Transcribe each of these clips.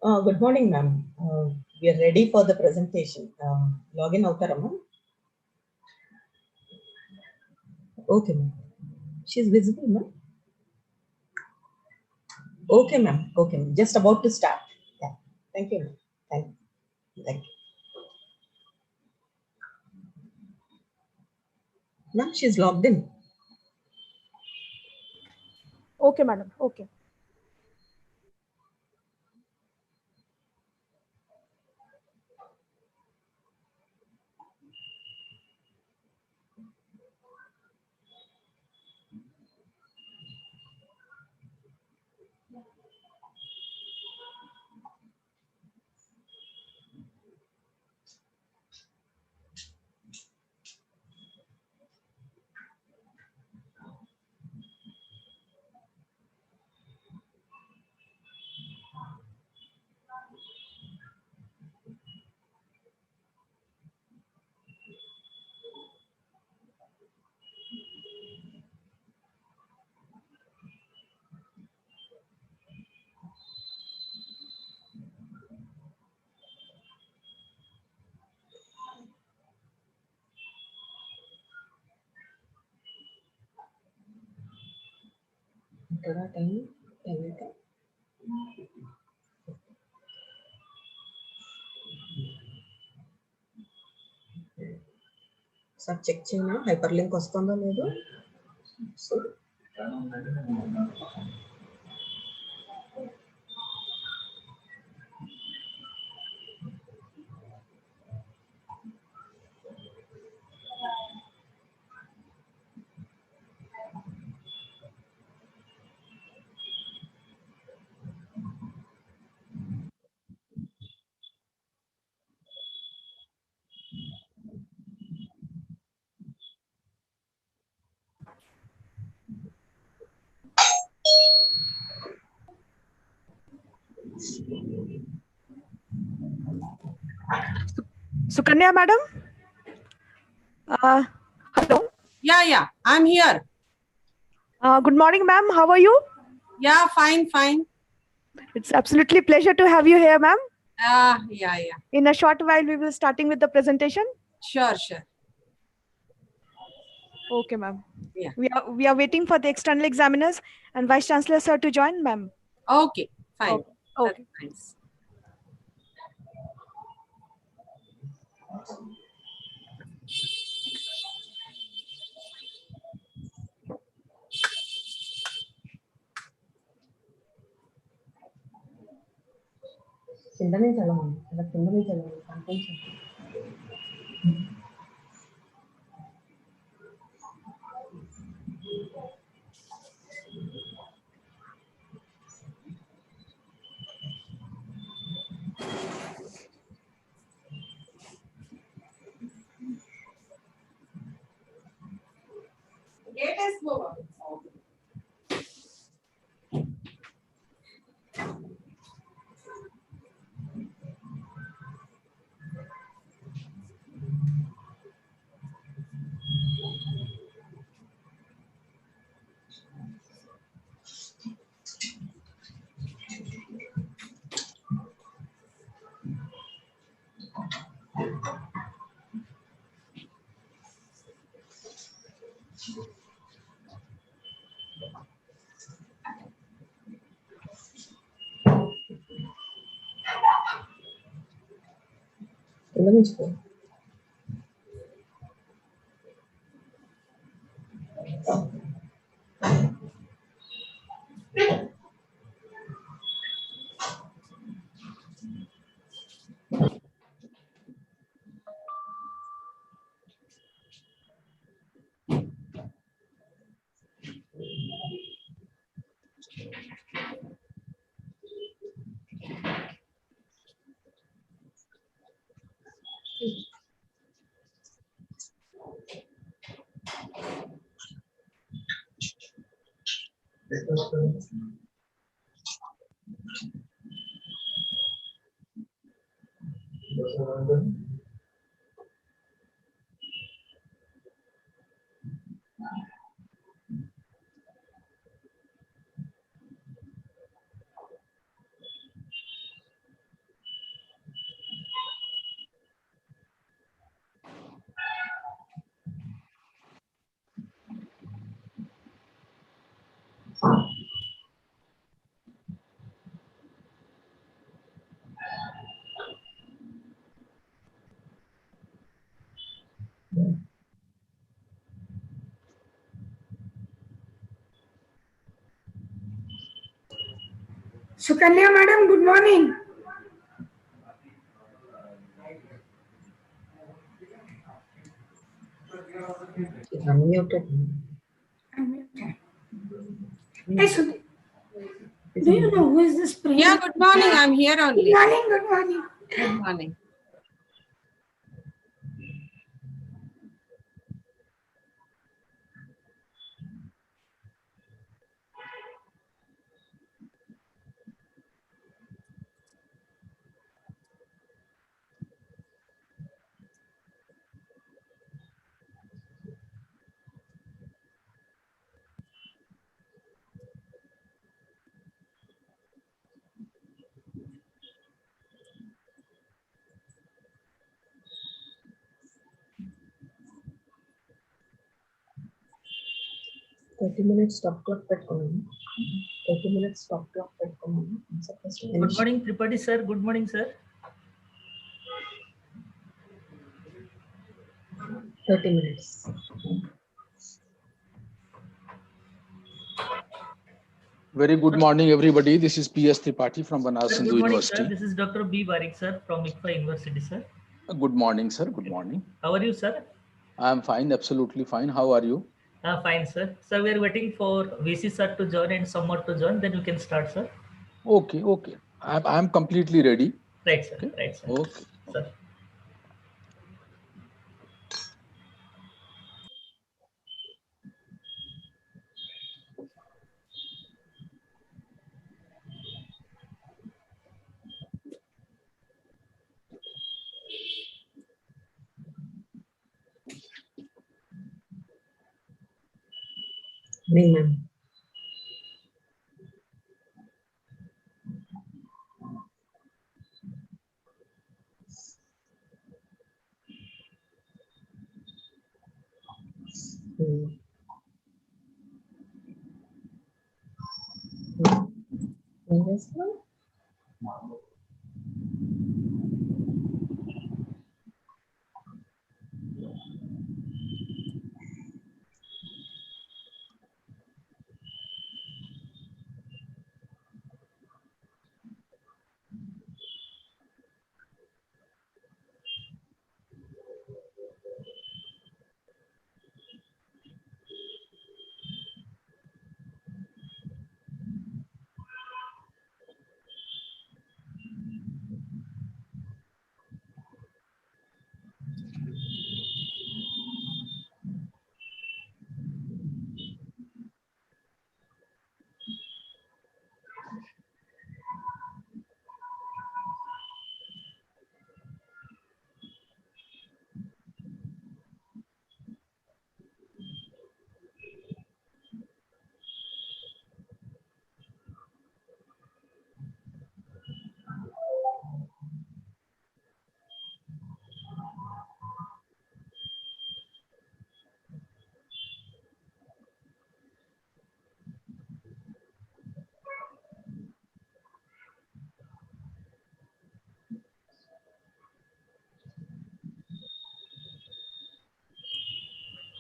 Good morning, ma'am. We are ready for the presentation. Login avutara, ma'am. Okay, ma'am. She is visible, ma'am. Okay, ma'am. Okay, ma'am. Just about to start. Yeah. Thank you, ma'am. Thank you. Thank you. Ma'am, she is logged in. Okay, madam. Okay. Sir check చేయనా hyperlink వస్తుందో లేదో. So Sukanya, madam. Hello. Yeah, I'm here. Good morning, ma'am. How are you? Yeah, fine. It's absolutely pleasure to have you here, ma'am. Yeah. In a short while, we will starting with the presentation. Sure. Okay, ma'am. Yeah. We are waiting for the external examiners and Vice Chancellor sir to join, ma'am. Okay, fine. Okay. That's nice. కింద నుంచి వెళ్ళమని అలా కింద నుంచి వెళ్ళమని కనిపించండి. కింద నుంచి పో. Sukanya madam, good morning. She's unmuted. Hey, do you know who is this Prem? Yeah, good morning. I'm here Good only. morning, good morning. Good morning. Minutes stop clock పెట్టుకున్నాను 30 minutes stop clock పెట్టుకున్నాను Good morning, Tripathi sir. Good morning, sir. 30 minutes. Very good morning, everybody. This is PS Tripathi from Banaras Sir, Hindu good morning, University. sir. This is Dr. B. Barik, sir, from ICFAI University, sir. Good morning, sir. Good morning. How are you, sir? I am fine, absolutely fine. How are you? Fine, sir. Sir, we are waiting for VC sir to join and someone to join. Then we can start, sir. Okay, okay. I am completely ready. Right, sir. Okay. Right, sir. Okay. Sir. Morning, ma'am. Yes, ma'am.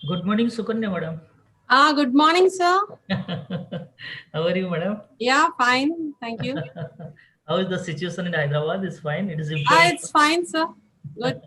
Good morning, Sukanya, madam. Good morning, sir. How are you, madam? Yeah, fine. Thank you. How is the situation in Hyderabad? It's fine. It is improving. It's fine, sir. Good.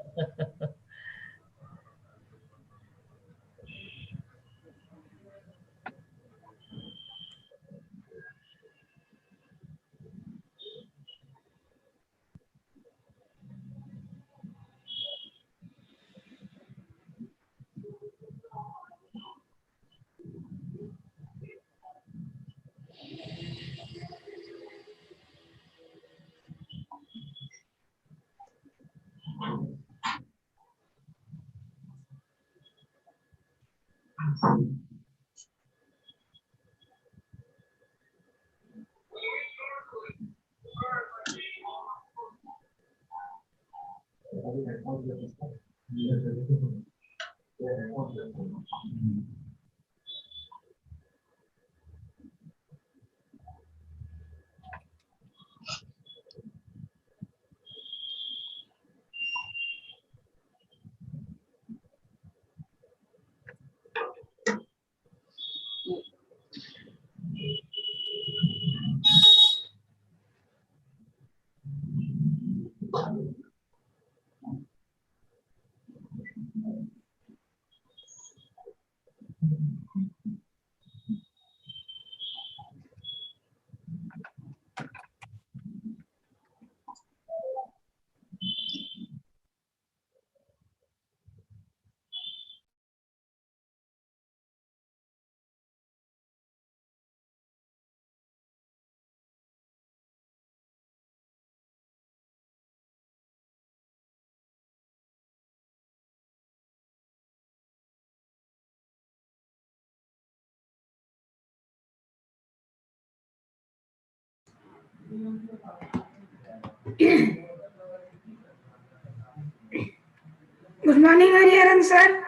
Good morning, Hariharan sir.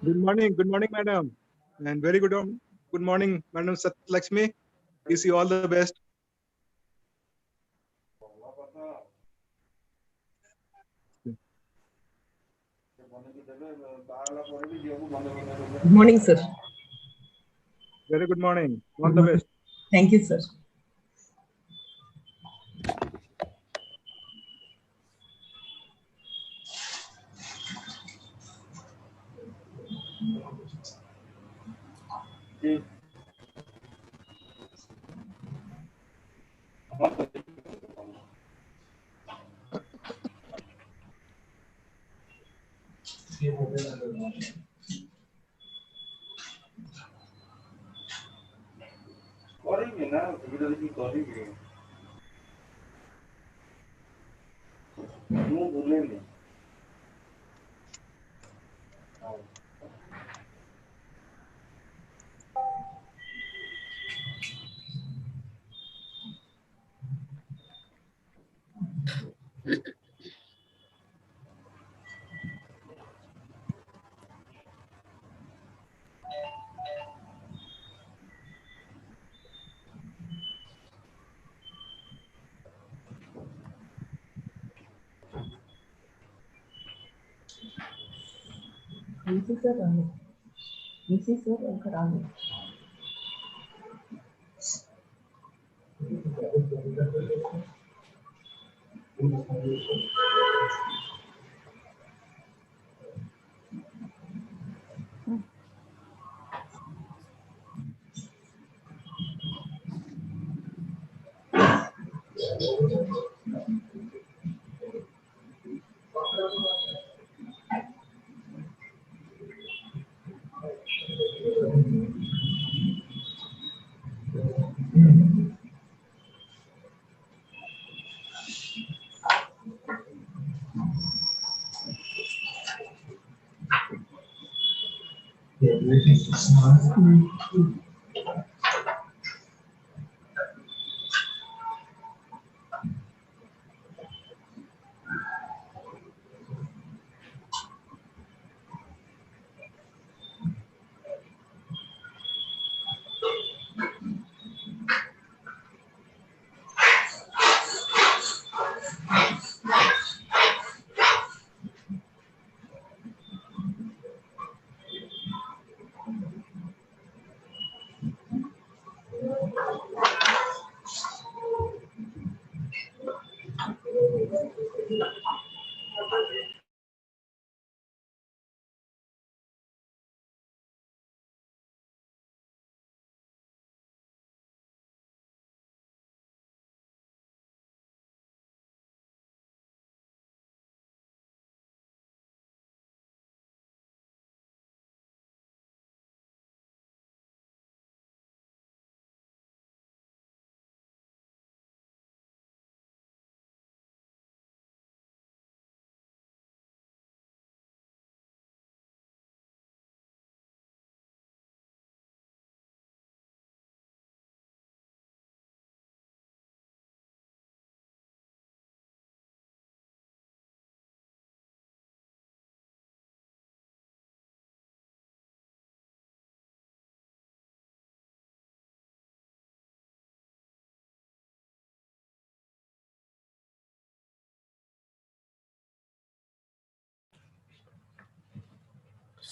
Good morning, madam. And very good morning, Madam Satyalaxmi. Wish you all the best. Good morning, sir. Very good morning. All the best. Thank you, sir.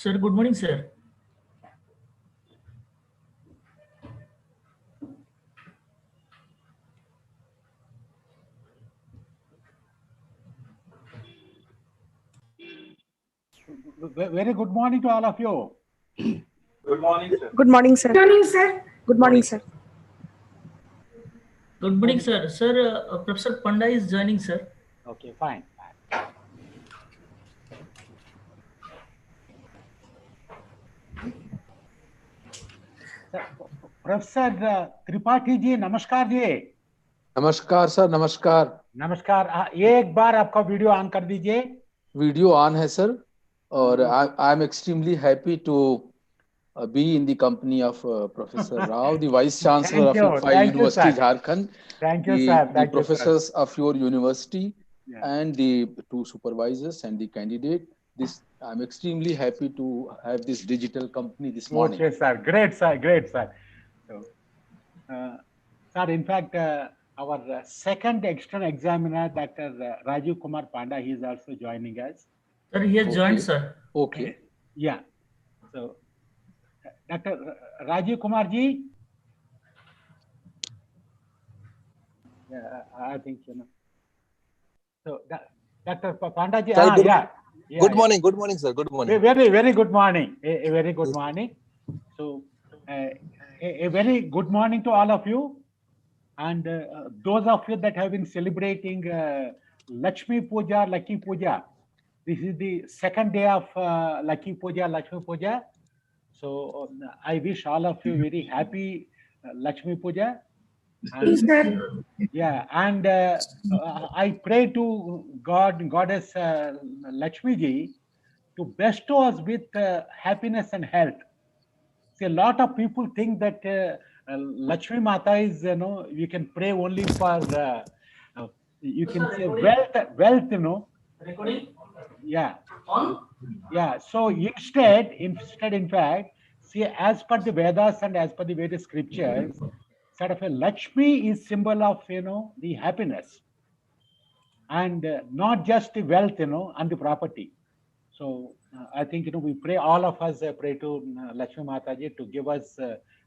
Sir, good morning, sir. Very good morning to all of you. Good morning, sir. Good morning, sir. Good morning, sir. Good morning, sir. Sir, Professor Panda is joining, sir. Okay, fine. Sir, Professor Tripathi ji नमस्कार जी. नमस्कार sir, नमस्कार. नमस्कार. एक बार आपका video on कर दीजिए. Video on है sir, और I am extremely happy to be in the company of Professor Rao, the Vice Chancellor of ICFAI University, Jharkhand. Thank you, sir. The professors of your university, and the two supervisors and the candidate. I'm extremely happy to have this digital company this morning. Okay, sir. Great, sir. Great, sir. So, sir, in fact, our second external examiner, Dr. Rajiv Kumar Panda, he is also joining us. Sir, he has joined, sir. Okay. Yeah. So, Dr. Rajiv Kumar ji. Yeah, I think you know. So, Dr. Panda ji. Sir, Good morning, sir. Good morning. Very good morning. A very good morning. So, a very good morning to all of you, and those of you that have been celebrating Lakshmi Puja, Lucky Puja. This is the second day of Lucky Puja, Lakshmi Puja. So I wish all of you very happy Lakshmi Puja. And, yeah, and I pray to Goddess Lakshmi ji to bestow us with happiness and health. See, a lot of people think that Lakshmi Mata is, you can pray only for, you can say wealth, Recording? Yeah. On? Yeah. So instead, in fact, see, as per the Vedas and as per the Vedic scriptures, sort of a Lakshmi is symbol of, the happiness, and not just the wealth, and the property. So I think, we pray, all of us pray to Lakshmi Mataji to give us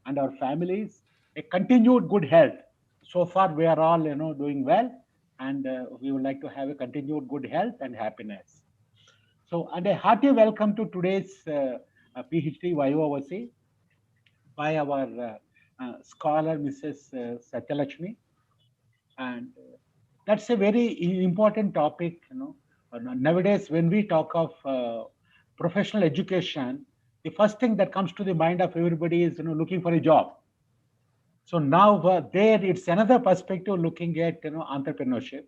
and our families a continued good health. So far, we are all, doing well, and we would like to have a continued good health and happiness. So, and a hearty welcome to today's PhD Viva Voce by our scholar, Mrs. Satyalaxmi. And that's a very important topic, Nowadays, when we talk of professional education, the first thing that comes to the mind of everybody is, looking for a job. So now there, it's another perspective looking at, entrepreneurship.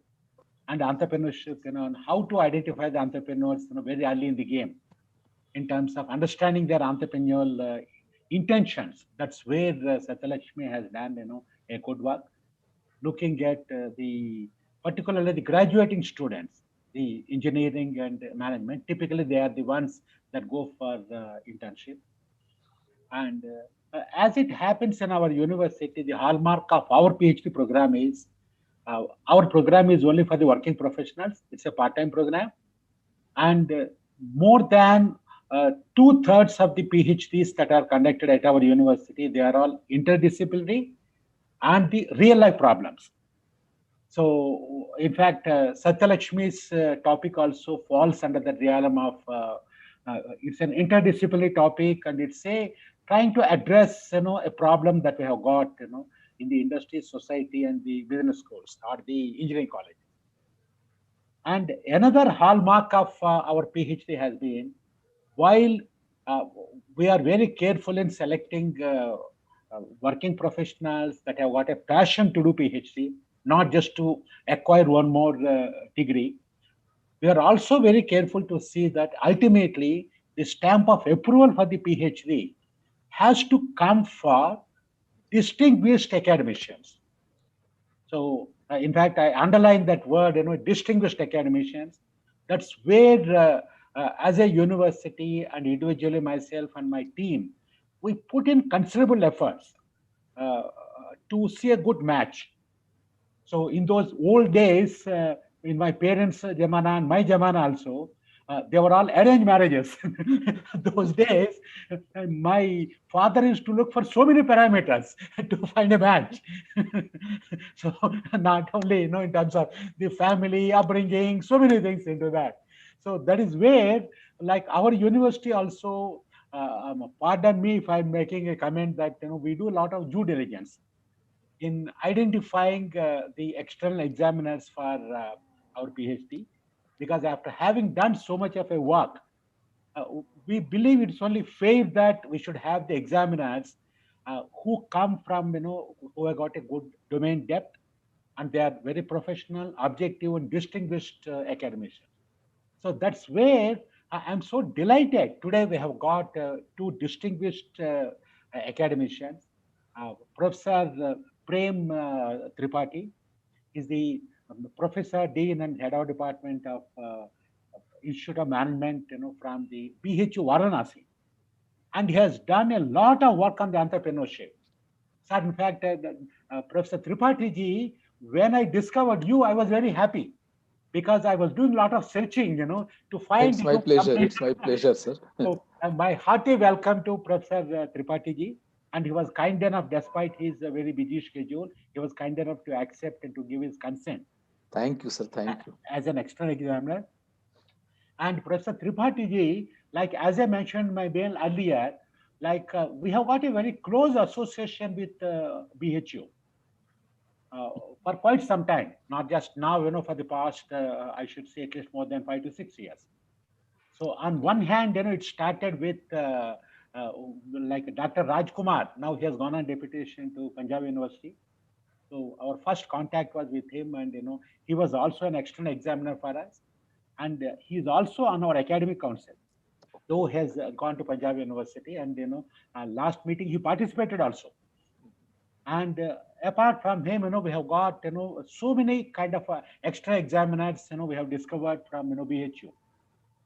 And entrepreneurship, and how to identify the entrepreneurs, very early in the game, in terms of understanding their entrepreneurial intentions. That's where Satyalaxmi has done, a good work, looking at particularly the graduating students, the engineering and management. Typically, they are the ones that go for internship. And as it happens in our university, the hallmark of our PhD program is, our program is only for the working professionals. It's a part-time program. And more than 2/3 of the PhDs that are conducted at our university, they are all interdisciplinary and the real-life problems. So, in fact, Satyalaxmi's topic also falls under the realm of, it's an interdisciplinary topic, and it's trying to address, a problem that we have got, in the industry, society, and the business schools or the engineering colleges. And another hallmark of our PhD has been, while we are very careful in selecting working professionals that have got a passion to do PhD, not just to acquire one more degree, we are also very careful to see that ultimately the stamp of approval for the PhD has to come for distinguished academicians. So, in fact, I underline that word, distinguished academicians. That's where, as a university and individually myself and my team, we put in considerable efforts to see a good match. So, in those old days, in my parents' Jamana and my Jamana also, they were all arranged marriages. Those days, my father used to look for so many parameters to find a match. So not only, in terms of the family, upbringing, so many things into that. So that is where, like our university also pardon me if I'm making a comment that we do a lot of due diligence in identifying the external examiners for our PhD, because after having done so much of a work, we believe it's only fair that we should have the examiners who come from, who have got a good domain depth, and they are very professional, objective, and distinguished academicians. So that's where I'm so delighted. Today we have got two distinguished academicians. Professor Prem Tripathi is the Professor, Dean, and Head of Department of Institute of Management, from the PHU Varanasi. And he has done a lot of work on the entrepreneurship. So in fact, Professor Tripathi ji, when I discovered you, I was very happy, because I was doing a lot of searching, to find. It's my pleasure. It's my pleasure, sir. So my hearty welcome to Professor Tripathi ji. And he was kind enough, despite his very busy schedule, he was kind enough to accept and to give his consent. Thank you, sir. Thank you. As an external examiner. And Professor Tripathi ji, like as I mentioned my mail earlier, like we have got a very close association with BHU for quite some time, not just now, for the past, I should say at least more than 5 to 6 years. So on one hand, it started with like Dr. Rajkumar. Now he has gone on deputation to Punjab University. So our first contact was with him, and he was also an external examiner for us, and he is also on our academic council, though he has gone to Punjab University. And last meeting he participated also. And apart from him, we have got so many kind of extra examiners. We have discovered from BHU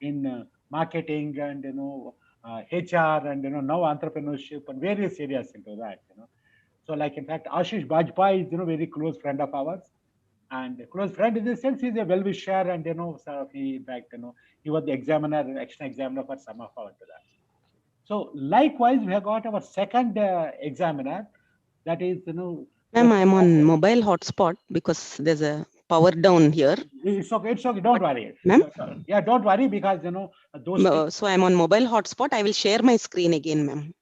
in marketing and HR and now entrepreneurship and various areas into that. So like in fact, Ashish Bajpai is very close friend of ours, and a close friend in the sense he's a well-wisher, and sort of he, in fact, he was the examiner, extra examiner for some of our to that. So likewise, we have got our second examiner, that is Ma'am, I'm on mobile hotspot because there's a power down here. It's okay, don't worry. Ma'am? Yeah, don't worry, because those so I'm on mobile hotspot. I will share my screen again, ma'am.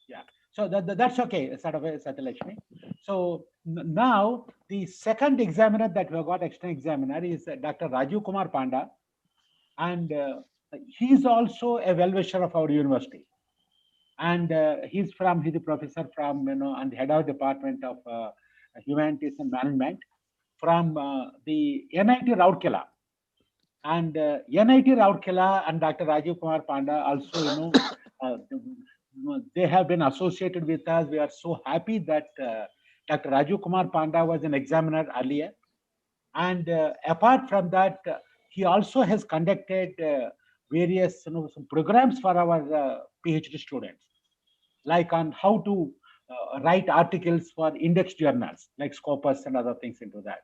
Yeah, so that's okay, sort of Satyalaxmi. So now the second examiner that we have got, external examiner, is Dr. Rajiv Kumar Panda, and he's also a well-wisher of our university. And he's a professor from and head of department of humanities and management from the NIT Rourkela. And NIT Rourkela and Dr. Rajiv Kumar Panda also, they have been associated with us. We are so happy that Dr. Rajiv Kumar Panda was an examiner earlier. And apart from that, he also has conducted various some programs for our PhD students, like on how to write articles for index journals like Scopus and other things into that.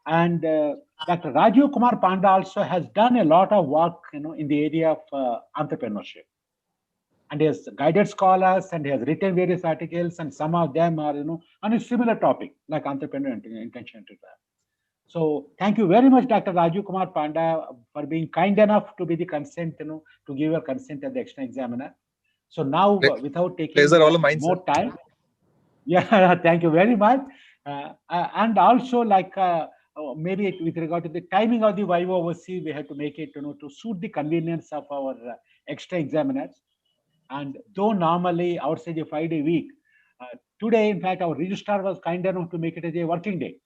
And Dr. Rajiv Kumar Panda also has done a lot of work in the area of entrepreneurship, and he has guided scholars, and he has written various articles, and some of them are on a similar topic like entrepreneur intention to that. So thank you very much, Dr. Rajiv Kumar Panda, for being kind enough to be the consent, to give your consent as the external examiner. So now, without taking more time, yeah, thank you very much. And also, like maybe with regard to the timing of the Viva Voce, we have to make it, to suit the convenience of our extra examiners. And though normally outside a 5-day week, today, in fact, our registrar was kind enough to make it as a working day.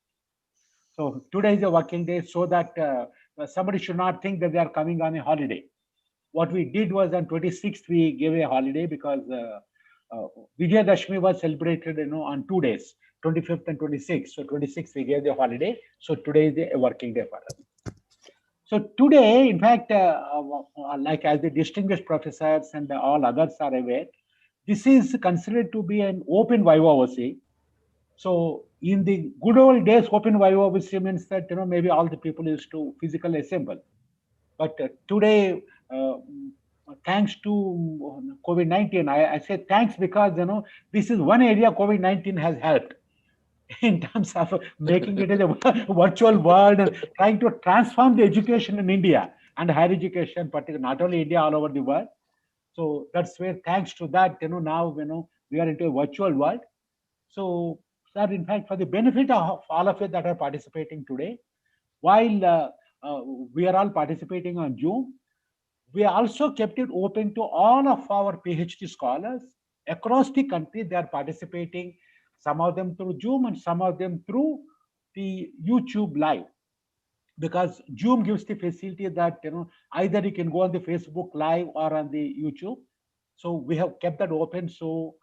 So today is a working day, so that somebody should not think that they are coming on a holiday. What we did was on 26th, we gave a holiday because Vijayadashmi was celebrated, on 2 days, 25th and 26th. So 26th, we gave the holiday. So today is a working day for us. So today, in fact, like as the distinguished professors and all others are aware, this is considered to be an open Viva Voce. So in the good old days, open Viva Voce means that, maybe all the people used to physically assemble. But today, thanks to COVID-19, I say thanks because, this is one area COVID-19 has helped in terms of making it a virtual world and trying to transform the education in India and higher education, particularly not only India, all over the world. So that's where, thanks to that, now, we are into a virtual world. So, sir, in fact, for the benefit of all of you that are participating today, while we are all participating on Zoom, we also kept it open to all of our PhD scholars across the country. They are participating, some of them through Zoom and some of them through the YouTube Live. Because Zoom gives the facility that, either you can go on the Facebook Live or on the YouTube. So we have kept that open. So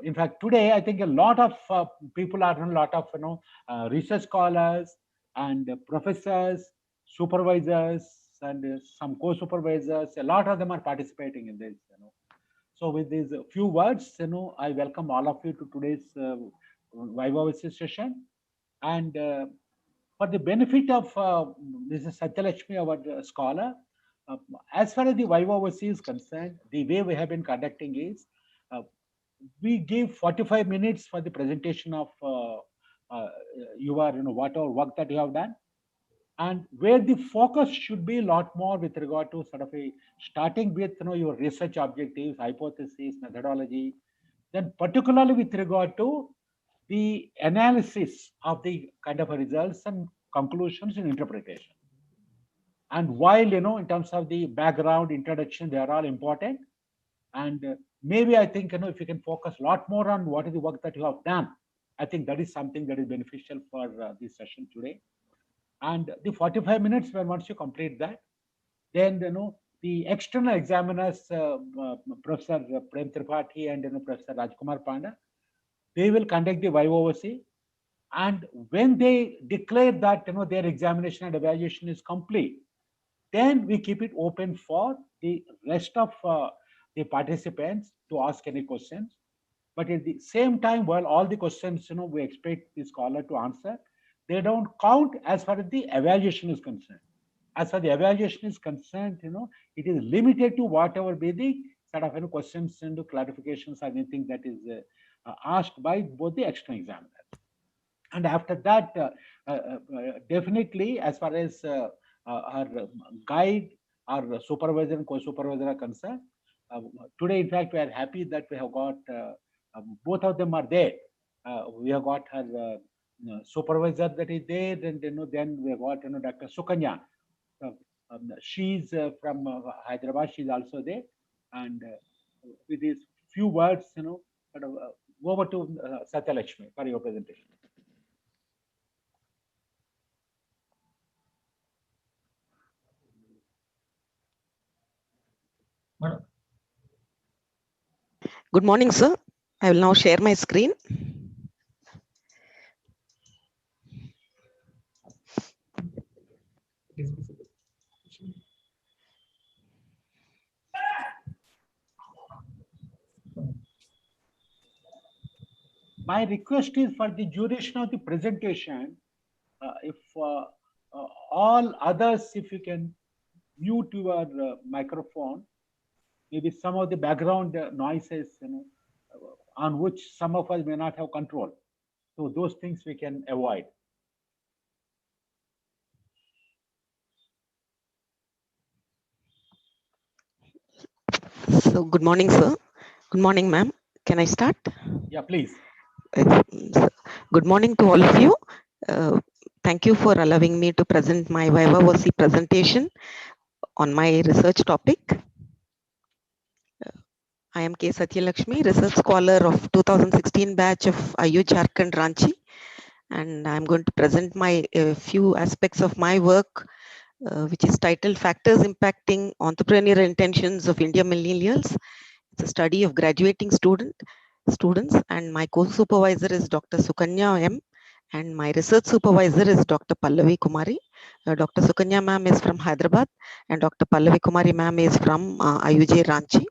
in fact, today, I think a lot of people are, a lot of, research scholars and professors, supervisors, and some co-supervisors, a lot of them are participating in this. So with these few words, I welcome all of you to today's Viva session. And for the benefit of Mrs. Satyalaxmi, our scholar, as far as the Viva is concerned, the way we have been conducting is, we give 45 minutes for the presentation of your, whatever work that you have done, and where the focus should be a lot more with regard to sort of a starting with, your research objectives, hypothesis, methodology, then particularly with regard to the analysis of the kind of results and conclusions and interpretation. And while, in terms of the background, introduction, they are all important. And maybe I think, if you can focus a lot more on what is the work that you have done, I think that is something that is beneficial for this session today. And the 45 minutes, when once you complete that, then, the external examiners, Professor Prem Tripathi and Professor Rajkumar Panda, they will conduct the Viva. And when they declare that, their examination and evaluation is complete, then we keep it open for the rest of the participants to ask any questions. But at the same time, while all the questions, we expect the scholar to answer, they don't count as far as the evaluation is concerned. As far as the evaluation is concerned, it is limited to whatever be the sort of questions and clarifications or anything that is asked by both the external examiners. And after that, definitely, as far as our guide, our supervisor and co-supervisor are concerned, today, in fact, we are happy that we have got both of them are there. We have got her supervisor that is there, and then we have got Dr. Sukanya. She's from Hyderabad. She's also there, and with these few words, over to Satyalaxmi for your presentation. Good morning, sir. I will now share my screen. My request is for the duration of the presentation, if all others, if you can mute your microphone, maybe some of the background noises, on which some of us may not have control. So those things we can avoid. So good morning, sir. Good morning, ma'am. Can I start? Yeah, please. Good morning to all of you. Thank you for allowing me to present my Viva Voce presentation on my research topic. I am K. Satyalaxmi, research scholar of 2016 batch of IU Jharkhand Ranchi, and I'm going to present my few aspects of my work, which is titled Factors Impacting Entrepreneurial Intentions of India Millennials. It's a study of graduating students, and my co-supervisor is Dr. Sukanya M, and my research supervisor is Dr. Pallavi Kumari. Dr. Sukanya ma'am is from Hyderabad, and Dr. Pallavi Kumari ma'am is from IUJ Ranchi.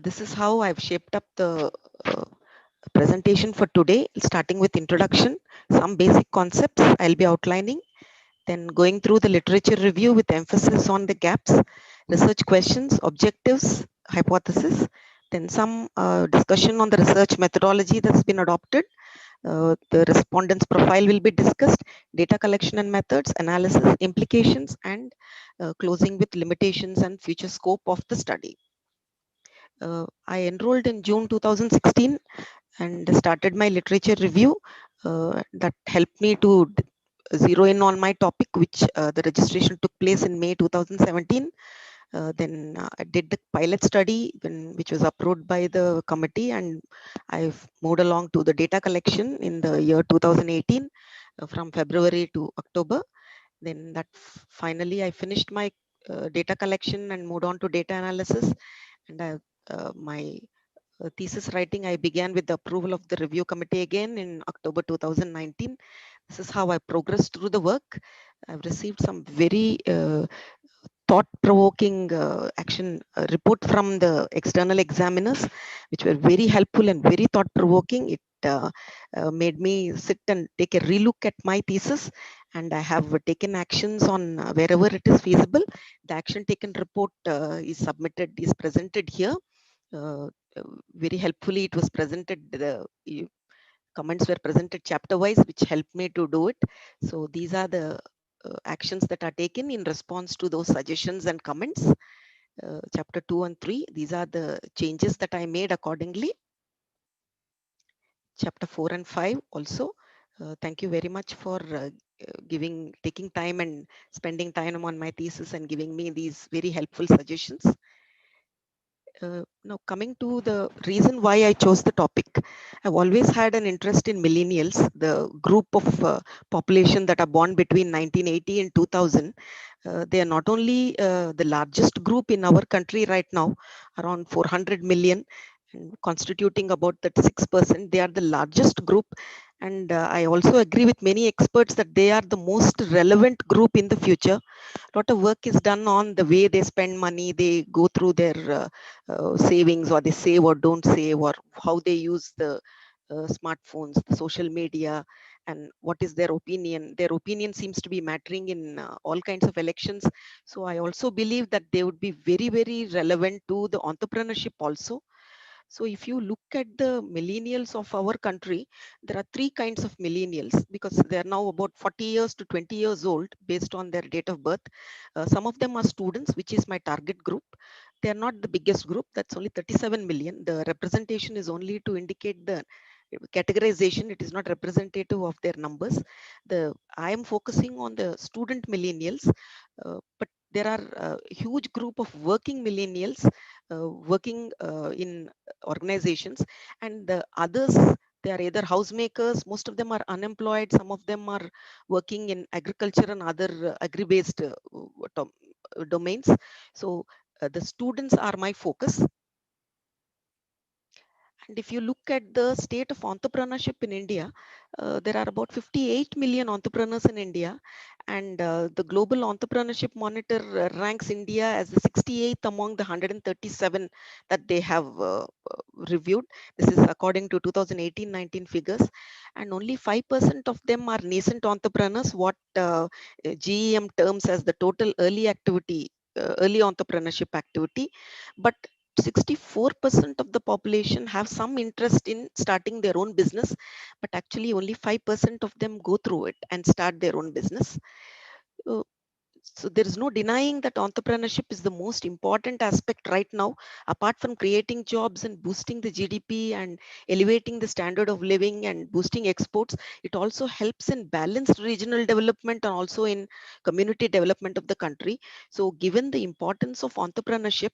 This is how I've shaped up the presentation for today, starting with introduction, some basic concepts I'll be outlining, then going through the literature review with emphasis on the gaps, research questions, objectives, hypothesis, then some discussion on the research methodology that's been adopted, The respondents' profile will be discussed, data collection and methods, analysis, implications, and closing with limitations and future scope of the study. I enrolled in June 2016 and started my literature review that helped me to zero in on my topic, which the registration took place in May 2017. Then I did the pilot study which was approved by the committee, and I've moved along to the data collection in the year 2018 from February to October. Then that finally I finished my data collection and moved on to data analysis. And my thesis writing I began with the approval of the review committee again in October 2019. This is how I progressed through the work. I've received some very thought-provoking action report from the external examiners, which were very helpful and very thought-provoking. It made me sit and take a relook at my thesis, and I have taken actions on wherever it is feasible. The action taken report is presented here. Very helpfully, it was presented. The comments were presented chapter-wise, which helped me to do it. So these are the actions that are taken in response to those suggestions and comments. Chapter 2 and 3, these are the changes that I made accordingly. Chapter 4 and 5 also. Thank you very much for taking time and spending time on my thesis and giving me these very helpful suggestions. Now coming to the reason why I chose the topic, I've always had an interest in millennials, the group of population that are born between 1980 and 2000. They are not only the largest group in our country right now, around 400 million, and constituting about 36%. They are the largest group. And I also agree with many experts that they are the most relevant group in the future. A lot of work is done on the way they spend money, they go through their savings, or they save or don't save, or how they use the smartphones, the social media, and what is their opinion. Their opinion seems to be mattering in all kinds of elections. So I also believe that they would be very, very relevant to the entrepreneurship also. So if you look at the millennials of our country, there are three kinds of millennials, because they are now about 40 years to 20 years old based on their date of birth. Some of them are students, which is my target group. They are not the biggest group. That's only 37 million. The representation is only to indicate the categorization. It is not representative of their numbers. I am focusing on the student millennials, but there are a huge group of working millennials working in organizations, and the others, they are either housemakers. Most of them are unemployed. Some of them are working in agriculture and other agri-based domains. So the students are my focus. And if you look at the state of entrepreneurship in India, there are about 58 million entrepreneurs in India, and the Global Entrepreneurship Monitor ranks India as the 68th among the 137 that they have reviewed. This is according to 2018-19 figures, and only 5% of them are nascent entrepreneurs, what GEM terms as the total early activity, early entrepreneurship activity. But 64% of the population have some interest in starting their own business, but actually only 5% of them go through it and start their own business. So there is no denying that entrepreneurship is the most important aspect right now. Apart from creating jobs and boosting the GDP and elevating the standard of living and boosting exports, it also helps in balanced regional development and also in community development of the country. So given the importance of entrepreneurship,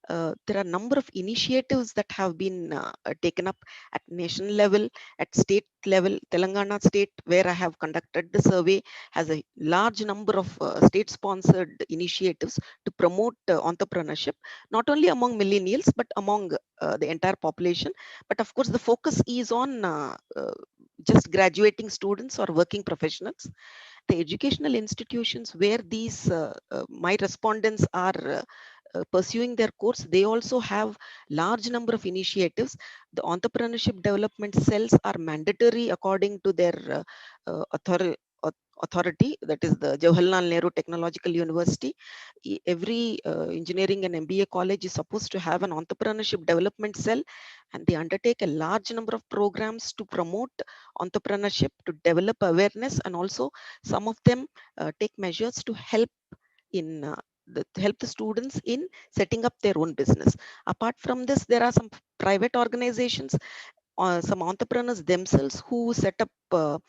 there are a number of initiatives that have been taken up at national level, at state level. Telangana state, where I have conducted the survey, has a large number of state-sponsored initiatives to promote entrepreneurship, not only among millennials, but among the entire population. But of course, the focus is on just graduating students or working professionals. The educational institutions where these my respondents are pursuing their course, they also have large number of initiatives. The entrepreneurship development cells are mandatory according to their authority, that is the Jawaharlal Nehru Technological University. Every engineering and MBA college is supposed to have an entrepreneurship development cell, and they undertake a large number of programs to promote entrepreneurship, to develop awareness, and also some of them take measures to help in help the students in setting up their own business. Apart from this, there are some private organizations, some entrepreneurs themselves who set up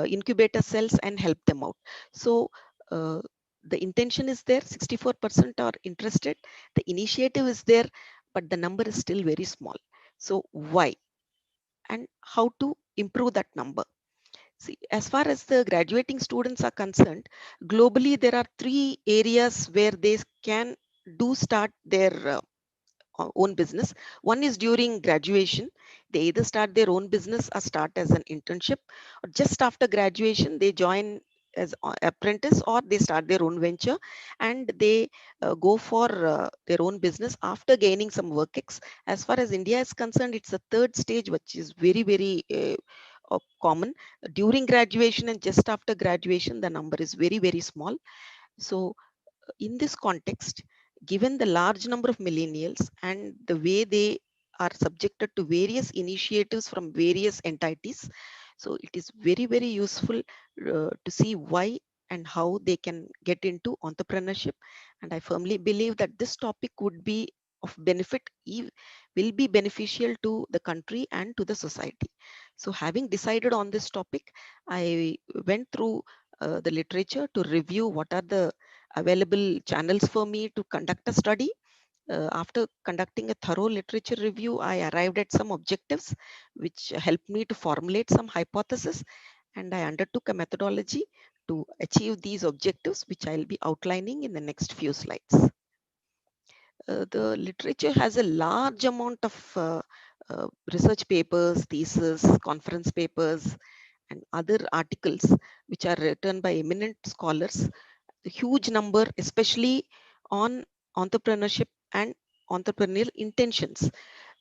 incubator cells and help them out. So the intention is there, 64% are interested, the initiative is there, but the number is still very small. So why and how to improve that number? See, as far as the graduating students are concerned, globally there are 3 areas where they can start their own business. One is during graduation. They either start their own business or start as an internship, or just after graduation they join as apprentice, or they start their own venture and they go for their own business after gaining some work ex. As far as India is concerned, it's the third stage, which is very common. During graduation and just after graduation, the number is very small. So in this context, given the large number of millennials and the way they are subjected to various initiatives from various entities, so it is very useful to see why and how they can get into entrepreneurship. And I firmly believe that this topic would be of benefit, will be beneficial to the country and to the society. So having decided on this topic, I went through the literature to review what are the available channels for me to conduct a study. After conducting a thorough literature review, I arrived at some objectives which helped me to formulate some hypotheses, and I undertook a methodology to achieve these objectives, which I'll be outlining in the next few slides. The literature has a large amount of research papers, thesis, conference papers, and other articles which are written by eminent scholars. A huge number, especially on entrepreneurship and entrepreneurial intentions.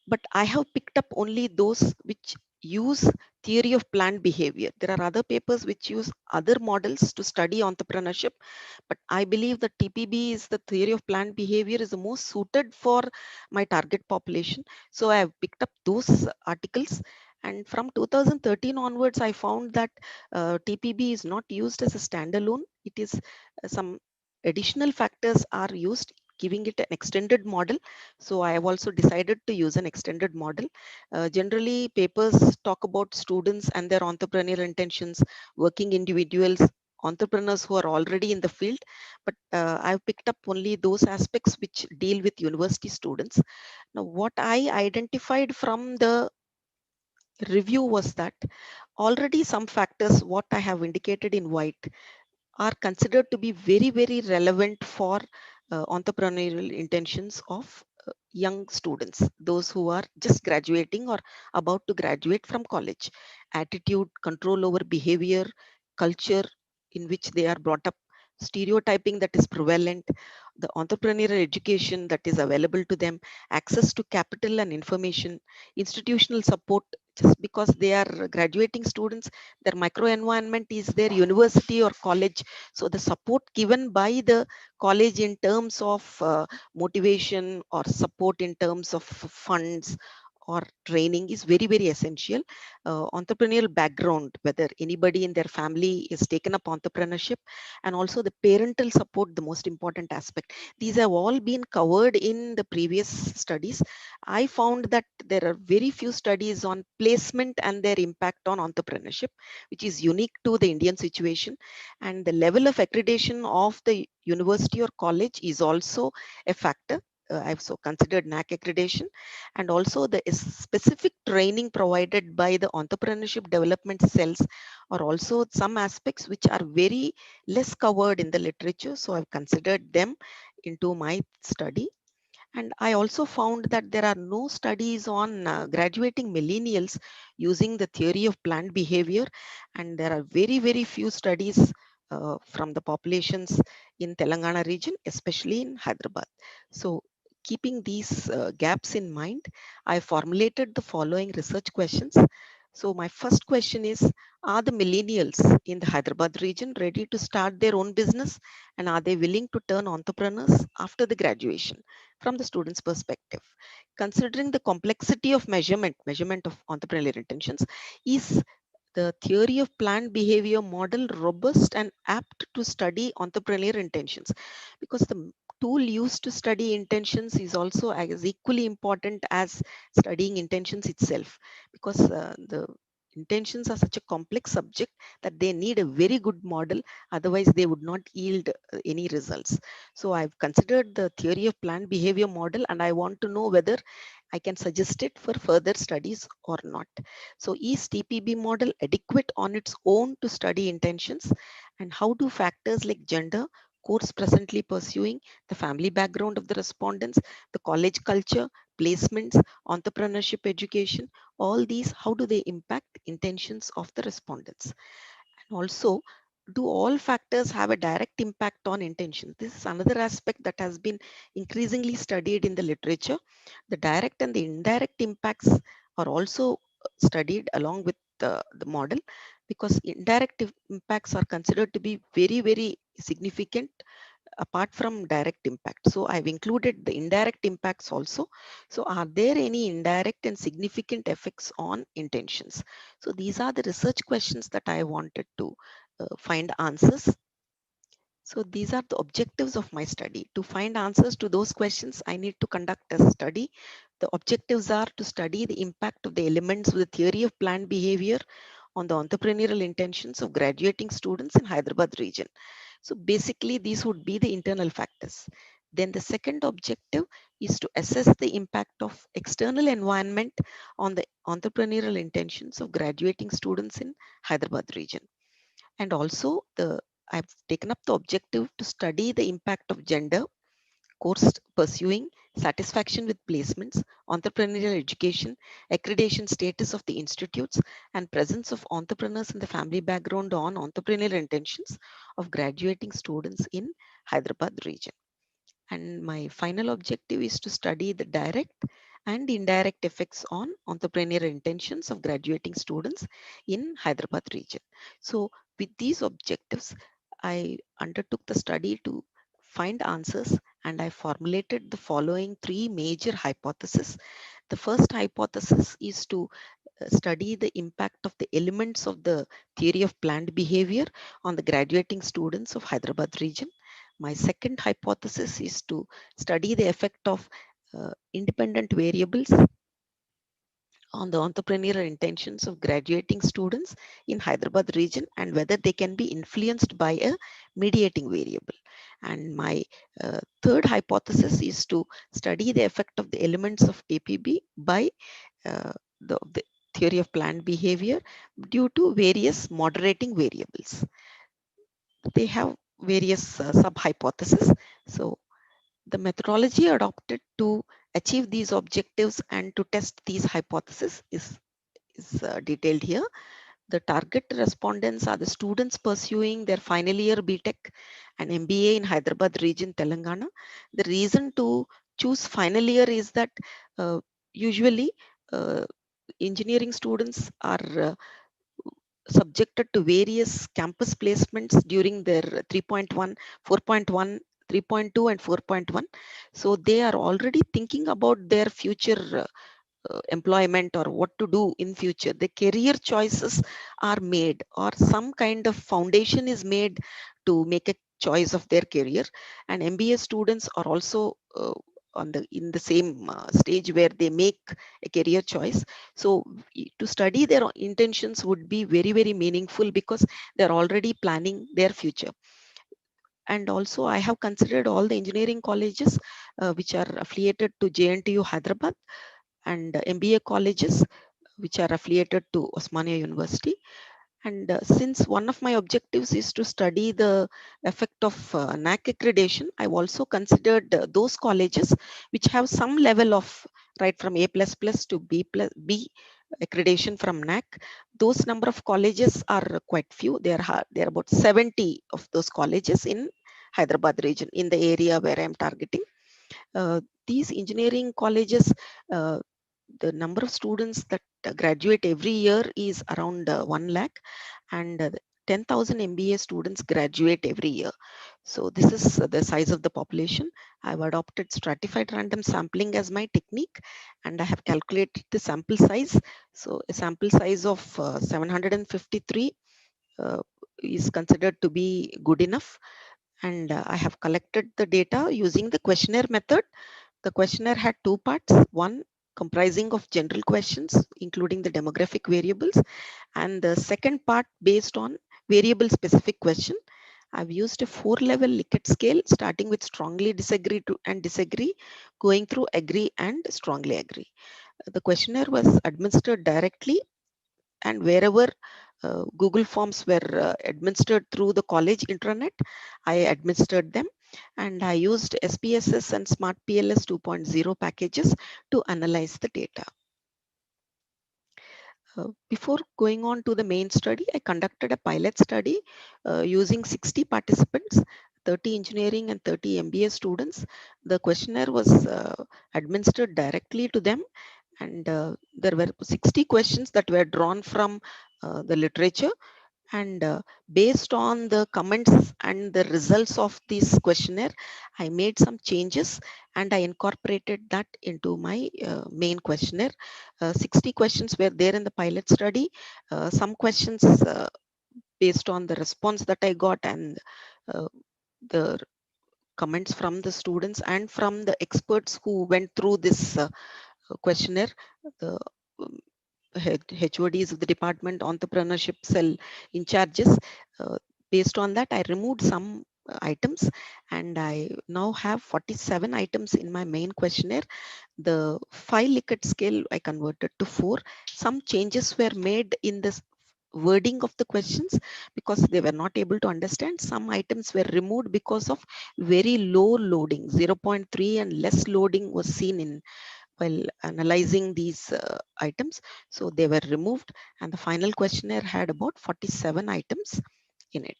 But I have picked up only those which use theory of planned behavior. There are other papers which use other models to study entrepreneurship, but I believe that TPB is the theory of planned behavior is the most suited for my target population. So I have picked up those articles. And from 2013 onwards, I found that TPB is not used as a standalone. It is some additional factors are used, giving it an extended model. So I have also decided to use an extended model. Generally, papers talk about students and their entrepreneurial intentions, working individuals, entrepreneurs who are already in the field. But I've picked up only those aspects which deal with university students. Now, what I identified from the review was that already some factors, what I have indicated in white, are considered to be very relevant for entrepreneurial intentions of young students, those who are just graduating or about to graduate from college. Attitude, control over behavior, culture in which they are brought up, stereotyping that is prevalent, the entrepreneurial education that is available to them, access to capital and information, institutional support. Just because they are graduating students, their microenvironment is their university or college. So the support given by the college in terms of motivation or support in terms of funds or training is very essential. Entrepreneurial background, whether anybody in their family is taken up entrepreneurship, and also the parental support, the most important aspect. These have all been covered in the previous studies. I found that there are very few studies on placement and their impact on entrepreneurship, which is unique to the Indian situation. And the level of accreditation of the university or college is also a factor. I've so considered NAC accreditation, and also the specific training provided by the entrepreneurship development cells are also some aspects which are very less covered in the literature. So I've considered them into my study. And I also found that there are no studies on graduating millennials using the theory of planned behavior. And there are very few studies from the populations in Telangana region, especially in Hyderabad. So keeping these gaps in mind, I formulated the following research questions. So my first question is, Are the millennials in the Hyderabad region ready to start their own business, and are they willing to turn entrepreneurs after the graduation from the student's perspective? Considering the complexity of measurement of entrepreneurial intentions, is the theory of planned behavior model robust and apt to study entrepreneurial intentions? Because the tool used to study intentions is also as equally important as studying intentions itself, because the intentions are such a complex subject that they need a very good model, otherwise they would not yield any results. So I've considered the theory of planned behavior model, and I want to know whether I can suggest it for further studies or not. So is TPB model adequate on its own to study intentions, and how do factors like gender, course presently pursuing, the family background of the respondents, the college culture, placements, entrepreneurship education, all these, how do they impact intentions of the respondents? And also, do all factors have a direct impact on intention? This is another aspect that has been increasingly studied in the literature. The direct and the indirect impacts are also studied along with the model, because indirect impacts are considered to be very, very significant apart from direct impact. So I've included the indirect impacts also. So are there any indirect and significant effects on intentions? So these are the research questions that I wanted to find answers. So these are the objectives of my study. To find answers to those questions, I need to conduct a study. The objectives are to study the impact of the elements of the theory of planned behavior on the entrepreneurial intentions of graduating students in Hyderabad region. So basically, these would be the internal factors. Then the second objective is to assess the impact of external environment on the entrepreneurial intentions of graduating students in Hyderabad region. And also I've taken up the objective to study the impact of gender, course pursuing, satisfaction with placements, entrepreneurial education, accreditation status of the institutes, and presence of entrepreneurs in the family background on entrepreneurial intentions of graduating students in Hyderabad region. And my final objective is to study the direct and indirect effects on entrepreneurial intentions of graduating students in Hyderabad region. So with these objectives, I undertook the study to find answers, and I formulated the following three major hypotheses. The first hypothesis is to study the impact of the elements of the theory of planned behavior on the graduating students of Hyderabad region. My second hypothesis is to study the effect of independent variables on the entrepreneurial intentions of graduating students in Hyderabad region, and whether they can be influenced by a mediating variable. And my third hypothesis is to study the effect of the elements of TPB by the theory of planned behavior due to various moderating variables. They have various sub-hypotheses. So the methodology adopted to achieve these objectives and to test these hypotheses is detailed here. The target respondents are the students pursuing their final year BTech and MBA in Hyderabad region, Telangana. The reason to choose final year is that usually engineering students are subjected to various campus placements during their 3.1, 4.1, 3.2 and 4.1. So they are already thinking about their future employment or what to do in future. The career choices are made, or some kind of foundation is made to make a choice of their career. And MBA students are also in the same stage where they make a career choice. So to study their intentions would be very, very meaningful, because they're already planning their future. And also I have considered all the engineering colleges which are affiliated to JNTU Hyderabad, and MBA colleges which are affiliated to Osmania University. And since one of my objectives is to study the effect of NAC accreditation, I've also considered those colleges which have some level of, right from A++ to B accreditation from NAC. Those number of colleges are quite few. There are about 70 of those colleges in Hyderabad region, in the area where I'm targeting. These engineering colleges, the number of students that graduate every year is around 1 lakh, and 10,000 MBA students graduate every year. So this is the size of the population. I've adopted stratified random sampling as my technique, and I have calculated the sample size. So a sample size of 753 is considered to be good enough. And I have collected the data using the questionnaire method. The questionnaire had two parts, one comprising of general questions, including the demographic variables, and the second part based on variable specific question. I've used a 4-level Likert scale, starting with strongly disagree to and disagree, going through agree and strongly agree. The questionnaire was administered directly, and wherever Google Forms were administered through the college intranet, I administered them, and I used SPSS and Smart PLS 2.0 packages to analyze the data. Before going on to the main study, I conducted a pilot study using 60 participants, 30 engineering and 30 MBA students. The questionnaire was administered directly to them, and there were 60 questions that were drawn from the literature, and based on the comments and the results of this questionnaire, I made some changes and I incorporated that into my main questionnaire. 60 questions were there in the pilot study. Some questions based on the response that I got and the comments from the students and from the experts who went through this questionnaire, the HODs of the department, entrepreneurship cell in charges. Based on that, I removed some items, and I now have 47 items in my main questionnaire. The 5 Likert scale I converted to 4. Some changes were made in the wording of the questions because they were not able to understand. Some items were removed because of very low loading, 0.3 and less loading was seen in while analyzing these items. So they were removed, and the final questionnaire had about 47 items in it.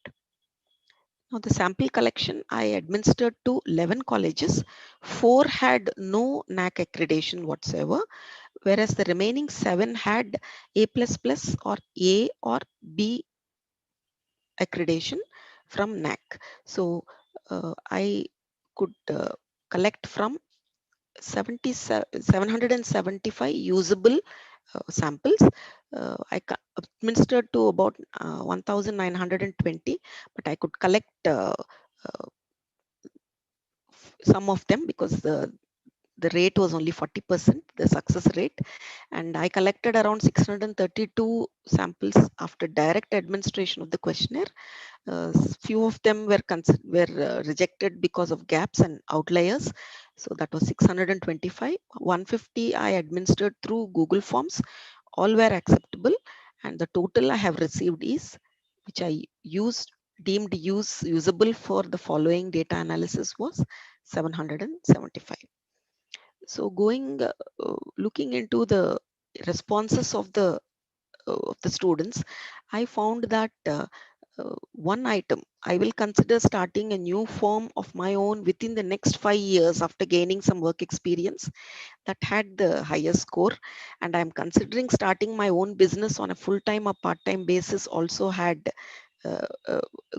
Now the sample collection I administered to 11 colleges. 4 had no NAC accreditation whatsoever, whereas the remaining 7 had A++ or A or B accreditation from NAC. So I could collect from 775 usable samples. I administered to about 1,920, but I could collect some of them because the rate was only 40%, the success rate, and I collected around 632 samples after direct administration of the questionnaire. Few of them were rejected because of gaps and outliers. So that was 625. 150 I administered through Google Forms. All were acceptable, and the total I have received is, which I deemed usable for the following data analysis, was 775. So looking into the responses of the students, I found that one item, I will consider starting a new firm of my own within the next 5 years after gaining some work experience, that had the highest score. And I'm considering starting my own business on a full-time or part-time basis, also had a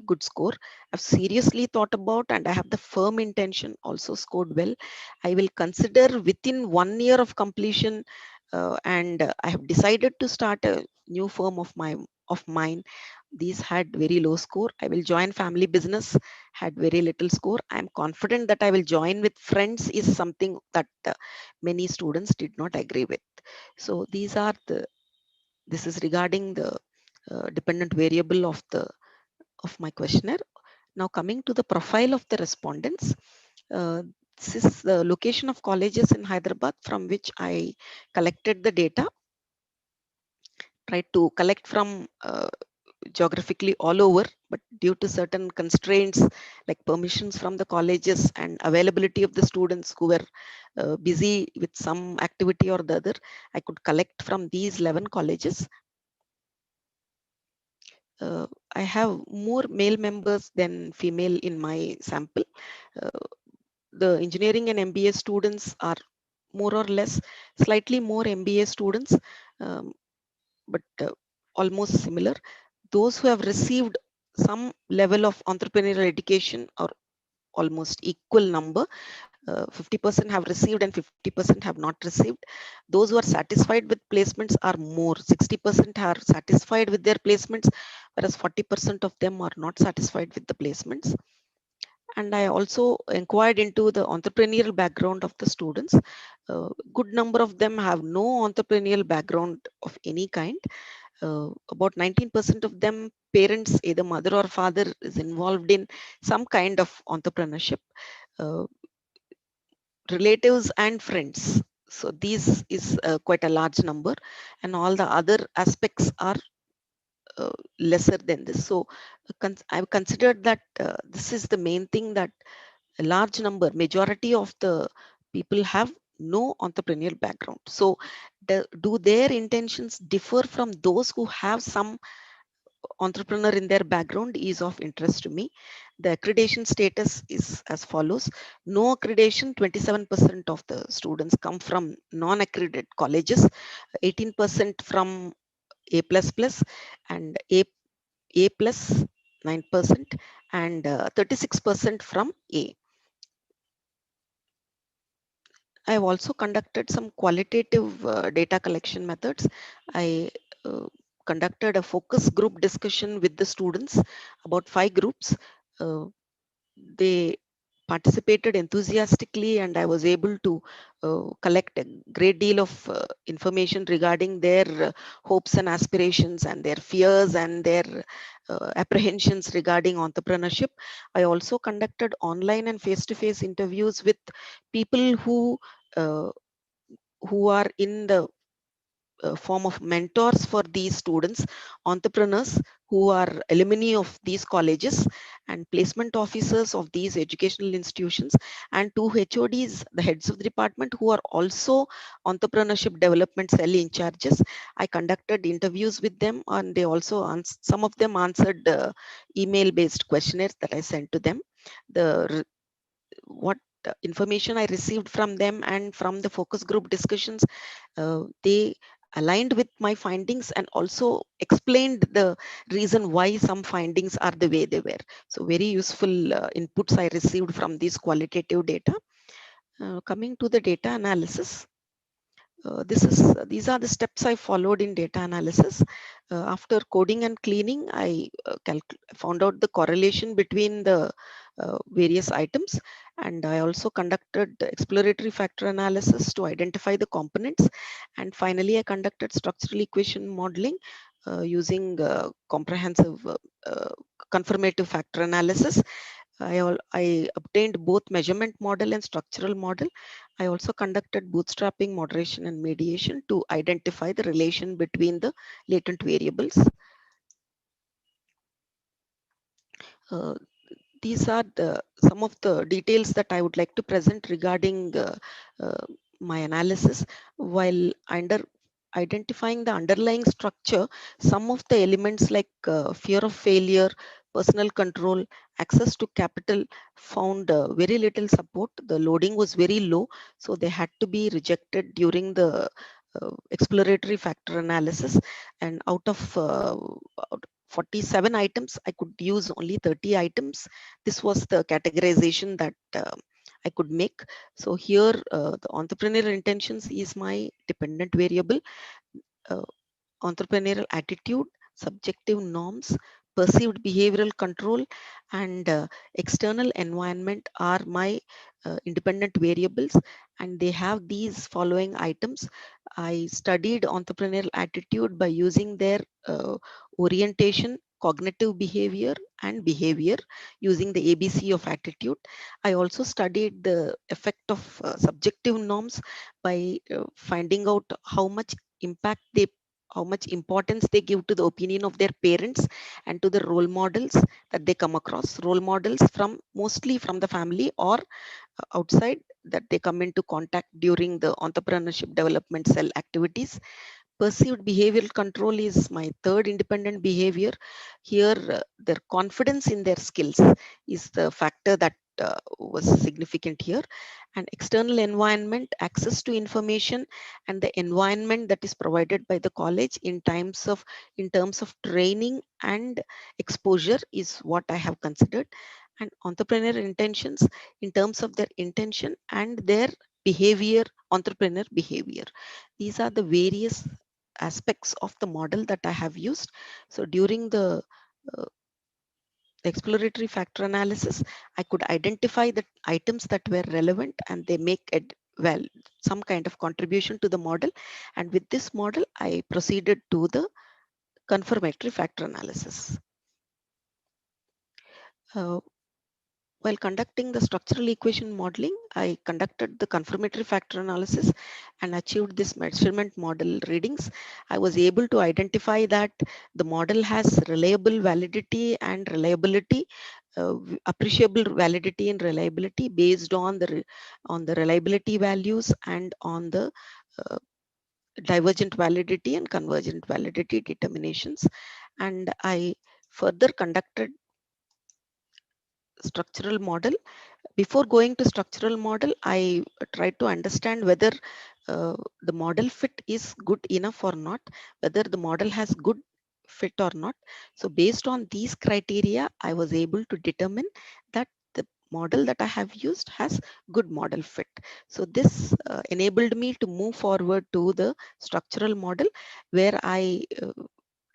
good score. I've seriously thought about, and I have the firm intention, also scored well. I will consider within 1 year of completion, and I have decided to start a new firm of mine. These had very low score. I will join family business, had very little score. I'm confident that I will join with friends is something that many students did not agree with. So this is regarding the dependent variable of my questionnaire. Now coming to the profile of the respondents, this is the location of colleges in Hyderabad from which I collected the data. Tried to collect from geographically all over, but due to certain constraints like permissions from the colleges and availability of the students who were busy with some activity or the other, I could collect from these 11 colleges. I have more male members than female in my sample. The engineering and MBA students are more or less, slightly more MBA students, but almost similar. Those who have received some level of entrepreneurial education are almost equal number. 50% have received and 50% have not received. Those who are satisfied with placements are more. 60% are satisfied with their placements, whereas 40% of them are not satisfied with the placements. And I also inquired into the entrepreneurial background of the students. Good number of them have no entrepreneurial background of any kind. About 19% of them, parents, either mother or father, is involved in some kind of entrepreneurship. Relatives and friends. So these is quite a large number, and all the other aspects are lesser than this. So I've considered that this is the main thing, that a large number, majority of the people have no entrepreneurial background. So do their intentions differ from those who have some entrepreneur in their background is of interest to me. The accreditation status is as follows. No accreditation, 27% of the students come from non-accredited colleges, 18% from A++, and A plus 9%, and 36% from A. I have also conducted some qualitative data collection methods. I conducted a focus group discussion with the students, about 5 groups. They participated enthusiastically, and I was able to collect a great deal of information regarding their hopes and aspirations, and their fears, and their apprehensions regarding entrepreneurship. I also conducted online and face-to-face interviews with people who are in the form of mentors for these students, entrepreneurs who are alumni of these colleges, and placement officers of these educational institutions, and 2 HODs, the heads of the department, who are also entrepreneurship development cell in charges. I conducted interviews with them, and they also some of them answered email based questionnaires that I sent to them. What information I received from them and from the focus group discussions, they aligned with my findings, and also explained the reason why some findings are the way they were. So very useful inputs I received from these qualitative data. Coming to the data analysis, these are the steps I followed in data analysis. After coding and cleaning, I found out the correlation between the various items, and I also conducted the exploratory factor analysis to identify the components, and finally I conducted structural equation modeling using comprehensive confirmative factor analysis. I obtained both measurement model and structural model. I also conducted bootstrapping, moderation, and mediation to identify the relation between the latent variables. These are some of the details that I would like to present regarding my analysis. While identifying the underlying structure, some of the elements like fear of failure, personal control, access to capital found very little support. The loading was very low, so they had to be rejected during the exploratory factor analysis. And out of 47 items, I could use only 30 items. This was the categorization that I could make. So here the entrepreneurial intentions is my dependent variable. Entrepreneurial attitude, subjective norms, perceived behavioral control, and external environment are my independent variables, and they have these following items. I studied entrepreneurial attitude by using their orientation, cognitive behavior, and behavior, using the ABC of attitude. I also studied the effect of subjective norms by finding out how much importance they give to the opinion of their parents, and to the role models that they come across. Role models from mostly from the family or outside that they come into contact during the entrepreneurship development cell activities. Perceived behavioral control is my third independent behavior. Here, their confidence in their skills is the factor that was significant here. And external environment, access to information, and the environment that is provided by the college in terms of training and exposure is what I have considered. And entrepreneur intentions in terms of their intention and their behavior, entrepreneur behavior. These are the various aspects of the model that I have used. So during the exploratory factor analysis, I could identify the items that were relevant and they make it well some kind of contribution to the model. And with this model, I proceeded to the confirmatory factor analysis. While conducting the structural equation modeling, I conducted the confirmatory factor analysis and achieved this measurement model readings. I was able to identify that the model has reliable validity and reliability, appreciable validity and reliability based on the reliability values and on the divergent validity and convergent validity determinations. And I further conducted structural model. Before going to structural model, I tried to understand whether the model fit is good enough or not, whether the model has good fit or not. So based on these criteria, I was able to determine that the model that I have used has good model fit. So this enabled me to move forward to the structural model, where I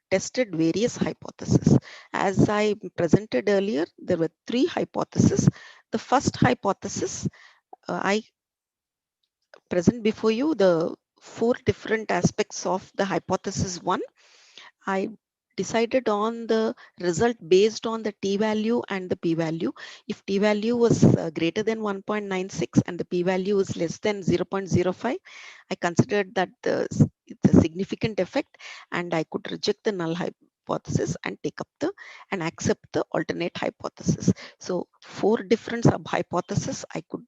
tested various hypotheses. As I presented earlier, there were 3 hypotheses. The first hypothesis, I present before you the 4 different aspects of the hypothesis 1. I decided on the result based on the t-value and the p-value. If t-value was greater than 1.96 and the p-value is less than 0.05, I considered that it's a significant effect and I could reject the null hypothesis and take up and accept the alternate hypothesis. So 4 different sub hypotheses I could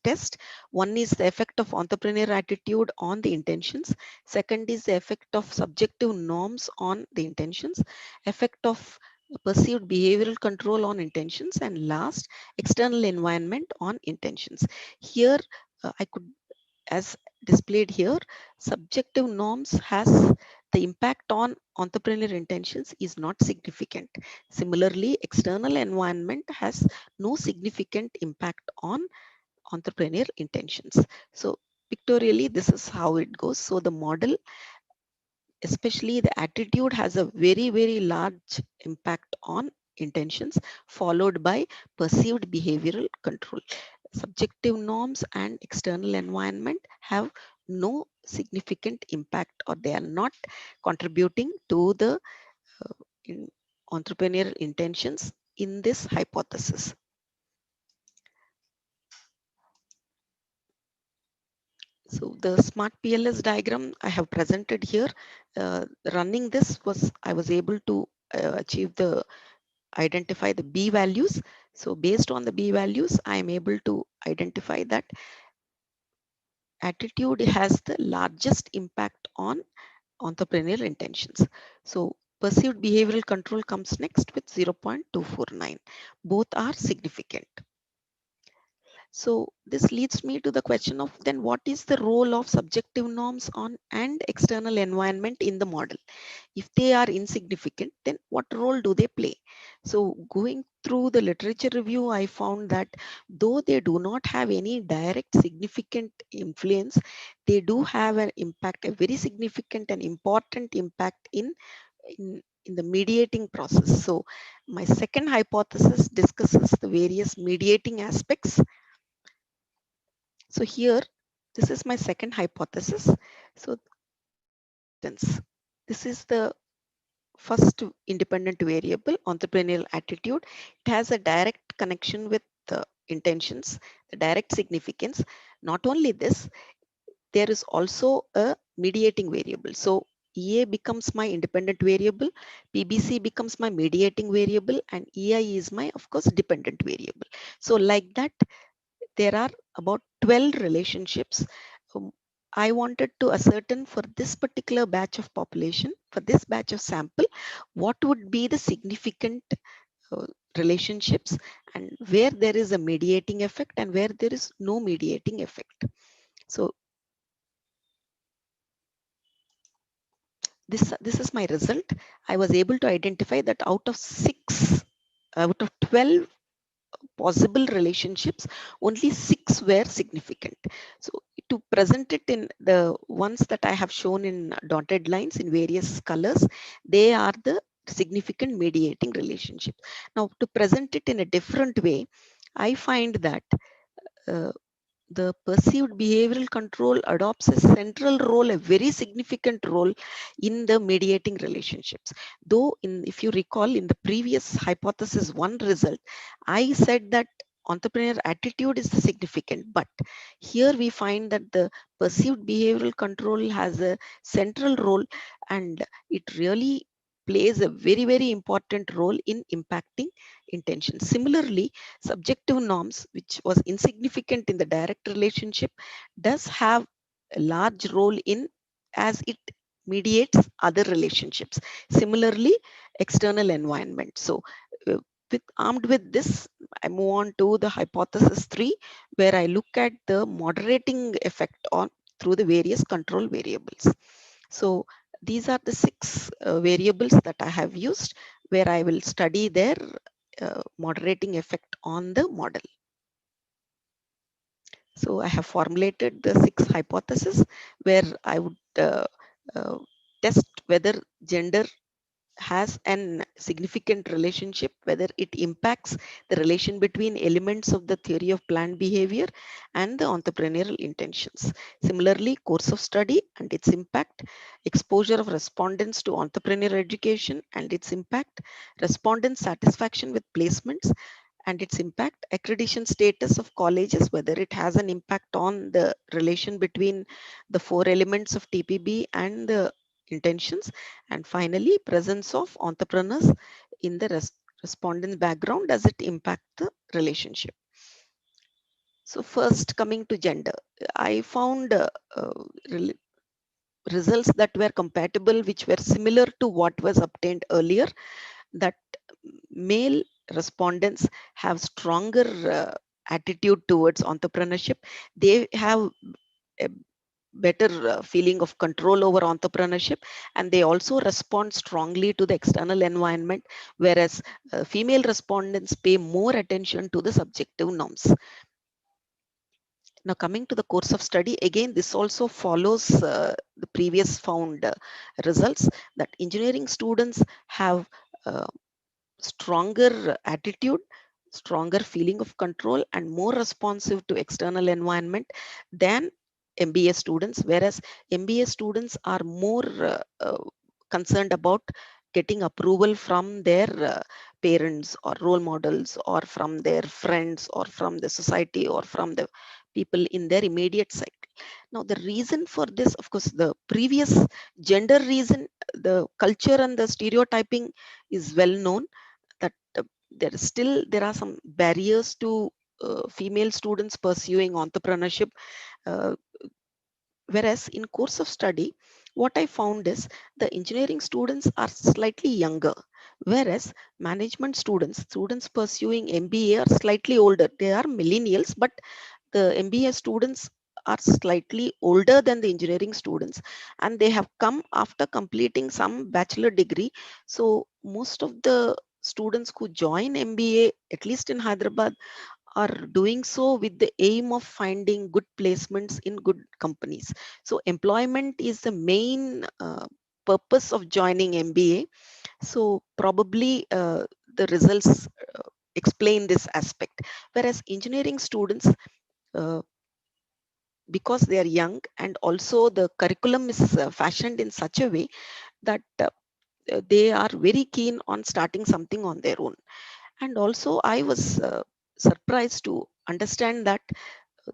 test. One is the effect of entrepreneur attitude on the intentions. Second is the effect of subjective norms on the intentions, effect of perceived behavioral control on intentions, and last, external environment on intentions. Here I could, as displayed here, subjective norms has the impact on entrepreneur intentions is not significant. Similarly, external environment has no significant impact on entrepreneur intentions. So pictorially, this is how it goes. So the model, especially the attitude, has a very, very large impact on intentions, followed by perceived behavioral control. Subjective norms and external environment have no significant impact, or they are not contributing to the entrepreneur intentions in this hypothesis. So the smart PLS diagram I have presented here, running this I was able to identify the B values. So based on the B values, I am able to identify that attitude has the largest impact on entrepreneurial intentions. So perceived behavioral control comes next with 0.249. Both are significant. So this leads me to the question of then what is the role of subjective norms on and external environment in the model? If they are insignificant, then what role do they play? So going through the literature review, I found that though they do not have any direct significant influence, they do have an impact, a very significant and important impact in the mediating process. So my second hypothesis discusses the various mediating aspects. So here, this is my second hypothesis. So this is the first independent variable, entrepreneurial attitude. It has a direct connection with the intentions, the direct significance. Not only this, there is also a mediating variable. So EA becomes my independent variable, PBC becomes my mediating variable, and EI is my, of course, dependent variable. So like that, there are about 12 relationships. I wanted to ascertain for this particular batch of population, for this batch of sample, what would be the significant relationships, and where there is a mediating effect and where there is no mediating effect. So this is my result. I was able to identify that out of 12 possible relationships, only 6 were significant. So to present it in the ones that I have shown in dotted lines in various colors, they are the significant mediating relationships. Now to present it in a different way, I find that the perceived behavioral control adopts a central role, a very significant role in the mediating relationships. Though if you recall in the previous hypothesis 1 result, I said that entrepreneur attitude is significant, but here we find that the perceived behavioral control has a central role, and it really plays a very, very important role in impacting intention. Similarly, subjective norms, which was insignificant in the direct relationship, does have a large role in as it mediates other relationships. Similarly, external environment. So armed with this, I move on to the hypothesis 3, where I look at the moderating effect on through the various control variables. So these are the 6 variables that I have used, where I will study their moderating effect on the model. So I have formulated the 6 hypotheses where I would test whether gender has an significant relationship, whether it impacts the relation between elements of the theory of planned behavior and the entrepreneurial intentions. Similarly, course of study and its impact, exposure of respondents to entrepreneurial education and its impact, respondent satisfaction with placements and its impact, accreditation status of colleges, whether it has an impact on the relation between the 4 elements of TPB and the intentions, and finally presence of entrepreneurs in the respondent background, does it impact the relationship. So first, coming to gender, I found results that were compatible, which were similar to what was obtained earlier, that male respondents have stronger attitude towards entrepreneurship. They have a better feeling of control over entrepreneurship, and they also respond strongly to the external environment, whereas female respondents pay more attention to the subjective norms. Now coming to the course of study, again this also follows the previous found results, that engineering students have stronger attitude, stronger feeling of control, and more responsive to external environment than MBA students, whereas MBA students are more concerned about getting approval from their parents or role models, or from their friends, or from the society, or from the people in their immediate cycle. Now the reason for this, of course, the previous gender reason, the culture and the stereotyping is well known, that there are some barriers to female students pursuing entrepreneurship, whereas in course of study, what I found is the engineering students are slightly younger, whereas management students pursuing MBA are slightly older. They are millennials, but the MBA students are slightly older than the engineering students, and they have come after completing some bachelor degree. So most of the students who join MBA, at least in Hyderabad, are doing so with the aim of finding good placements in good companies. So employment is the main purpose of joining MBA. So probably the results explain this aspect. Whereas engineering students, because they are young, and also the curriculum is fashioned in such a way that they are very keen on starting something on their own. And also I was surprised to understand that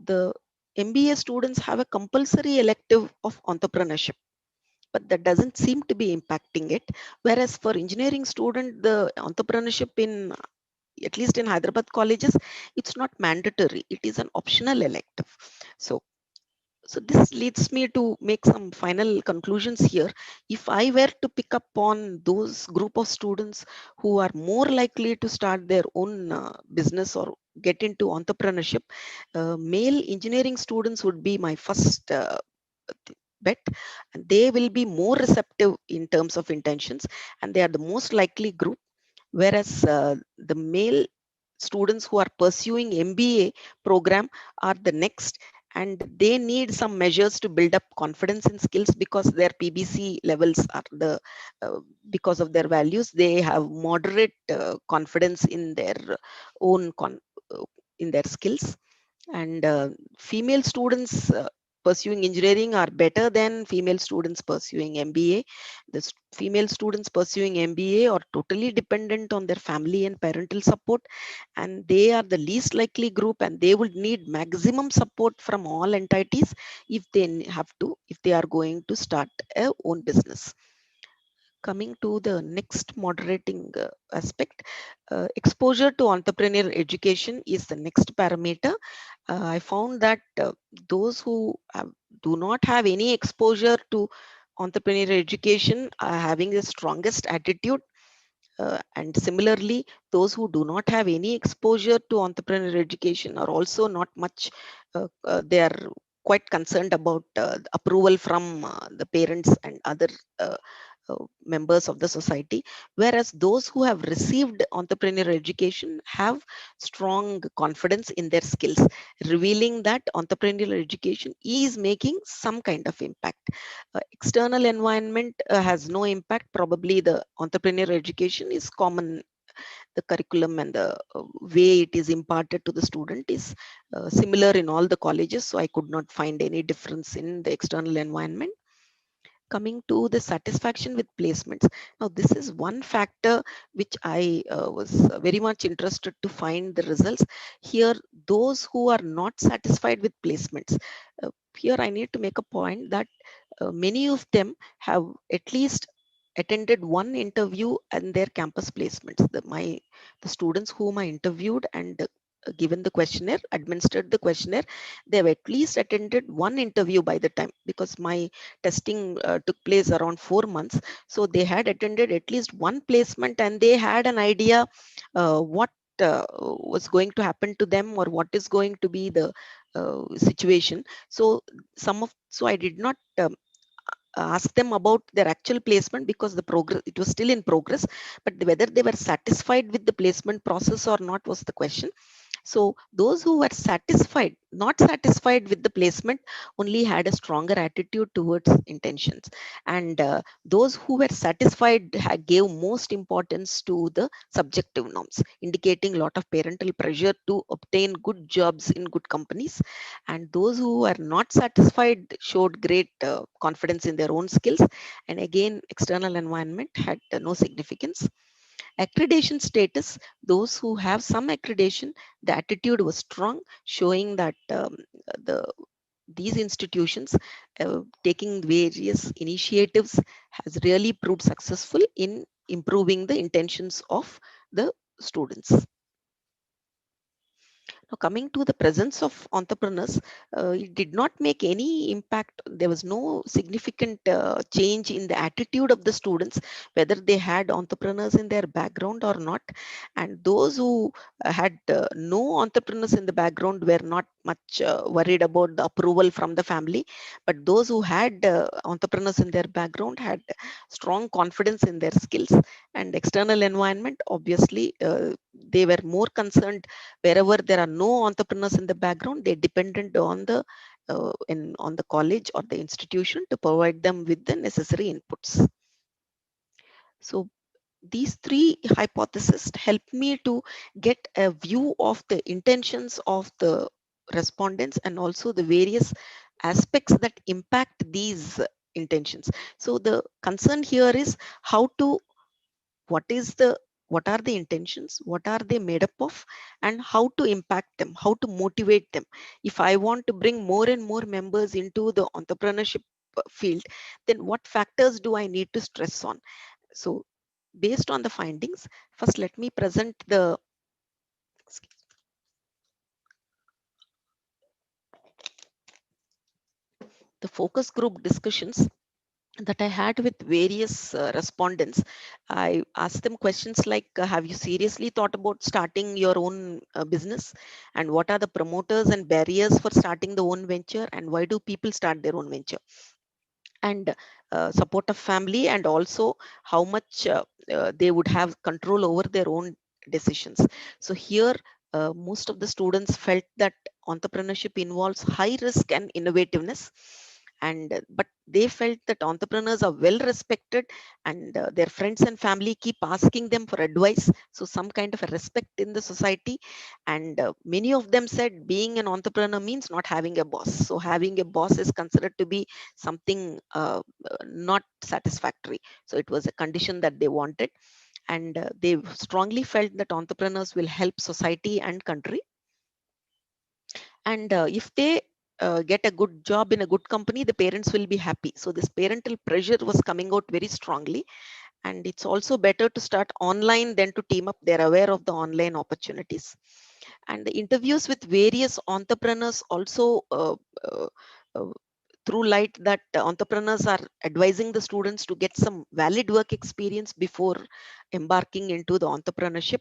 the MBA students have a compulsory elective of entrepreneurship, but that doesn't seem to be impacting it. Whereas for engineering student, the entrepreneurship in, at least in Hyderabad colleges, it's not mandatory. It is an optional elective. So So this leads me to make some final conclusions here. If I were to pick up on those group of students who are more likely to start their own business or get into entrepreneurship, male engineering students would be my first bet. And they will be more receptive in terms of intentions, and they are the most likely group. Whereas the male students who are pursuing MBA program are the next, and they need some measures to build up confidence in skills because their PBC levels are because of their values, they have moderate confidence in their own in their skills. And female students pursuing engineering are better than female students pursuing MBA. The female students pursuing MBA are totally dependent on their family and parental support, and they are the least likely group, and they would need maximum support from all entities if they are going to start a own business. Coming to the next moderating aspect, exposure to entrepreneurial education is the next parameter. I found that those who do not have any exposure to entrepreneurial education are having the strongest attitude. And similarly, those who do not have any exposure to entrepreneurial education are also not much, they are quite concerned about approval from the parents and other members of the society, whereas those who have received entrepreneurial education have strong confidence in their skills, revealing that entrepreneurial education is making some kind of impact. External environment has no impact. Probably the entrepreneurial education is common. The curriculum and the way it is imparted to the student is similar in all the colleges, so I could not find any difference in the external environment. Coming to the satisfaction with placements. Now, this is one factor which I was very much interested to find the results. Here, those who are not satisfied with placements, here I need to make a point that many of them have at least attended one interview and their campus placements. The students whom I interviewed and given the questionnaire, administered the questionnaire, they have at least attended one interview by the time, because my testing took place around 4 months. So they had attended at least one placement, and they had an idea what was going to happen to them, or what is going to be the situation. So I did not ask them about their actual placement, because the progress, it was still in progress, but whether they were satisfied with the placement process or not was the question. So those who were not satisfied with the placement, only had a stronger attitude towards intentions. And those who were satisfied gave most importance to the subjective norms, indicating a lot of parental pressure to obtain good jobs in good companies. And those who were not satisfied showed great confidence in their own skills. And again, external environment had no significance. Accreditation status, those who have some accreditation, the attitude was strong, showing that these institutions taking various initiatives has really proved successful in improving the intentions of the students. Now, coming to the presence of entrepreneurs, it did not make any impact. There was no significant change in the attitude of the students, whether they had entrepreneurs in their background or not. And those who had no entrepreneurs in the background were not much worried about the approval from the family. But those who had entrepreneurs in their background had strong confidence in their skills. And external environment, obviously, they were more concerned. Wherever there are no entrepreneurs in the background, they depended on the on the college or the institution to provide them with the necessary inputs. So these three hypotheses help me to get a view of the intentions of the respondents, and also the various aspects that impact these intentions. So the concern here is what are the intentions, what are they made up of, and how to impact them, how to motivate them. If I want to bring more and more members into the entrepreneurship field, then what factors do I need to stress on? So based on the findings, first let me present the the focus group discussions that I had with various respondents, I asked them questions like, have you seriously thought about starting your own business? And what are the promoters and barriers for starting the own venture? And why do people start their own venture? And support of family, and also how much they would have control over their own decisions. So here, most of the students felt that entrepreneurship involves high risk and innovativeness, and but they felt that entrepreneurs are well respected, and their friends and family keep asking them for advice, so some kind of a respect in the society. And many of them said being an entrepreneur means not having a boss, so having a boss is considered to be something not satisfactory, so it was a condition that they wanted. And they strongly felt that entrepreneurs will help society and country, and if they get a good job in a good company, the parents will be happy. So this parental pressure was coming out very strongly, and it's also better to start online than to team up. They're aware of the online opportunities. And the interviews with various entrepreneurs also uh, uh, through light that entrepreneurs are advising the students to get some valid work experience before embarking into the entrepreneurship.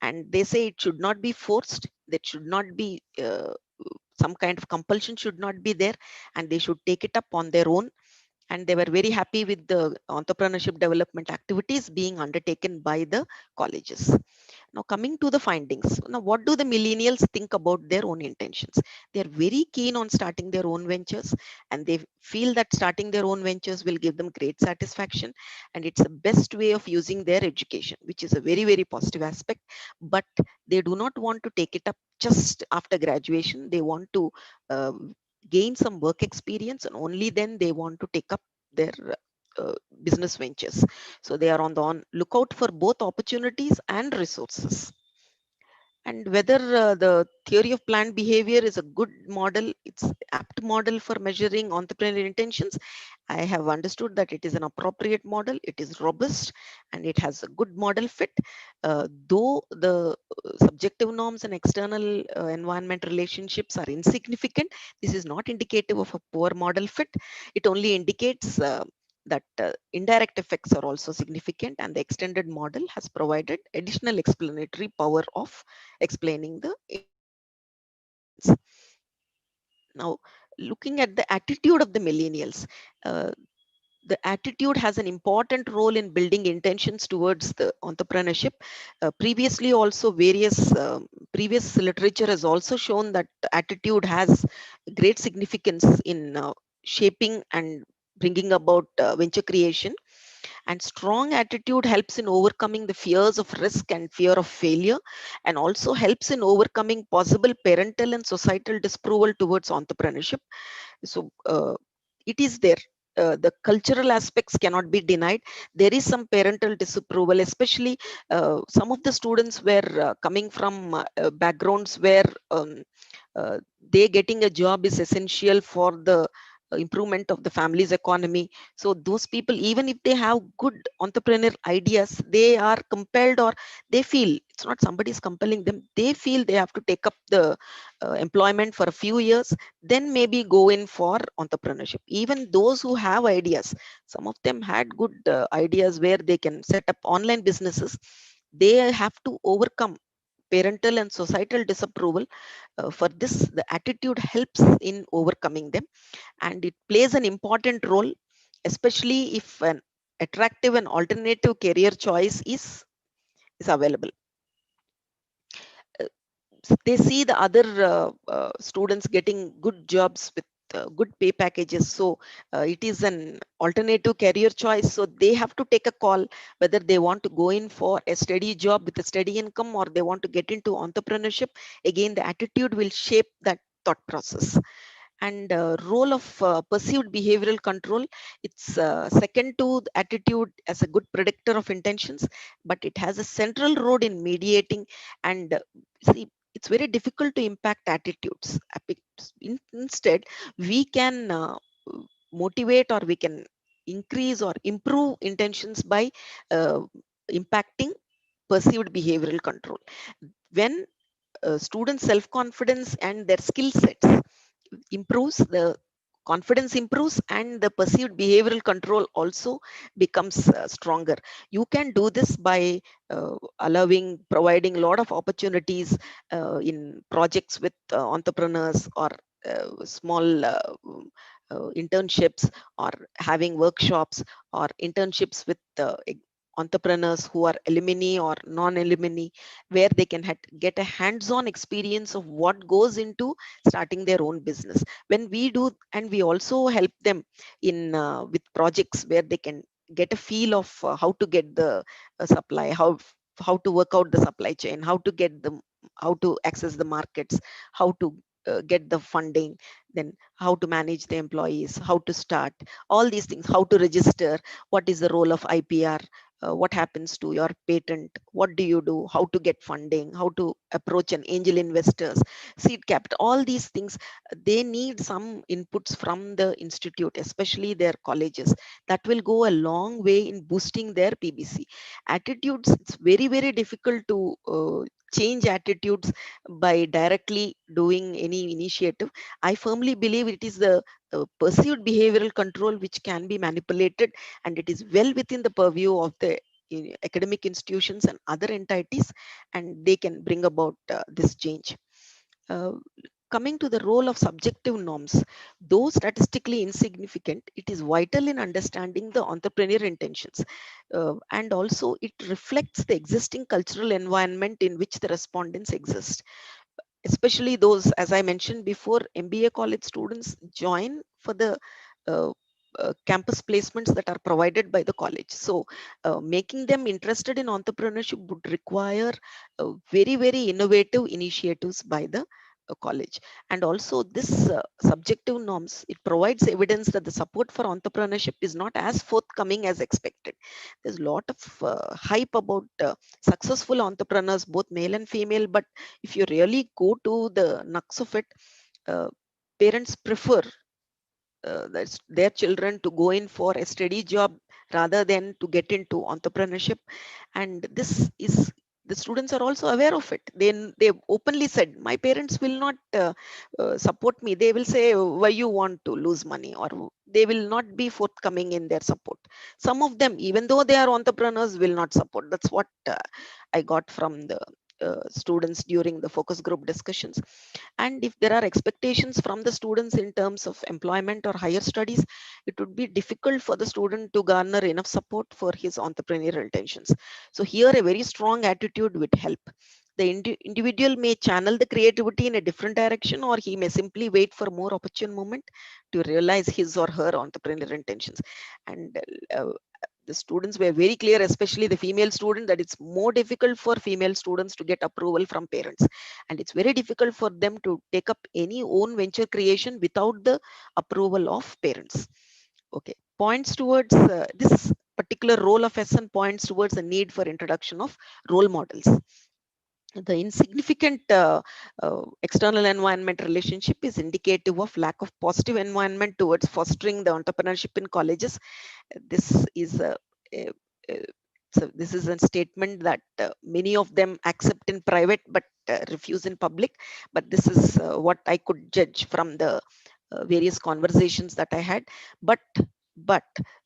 And they say it should not be forced, that should not be some kind of compulsion should not be there, and they should take it up on their own. And they were very happy with the entrepreneurship development activities being undertaken by the colleges. Now, coming to the findings. Now, what do the millennials think about their own intentions? They are very keen on starting their own ventures, and they feel that starting their own ventures will give them great satisfaction, and it's the best way of using their education, which is a very, very positive aspect. But they do not want to take it up just after graduation. They want to uh, gain some work experience, and only then they want to take up their business ventures. So they are on the lookout for both opportunities and resources. And whether the theory of planned behavior is a good model, it's apt model for measuring entrepreneurial intentions. I have understood that it is an appropriate model, it is robust, and it has a good model fit. Though the subjective norms and external environment relationships are insignificant, this is not indicative of a poor model fit. It only indicates that indirect effects are also significant, and the extended model has provided additional explanatory power of explaining the intentions. Now, looking at the attitude of the millennials, uh, the attitude has an important role in building intentions towards the entrepreneurship. Previously also various previous literature has also shown that attitude has great significance in shaping and bringing about venture creation. And strong attitude helps in overcoming the fears of risk and fear of failure, and also helps in overcoming possible parental and societal disapproval towards entrepreneurship. So it is there. The cultural aspects cannot be denied. There is some parental disapproval, especially some of the students were coming from backgrounds where they getting a job is essential for the improvement of the family's economy. So those people, even if they have good entrepreneur ideas, they are compelled, or they feel, it's not somebody is compelling them, they feel they have to take up the employment for a few years, then maybe go in for entrepreneurship. Even those who have ideas, some of them had good ideas where they can set up online businesses, they have to overcome parental and societal disapproval. For this, the attitude helps in overcoming them, and it plays an important role, especially if an attractive and alternative career choice is available. They see the other students getting good jobs with good pay packages, so it is an alternative career choice, so they have to take a call whether they want to go in for a steady job with a steady income, or they want to get into entrepreneurship. Again, the attitude will shape that thought process. And role of perceived behavioral control, it's second to the attitude as a good predictor of intentions, but it has a central role in mediating. And see, it's very difficult to impact attitudes. Instead, we can motivate, or we can increase or improve intentions by uh, impacting perceived behavioral control. When students' self-confidence and their skill sets improves, the confidence improves and the perceived behavioral control also becomes stronger. You can do this by providing a lot of opportunities in projects with entrepreneurs, or small internships, or having workshops or internships with entrepreneurs who are alumni or non-alumni, where they can get a hands-on experience of what goes into starting their own business. When we do, and we also help them in with projects where they can get a feel of how to get the supply, how to work out the supply chain, how to access the markets, how to get the funding, then how to manage the employees, how to start all these things, how to register, what is the role of IPR, what happens to your patent, what do you do, how to get funding, how to approach an angel investors, seed capital, all these things. They need some inputs from the institute, especially their colleges. That will go a long way in boosting their PBC attitudes. It's very, very difficult to change attitudes by directly doing any initiative. I firmly believe it is the perceived behavioral control which can be manipulated, and it is well within the purview of the academic institutions and other entities, and they can bring about this change. Coming to the role of subjective norms, though statistically insignificant, it is vital in understanding the entrepreneurial intentions. And also it reflects the existing cultural environment in which the respondents exist. Especially those, as I mentioned before, MBA college students join for the campus placements that are provided by the college. So making them interested in entrepreneurship would require very, very innovative initiatives by the college. And also this subjective norms, it provides evidence that the support for entrepreneurship is not as forthcoming as expected. There's a lot of hype about successful entrepreneurs, both male and female, but if you really go to the nux of it, parents prefer that's their children to go in for a steady job rather than to get into entrepreneurship. And this is, the students are also aware of it. They openly said, my parents will not support me. They will say, why you want to lose money, or they will not be forthcoming in their support. Some of them, even though they are entrepreneurs, will not support. That's what I got from the students during the focus group discussions. And if there are expectations from the students in terms of employment or higher studies, it would be difficult for the student to garner enough support for his entrepreneurial intentions. So here a very strong attitude would help. The individual may channel the creativity in a different direction, or he may simply wait for more opportune moment to realize his or her entrepreneurial intentions. And the students were very clear, especially the female student, that it's more difficult for female students to get approval from parents, and it's very difficult for them to take up any own venture creation without the approval of parents. Okay, points towards this particular role of SN points towards the need for introduction of role models. The insignificant external environment relationship is indicative of lack of positive environment towards fostering the entrepreneurship in colleges. This is so this is a statement that many of them accept in private but refuse in public. But this is what I could judge from the various conversations that I had. But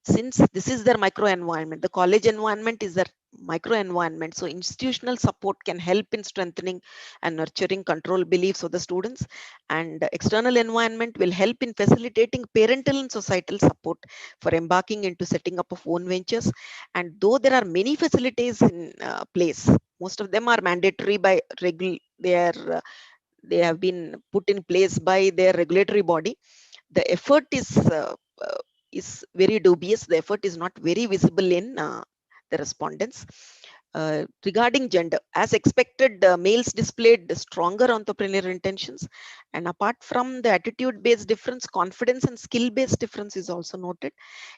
since this is their micro environment, the college environment is their micro environment, so institutional support can help in strengthening and nurturing control beliefs of the students, and external environment will help in facilitating parental and societal support for embarking into setting up of own ventures. And though there are many facilities in place, most of them are mandatory by they have been put in place by their regulatory body. The effort is very dubious. The effort is not very visible in the respondents. Regarding gender, as expected, males displayed stronger entrepreneurial intentions, and apart from the attitude-based difference, confidence and skill-based difference is also noted.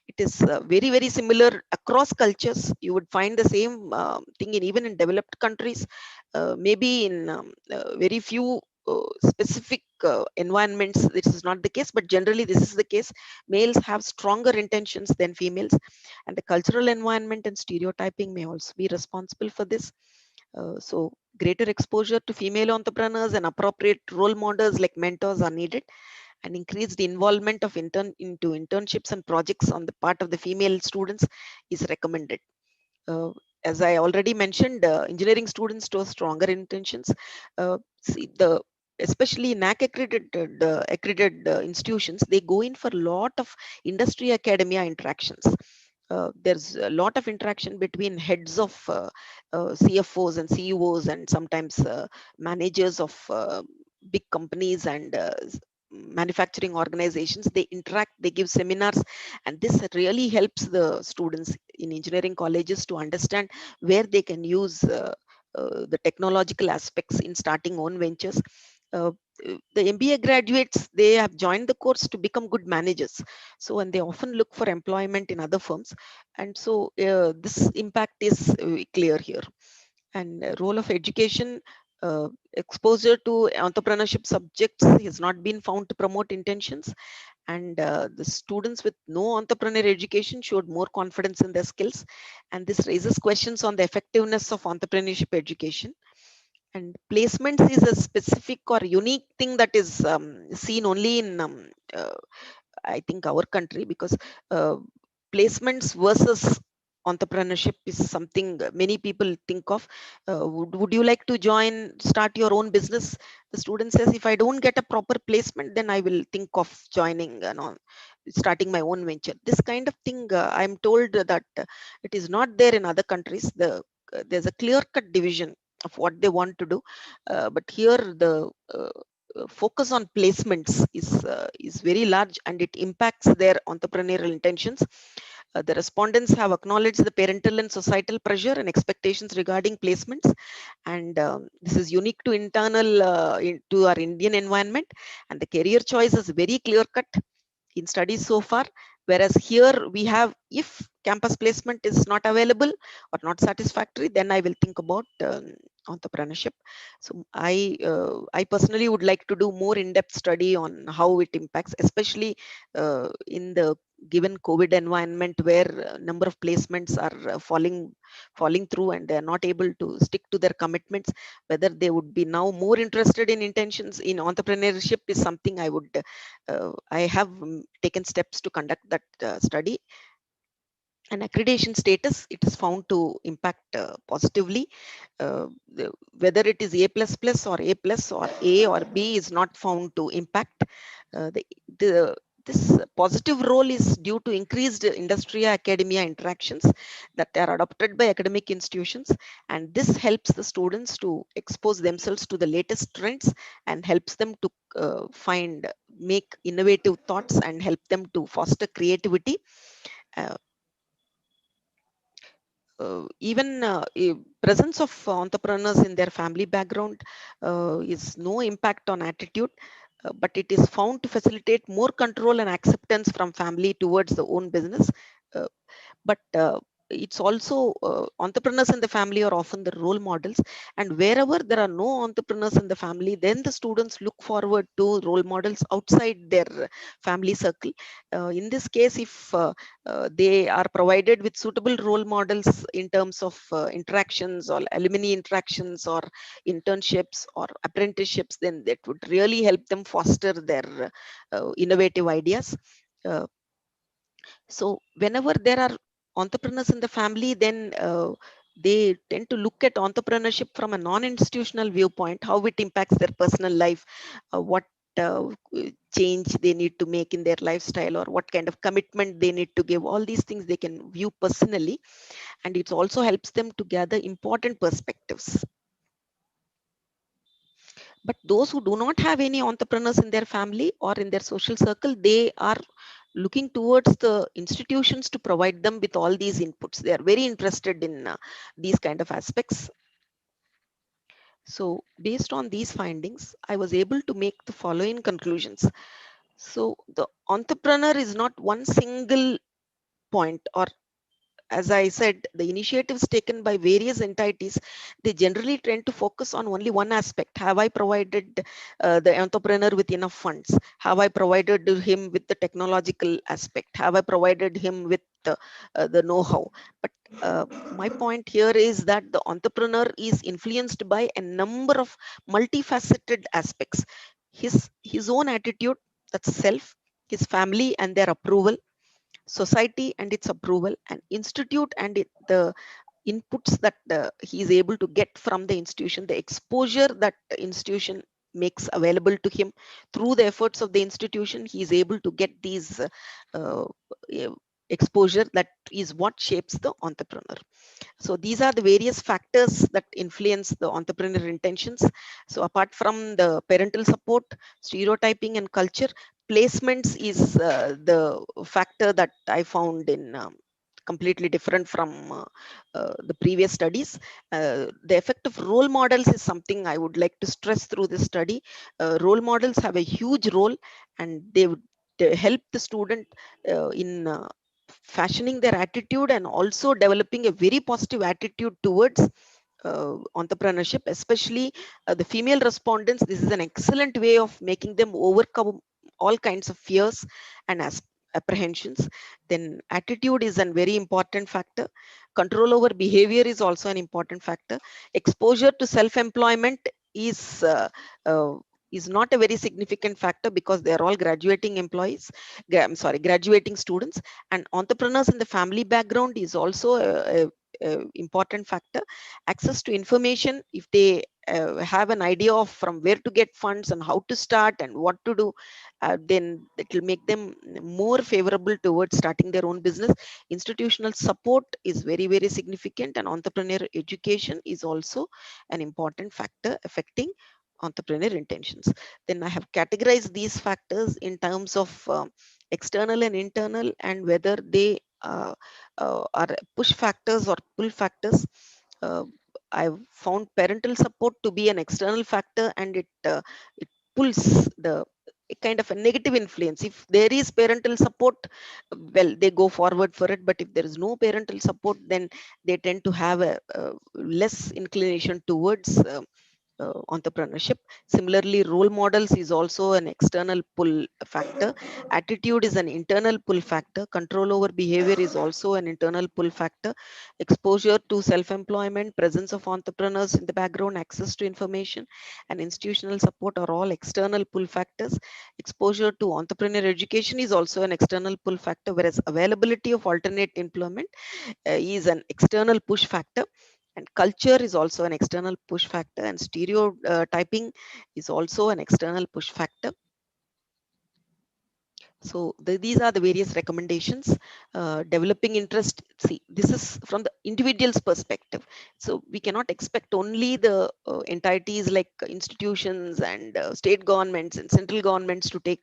It is very, very similar across cultures. You would find the same thing even in developed countries. Maybe in very few specific environments this is not the case, but generally this is the case. Males have stronger intentions than females, and the cultural environment and stereotyping may also be responsible for this. So greater exposure to female entrepreneurs and appropriate role models like mentors are needed. and increased involvement of into internships and projects on the part of the female students is recommended. As I already mentioned, engineering students show stronger intentions. Especially in accredited institutions, they go in for a lot of industry academia interactions. There's a lot of interaction between heads of CFOs and CEOs and sometimes managers of big companies and manufacturing organizations. They interact, they give seminars, and this really helps the students in engineering colleges to understand where they can use the technological aspects in starting own ventures. The MBA graduates, they have joined the course to become good managers. So, and they often look for employment in other firms. And so this impact is clear here. And role of education, exposure to entrepreneurship subjects has not been found to promote intentions. And the students with no entrepreneur education showed more confidence in their skills. And this raises questions on the effectiveness of entrepreneurship education. And placements is a specific or unique thing that is seen only in I think our country, because placements versus entrepreneurship is something many people think of. Would you like to start your own business? The student says, if I don't get a proper placement, then I will think of joining, starting my own venture. This kind of thing, I'm told that it is not there in other countries. There's a clear-cut division of what they want to do, but here the focus on placements is very large, and it impacts their entrepreneurial intentions. The respondents have acknowledged the parental and societal pressure and expectations regarding placements, and this is unique to to our Indian environment. And the career choice is very clear cut in studies so far, whereas here we have, if campus placement is not available or not satisfactory, then I will think about entrepreneurship. So I personally would like to do more in-depth study on how it impacts, especially in the given COVID environment, where number of placements are falling through and they are not able to stick to their commitments. Whether they would be now more interested in intentions in entrepreneurship is something I have taken steps to conduct that study. And accreditation status, it is found to impact positively. Whether it is A++ or A+, or A or B is not found to impact. This positive role is due to increased industry academia interactions that are adopted by academic institutions, and this helps the students to expose themselves to the latest trends and helps them to make innovative thoughts and help them to foster creativity. Even presence of entrepreneurs in their family background is no impact on attitude, but it is found to facilitate more control and acceptance from family towards the own business. But it's also entrepreneurs in the family are often the role models, and wherever there are no entrepreneurs in the family, then the students look forward to role models outside their family circle. In this case, if they are provided with suitable role models in terms of interactions or alumni interactions or internships or apprenticeships, then that would really help them foster their innovative ideas. So whenever there are entrepreneurs in the family, then they tend to look at entrepreneurship from a non-institutional viewpoint, how it impacts their personal life, what change they need to make in their lifestyle, or what kind of commitment they need to give. All these things they can view personally, and it also helps them to gather important perspectives. But those who do not have any entrepreneurs in their family or in their social circle, they are looking towards the institutions to provide them with all these inputs. They are very interested in these kind of aspects. So based on these findings, I was able to make the following conclusions. So the entrepreneur is not one single point, or as I said, the initiatives taken by various entities, they generally tend to focus on only one aspect. Have I provided the entrepreneur with enough funds? Have I provided him with the technological aspect? Have I provided him with the know-how? But my point here is that the entrepreneur is influenced by a number of multifaceted aspects. His own attitude, that's self, his family and their approval, society and its approval, and institute and the inputs that he is able to get from the institution, the exposure that the institution makes available to him through the efforts of the institution. He is able to get these uh, exposure that is what shapes the entrepreneur. So these are the various factors that influence the entrepreneur intentions. So apart from the parental support, stereotyping and culture, placements is the factor that I found in completely different from the previous studies. The effect of role models is something I would like to stress through this study. Role models have a huge role, and they would help the student in fashioning their attitude and also developing a very positive attitude towards entrepreneurship, especially the female respondents. This is an excellent way of making them overcome all kinds of fears and apprehensions. Then attitude is a very important factor. Control over behavior is also an important factor. Exposure to self-employment is is not a very significant factor because they are all graduating employees. I'm sorry, graduating students. And entrepreneurs in the family background is also a important factor. Access to information, if they have an idea of from where to get funds and how to start and what to do, then it will make them more favorable towards starting their own business. Institutional support is very, very significant, and entrepreneur education is also an important factor affecting entrepreneur intentions. Then I have categorized these factors in terms of external and internal, and whether they are push factors or pull factors. I've found parental support to be an external factor, and it pulls the a kind of a negative influence. If there is parental support, well, they go forward for it. But if there is no parental support, then they tend to have a less inclination towards entrepreneurship. Similarly, role models is also an external pull factor. Attitude is an internal pull factor. Control over behavior is also an internal pull factor. Exposure to self-employment, presence of entrepreneurs in the background, access to information, and institutional support are all external pull factors. Exposure to entrepreneur education is also an external pull factor, whereas availability of alternate employment is an external push factor. And culture is also an external push factor, and stereotyping is also an external push factor. So these are the various recommendations. Developing interest, see, this is from the individual's perspective. So we cannot expect only the entities like institutions and state governments and central governments to take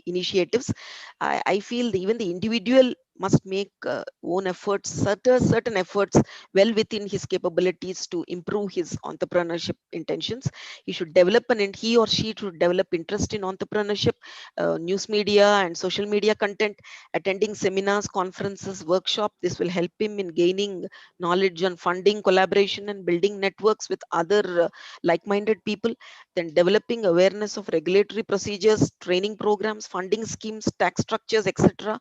initiatives. I feel that even the individual must make own efforts, certain efforts well within his capabilities to improve his entrepreneurship intentions. He or she should develop interest in entrepreneurship, news media and social media content, attending seminars, conferences, workshops. This will help him in gaining knowledge on funding, collaboration, and building networks with other like-minded people. Then developing awareness of regulatory procedures, training programs, funding schemes, tax structures, etc.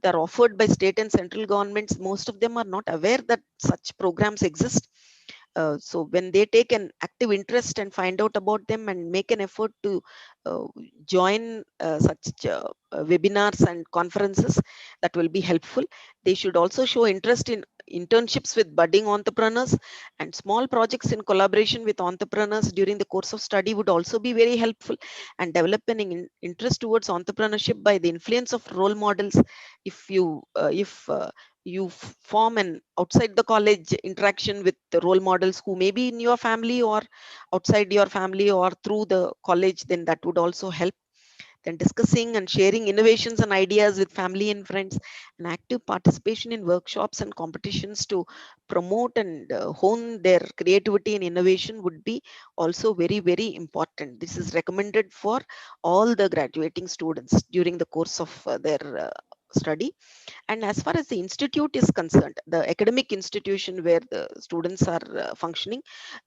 They are offered by state and central governments. Most of them are not aware that such programs exist. So when they take an active interest and find out about them and make an effort to join such webinars and conferences, that will be helpful. They should also show interest in internships with budding entrepreneurs, and small projects in collaboration with entrepreneurs during the course of study would also be very helpful. And developing interest towards entrepreneurship by the influence of role models. If you form an outside the college interaction with the role models who may be in your family or outside your family or through the college, then that would also help. Then discussing and sharing innovations and ideas with family and friends, and active participation in workshops and competitions to promote and hone their creativity and innovation would be also very, very important. This is recommended for all the graduating students during the course of their study. And as far as the institute is concerned, the academic institution where the students are functioning,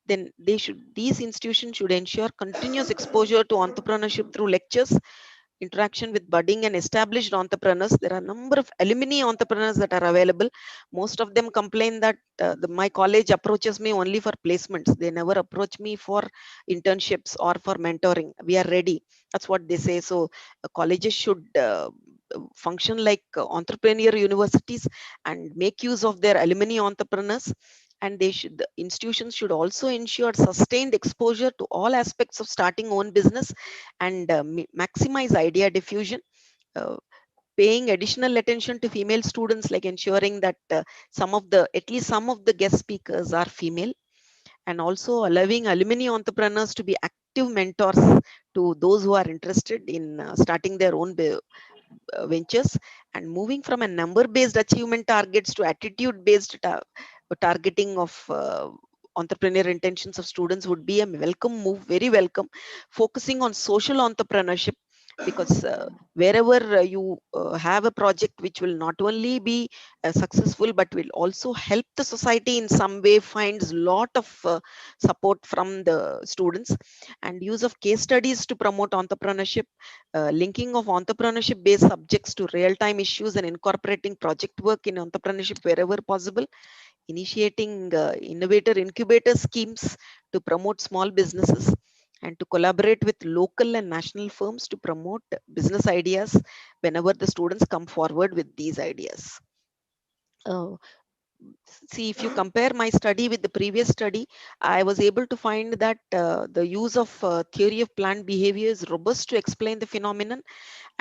then these institutions should ensure continuous exposure to entrepreneurship through lectures, interaction with budding and established entrepreneurs. There are a number of alumni entrepreneurs that are available. Most of them complain that my college approaches me only for placements. They never approach me for internships or for mentoring. We are ready. That's what they say. So colleges should function like entrepreneur universities and make use of their alumni entrepreneurs. And the institutions should also ensure sustained exposure to all aspects of starting own business and maximize idea diffusion. Paying additional attention to female students, like ensuring that at least some of the guest speakers are female, and also allowing alumni entrepreneurs to be active mentors to those who are interested in starting their own ventures, and moving from a number-based achievement targets to attitude-based targeting of entrepreneur intentions of students would be a welcome move, very welcome. Focusing on social entrepreneurship, because wherever you have a project which will not only be successful but will also help the society in some way, finds lot of support from the students. And use of case studies to promote entrepreneurship, linking of entrepreneurship based subjects to real-time issues and incorporating project work in entrepreneurship wherever possible. Initiating innovator incubator schemes to promote small businesses, and to collaborate with local and national firms to promote business ideas whenever the students come forward with these ideas. See, if you compare my study with the previous study, I was able to find that the use of theory of planned behavior is robust to explain the phenomenon,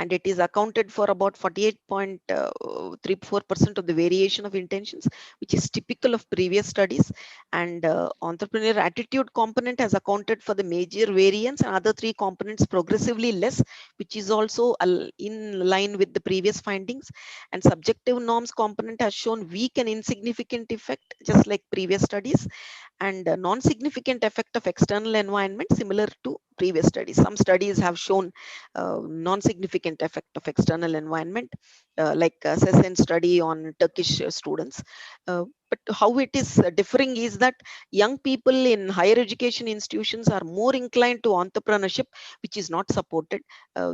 and it is accounted for about 48.34% of the variation of intentions, which is typical of previous studies. And entrepreneur attitude component has accounted for the major variance, and other three components progressively less, which is also in line with the previous findings. And subjective norms component has shown weak and insignificant effect, just like previous studies, and non-significant effect of external environment, similar to previous studies. Some studies have shown non-significant effect of external environment, like Sesen study on Turkish students. But how it is differing is that young people in higher education institutions are more inclined to entrepreneurship, which is not supported.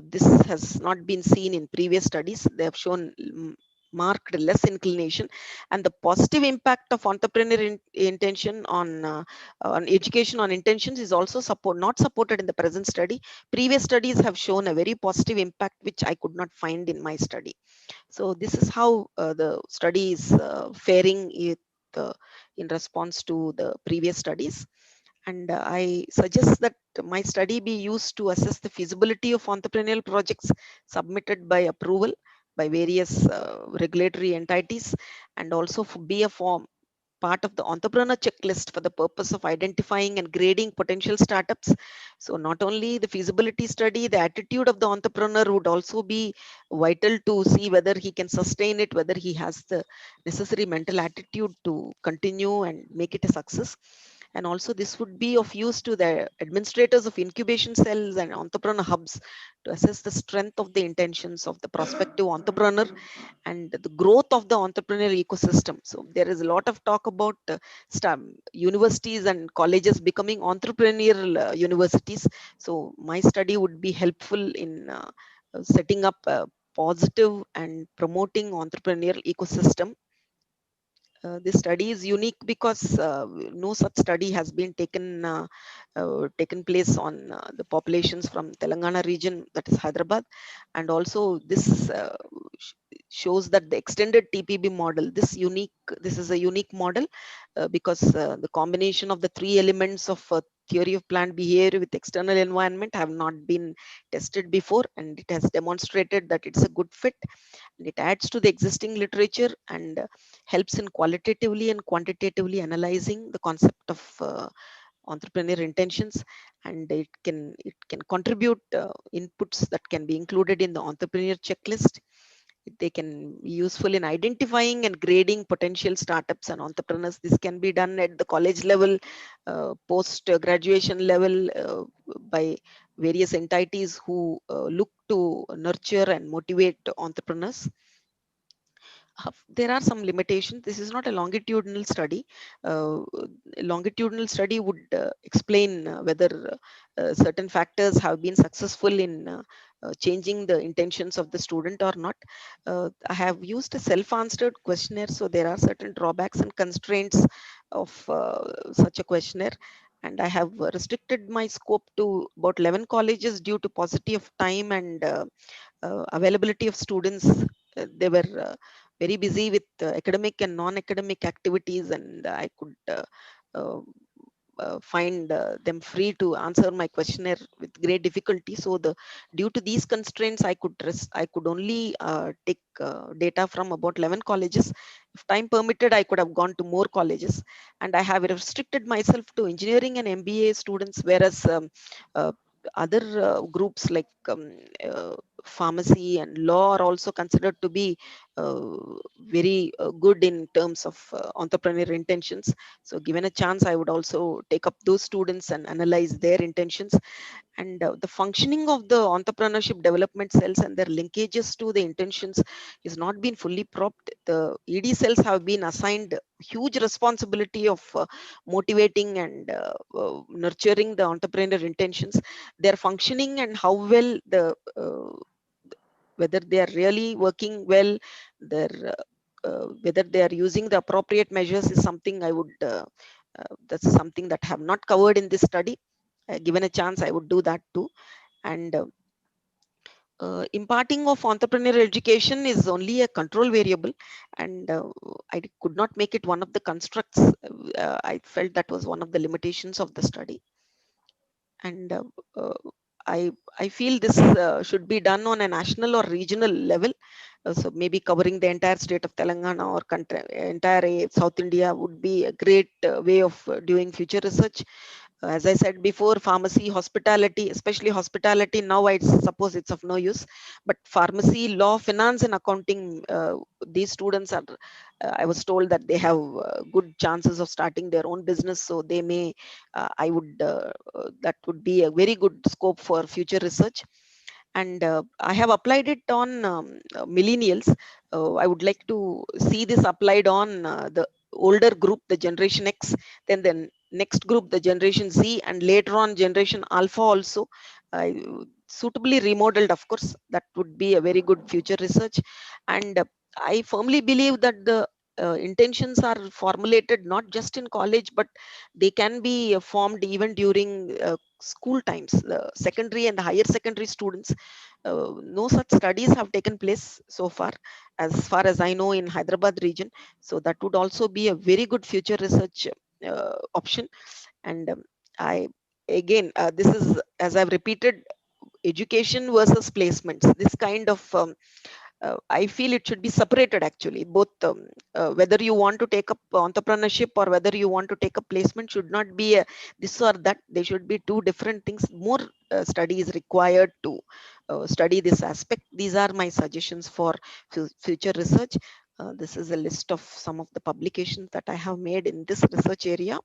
This has not been seen in previous studies. They have shown marked less inclination, and the positive impact of entrepreneur intention on education on intentions is also not supported in the present study. Previous studies have shown a very positive impact, which I could not find in my study. So this is how the study is faring in response to the previous studies. And I suggest that my study be used to assess the feasibility of entrepreneurial projects submitted by approval by various regulatory entities, and also be a part of the entrepreneur checklist for the purpose of identifying and grading potential startups. So not only the feasibility study, the attitude of the entrepreneur would also be vital to see whether he can sustain it, whether he has the necessary mental attitude to continue and make it a success. And also this would be of use to the administrators of incubation cells and entrepreneur hubs to assess the strength of the intentions of the prospective entrepreneur and the growth of the entrepreneurial ecosystem. So there is a lot of talk about universities and colleges becoming entrepreneurial universities. So my study would be helpful in setting up a positive and promoting entrepreneurial ecosystem. This study is unique because no such study has been taken place on the populations from Telangana region, that is Hyderabad. And also this shows that the extended TPB model, this is a unique model because the combination of the three elements of theory of planned behavior with external environment have not been tested before, and it has demonstrated that it's a good fit. And it adds to the existing literature and helps in qualitatively and quantitatively analyzing the concept of entrepreneur intentions, and it can contribute inputs that can be included in the entrepreneur checklist. They can be useful in identifying and grading potential startups and entrepreneurs. This can be done at the college level, post graduation level, by various entities who look to nurture and motivate entrepreneurs. There are some limitations. This is not a longitudinal study. Longitudinal study would explain whether certain factors have been successful in changing the intentions of the student or not. I have used a self-answered questionnaire, so there are certain drawbacks and constraints of such a questionnaire. And I have restricted my scope to about 11 colleges due to paucity of time and availability of students. They were very busy with academic and non-academic activities, and I could uh, find them free to answer my questionnaire with great difficulty. So due to these constraints, I could only take data from about 11 colleges. If time permitted, I could have gone to more colleges, and I have restricted myself to engineering and MBA students, whereas other groups like pharmacy and law are also considered to be very good in terms of entrepreneurial intentions. So given a chance, I would also take up those students and analyze their intentions. And the functioning of the entrepreneurship development cells and their linkages to the intentions is not been fully propped. The ED cells have been assigned huge responsibility of motivating and nurturing the entrepreneurial intentions. Their functioning and how well whether they are really working well, whether they are using the appropriate measures is something I would that's something that I have not covered in this study. Given a chance, I would do that too. And imparting of entrepreneurial education is only a control variable, and I could not make it one of the constructs. I felt that was one of the limitations of the study. And I feel this should be done on a national or regional level. So maybe covering the entire state of Telangana or entire South India would be a great way of doing future research. As I said before, pharmacy, hospitality, especially hospitality, now I suppose it's of no use. But pharmacy, law, finance, and accounting, these students are, I was told that they have good chances of starting their own business. So they may, that would be a very good scope for future research. And I have applied it on millennials. I would like to see this applied on the older group, the Generation X, then the next group, the Generation Z, and later on Generation Alpha also. Suitably remodeled, of course, that would be a very good future research. And I firmly believe that the intentions are formulated not just in college, but they can be formed even during school times. The secondary and the higher secondary students, no such studies have taken place so far as I know, in Hyderabad region. So that would also be a very good future research option. And I again, this is, as I've repeated, education versus placements. This kind of I feel it should be separated actually. Both whether you want to take up entrepreneurship or whether you want to take a placement should not be a this or that. They should be two different things. More study is required to study this aspect. These are my suggestions for future research. This is a list of some of the publications that I have made in this research area.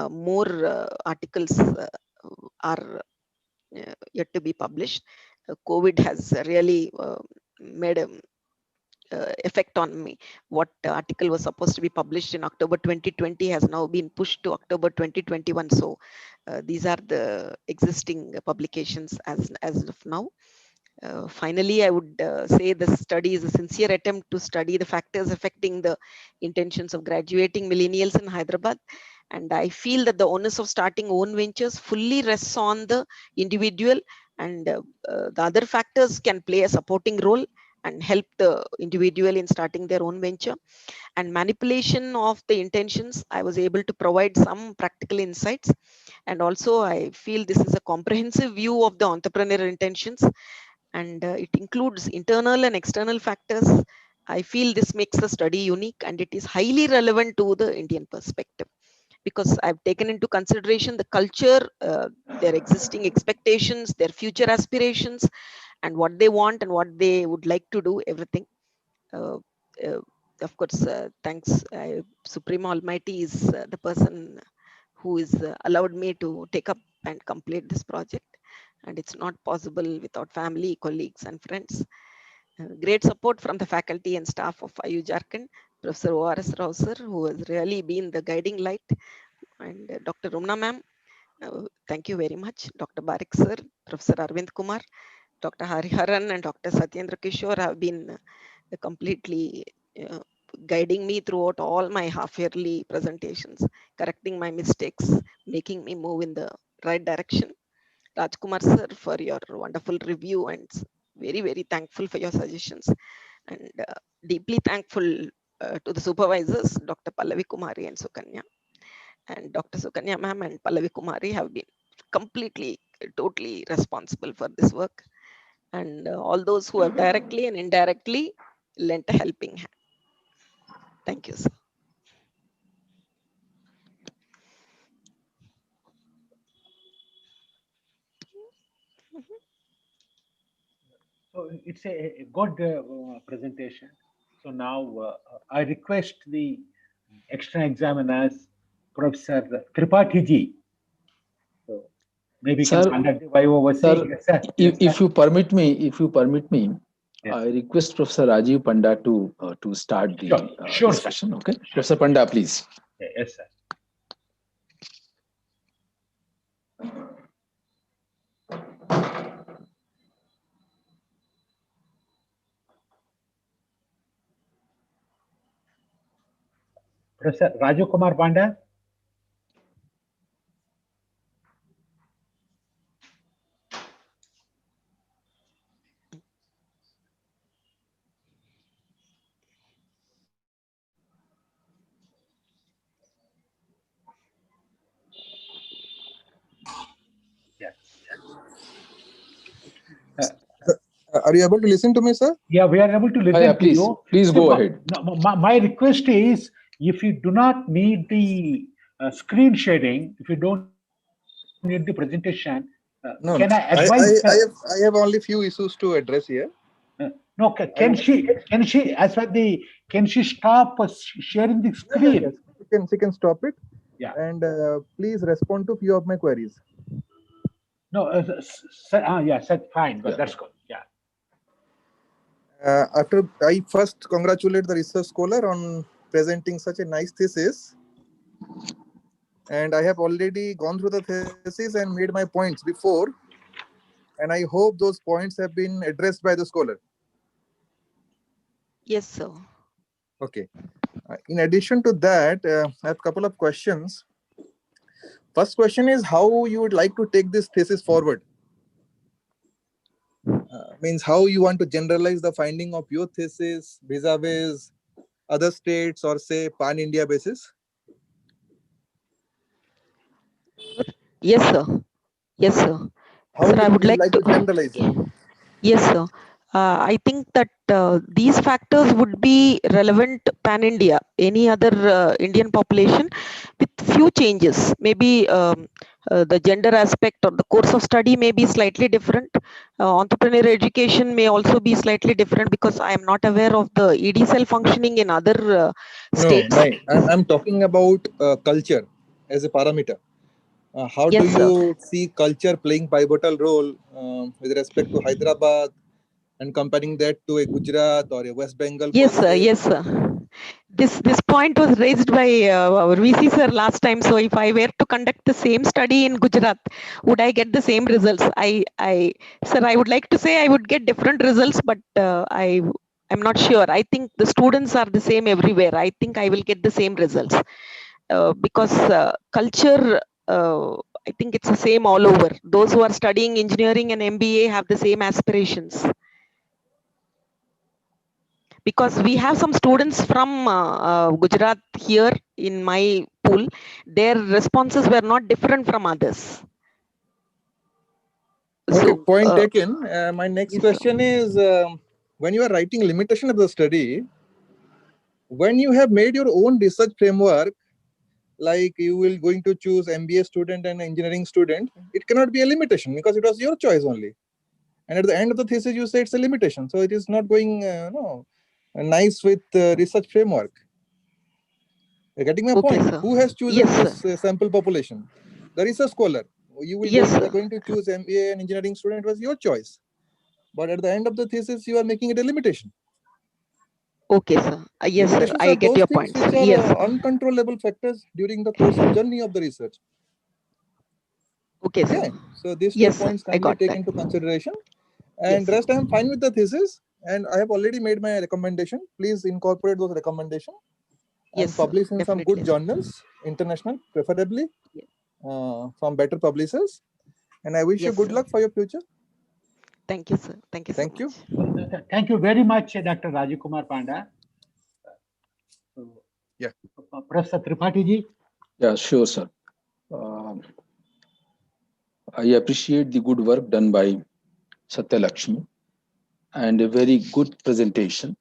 More articles are yet to be published. COVID has really made a effect on me. What article was supposed to be published in October 2020 has now been pushed to October 2021. So these are the existing publications as of now. Finally, I would say this study is a sincere attempt to study the factors affecting the intentions of graduating millennials in Hyderabad. And I feel that the onus of starting own ventures fully rests on the individual, and the other factors can play a supporting role and help the individual in starting their own venture. And manipulation of the intentions, I was able to provide some practical insights. And also I feel this is a comprehensive view of the entrepreneurial intentions, and it includes internal and external factors. I feel this makes the study unique, and it is highly relevant to the Indian perspective, because I've taken into consideration the culture, their existing expectations, their future aspirations, and what they want and what they would like to do, everything. Uh, uh, of course, thanks, Supreme Almighty is the person who is allowed me to take up and complete this project. And it's not possible without family, colleagues, and friends. Great support from the faculty and staff of IU Jharkhand, Professor O.R.S. Rao sir, who has really been the guiding light, and Dr. Rumna ma'am. Thank you very much. Dr. Barik sir, Professor Arvind Kumar, Dr. Hariharan and Dr. Satyendra Kishore have been completely guiding me throughout all my half-yearly presentations, correcting my mistakes, making me move in the right direction. Rajkumar sir, for your wonderful review, and very, very thankful for your suggestions, and deeply thankful to the supervisors, Dr. Pallavi Kumari and Sukanya. And Dr. Sukanya ma'am and Pallavi Kumari have been completely, totally responsible for this work. And all those who have directly and indirectly lent a helping hand. Thank you, sir. So it's a good presentation. So now I request the external examiners, Professor Tripathi ji. So maybe Sir, can conduct the Viva Voce. Sir, Yes, sir. if you permit me, Yes. I request Professor Rajiv Panda to start the Sure, sir. discussion. Okay, Professor Panda, please. Yes, sir. Professor Raju Kumar Panda. Yes. Are you able to listen to me, sir? Yeah, we are able to listen to Please, you. please See, go ahead. My request is, if you do not need the screen sharing, if you don't need the presentation, No, can I advise? I have only few issues to address here. No, can she as well can she stop sharing the screen? Yes. She can stop it. Yeah. And please respond to few of my queries. No, yeah, said fine, but that's good. Yeah. After I first congratulate the research scholar on presenting such a nice thesis, and I have already gone through the thesis and made my points before, and I hope those points have been addressed by the scholar. Yes, sir. Okay. In addition to that, I have a couple of questions. First question is how you would like to take this thesis forward. Means how you want to generalize the finding of your thesis vis-a-vis other states or say pan-India basis? Yes, sir. Yes, sir. How Sir, I would like to generalize it? Yes, sir. I think that these factors would be relevant pan-India, any other Indian population, with few changes. Maybe the gender aspect or the course of study may be slightly different. Entrepreneurial education may also be slightly different because I am not aware of the ED cell functioning in other states. No, I'm talking about culture as a parameter. How Yes, do you see culture playing pivotal role with respect to Hyderabad and comparing that to a Gujarat or a West Bengal? Yes, sir. Yes, sir. This point was raised by our VC sir last time. So if I were to conduct the same study in Gujarat, would I get the same results? Sir, I would like to say I would get different results, but I'm not sure. I think the students are the same everywhere. I think I will get the same results because culture. I think it's the same all over. Those who are studying engineering and MBA have the same aspirations. Because we have some students from Gujarat here in my pool, their responses were not different from others. Okay, So, point taken. My next yes, question is, when you are writing limitation of the study, when you have made your own research framework, like you will going to choose MBA student and engineering student, it cannot be a limitation because it was your choice only. And at the end of the thesis, you say it's a limitation. So it is not going nice with research framework. You're getting my point? Sir. Who has chosen this sample population? The research scholar. You will going to choose MBA and engineering student, was your choice. But at the end of the thesis, you are making it a limitation. Okay, sir. Yes, sir. I get your point. Which are uncontrollable factors during the course of journey of the research. Okay, sir. So these 2 points kindly take into consideration. And Yes. rest I am fine with the thesis, and I have already made my recommendation. Please incorporate those recommendations and Yes, sir. publish in some Definitely, good sir. journals, international, preferably Yeah. from better publishers. And I wish you Yes, good sir. luck for your future. Thank you, sir. Thank you so Thank you. much. Thank you very much, Dr. Rajiv Kumar Panda. So, Yeah. Professor Tripathi ji. Yeah, sure, sir. I appreciate the good work done by Satyalaxmi and a very good presentation.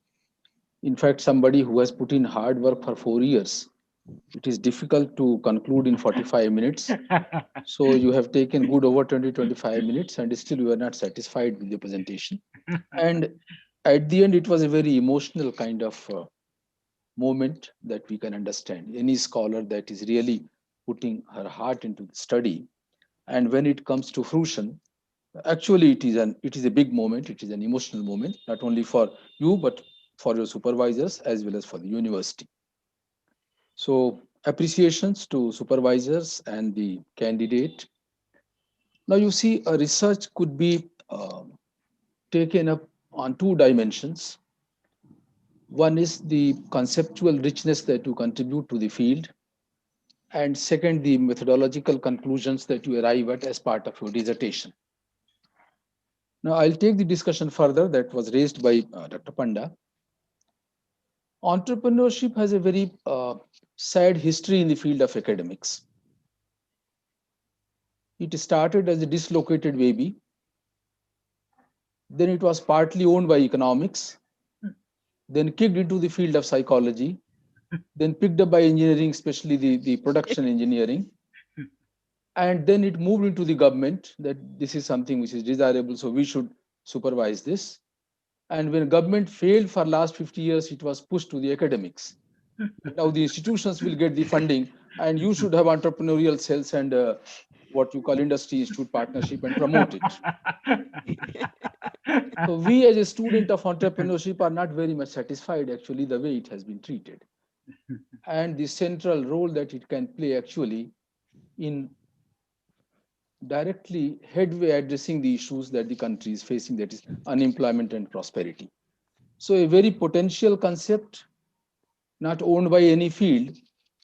In fact, somebody who has put in hard work for 4 years, it is difficult to conclude in 45 minutes. So you have taken good over 20-25 minutes and still you are not satisfied with the presentation. And at the end, it was a very emotional kind of moment that we can understand. Any scholar that is really putting her heart into the study, and when it comes to fruition, actually it is a big moment. It is an emotional moment, not only for you but for your supervisors as well as for the university. So appreciations to supervisors and the candidate. Now you see, a research could be taken up on 2 dimensions. One is the conceptual richness that you contribute to the field, and second, the methodological conclusions that you arrive at as part of your dissertation. Now I'll take the discussion further that was raised by Dr. Panda. Entrepreneurship has a very sad history in the field of academics. It started as a dislocated baby. Then it was partly owned by economics, then kicked into the field of psychology, then picked up by engineering, especially the production engineering. And then it moved into the government that this is something which is desirable, so we should supervise this. And when government failed for last 50 years, it was pushed to the academics. Now the institutions will get the funding and you should have entrepreneurial cells and what you call industry institute partnership and promote it. So we as a student of entrepreneurship are not very much satisfied actually the way it has been treated. And the central role that it can play actually in directly headway addressing the issues that the country is facing, that is unemployment and prosperity. So a very potential concept, not owned by any field,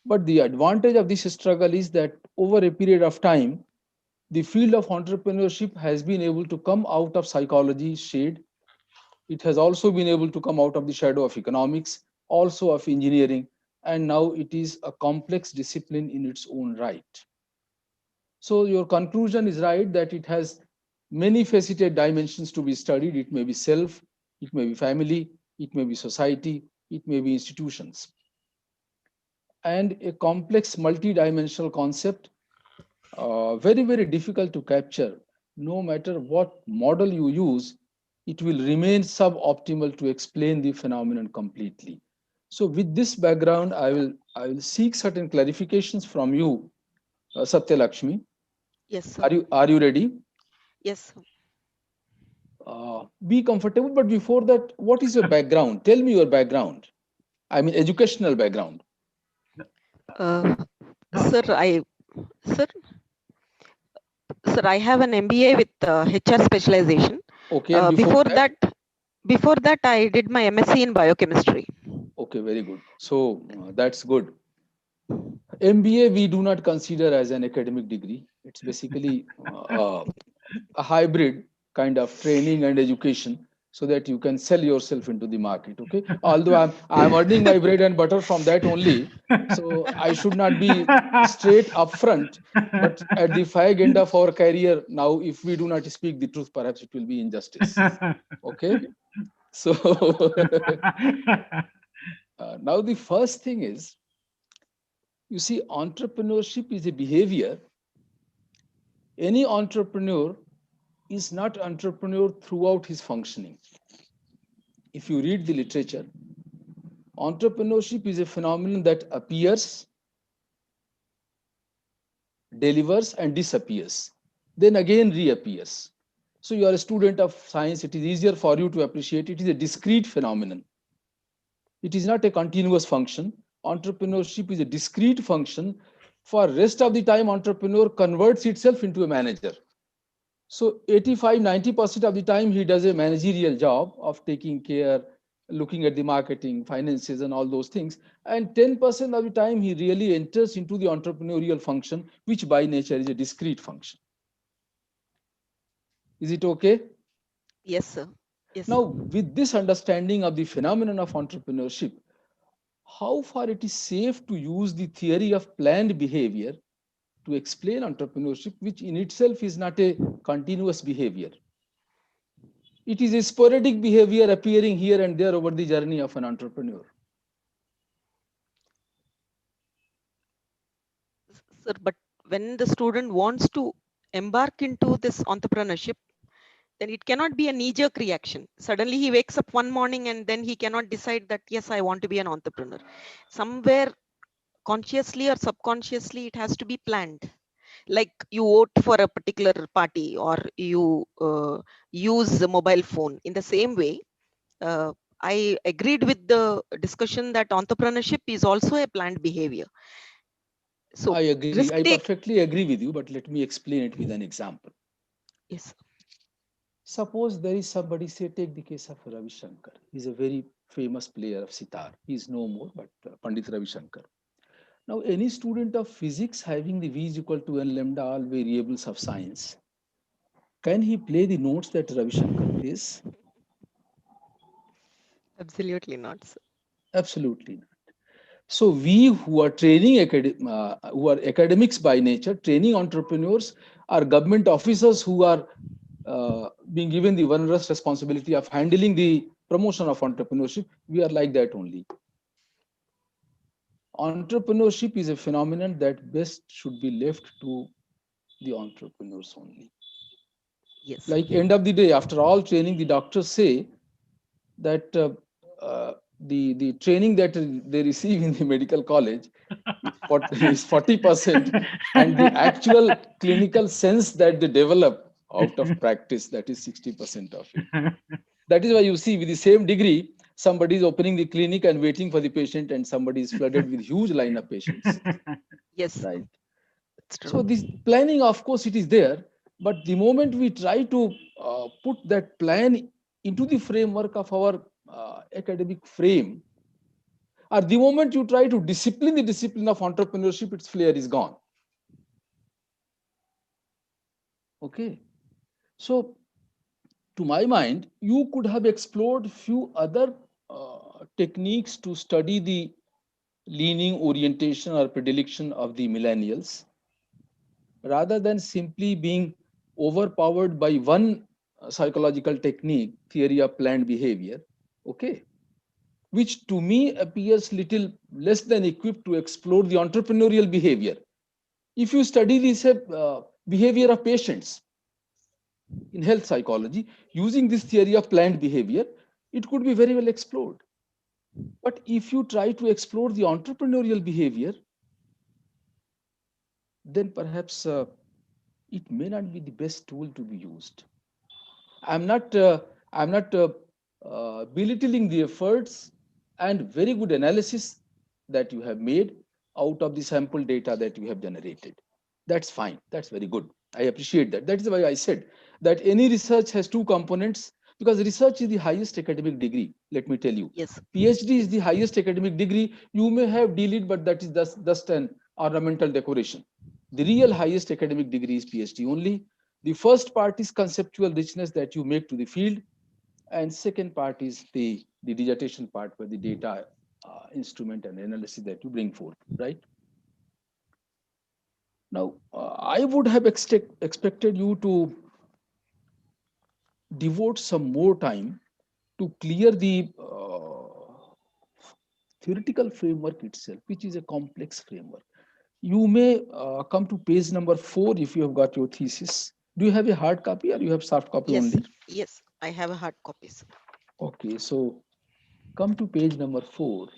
but the advantage of this struggle is that over a period of time, the field of entrepreneurship has been able to come out of psychology's shade. It has also been able to come out of the shadow of economics, also of engineering, and now it is a complex discipline in its own right. So your conclusion is right that it has many faceted dimensions to be studied. It may be self, it may be family, it may be society, it may be institutions. And a complex multi-dimensional concept, very, very difficult to capture. No matter what model you use, it will remain suboptimal to explain the phenomenon completely. So with this background, I will seek certain clarifications from you, Satyalaxmi. Yes, sir. Are you ready? Yes, sir. Be comfortable, but before that, what is your background? Tell me your background. I mean, educational background. Sir, sir, I have an MBA with HR specialization. Okay, and before that, I did my MSc in biochemistry. Okay, very good. So that's good. MBA we do not consider as an academic degree. It's basically a hybrid kind of training and education so that you can sell yourself into the market. Okay, although I'm earning my bread and butter from that only, so I should not be straight upfront. But at the fag end of our career, now if we do not speak the truth, perhaps it will be injustice. Okay, so now the first thing is, you see, entrepreneurship is a behavior. Any entrepreneur is not entrepreneur throughout his functioning. If you read the literature, entrepreneurship is a phenomenon that appears, delivers, and disappears, then again reappears. So you are a student of science, it is easier for you to appreciate it is a discrete phenomenon. It is not a continuous function. Entrepreneurship is a discrete function. For rest of the time, entrepreneur converts itself into a manager. So 85-90% of the time he does a managerial job of taking care, looking at the marketing, finances, and all those things. And 10% of the time he really enters into the entrepreneurial function, which by nature is a discrete function. Is it okay? Yes, sir. Yes. Now, with this understanding of the phenomenon of entrepreneurship, how far it is safe to use the theory of planned behavior to explain entrepreneurship, which in itself is not a continuous behavior. It is a sporadic behavior appearing here and there over the journey of an entrepreneur. Sir, but when the student wants to embark into this entrepreneurship, then it cannot be a knee-jerk reaction. Suddenly he wakes up one morning and then he cannot decide that, yes, I want to be an entrepreneur. Somewhere consciously or subconsciously, it has to be planned. Like you vote for a particular party or you use a mobile phone. In the same way, I agreed with the discussion that entrepreneurship is also a planned behavior. So I agree. I perfectly agree with you, but let me explain it with an example. Yes. Suppose there is somebody, say, take the case of Ravi Shankar. He's a very famous player of sitar. He's no more, but Pandit Ravi Shankar. Now, any student of physics having the V is equal to N lambda all variables of science, can he play the notes that Ravi Shankar plays? Absolutely not, sir. Absolutely not. So we who are who are academics by nature, training entrepreneurs, are government officers who are being given the onerous responsibility of handling the promotion of entrepreneurship. We are like that only. Entrepreneurship is a phenomenon that best should be left to the entrepreneurs only. Yes. Like end of the day, after all training, the doctors say that the training that they receive in the medical college is 40%, and the actual clinical sense that they develop out of practice, that is 60% of it. That is why you see with the same degree, somebody is opening the clinic and waiting for the patient, and somebody is flooded with huge line of patients. Yes. Right. It's true. So this planning, of course, it is there, but the moment we try to put that plan into the framework of our academic frame, or the moment you try to discipline the discipline of entrepreneurship, its flair is gone. Okay. So, to my mind, you could have explored few other techniques to study the leaning, orientation, or predilection of the millennials, rather than simply being overpowered by one psychological technique, theory of planned behavior, okay, which to me appears little less than equipped to explore the entrepreneurial behavior. If you study this behavior of patients in health psychology, using this theory of planned behavior, it could be very well explored. But if you try to explore the entrepreneurial behavior, then perhaps it may not be the best tool to be used. I'm not belittling the efforts and very good analysis that you have made out of the sample data that you have generated. That's fine. That's very good. I appreciate that. That is why I said that any research has two components, because research is the highest academic degree. Let me tell you. Yes. PhD is the highest academic degree. You may have DLit, but that is just an ornamental decoration. The real highest academic degree is PhD only. The first part is conceptual richness that you make to the field, and second part is the dissertation part, where the data, instrument, and analysis that you bring forth, right? Now, I would have expected you to devote some more time to clear the theoretical framework itself, which is a complex framework. You may come to page number 4 if you have got your thesis. Do you have a hard copy, or you have soft copy Yes, only? sir. Yes, I have a hard copy, sir. Okay, so come to page number 4.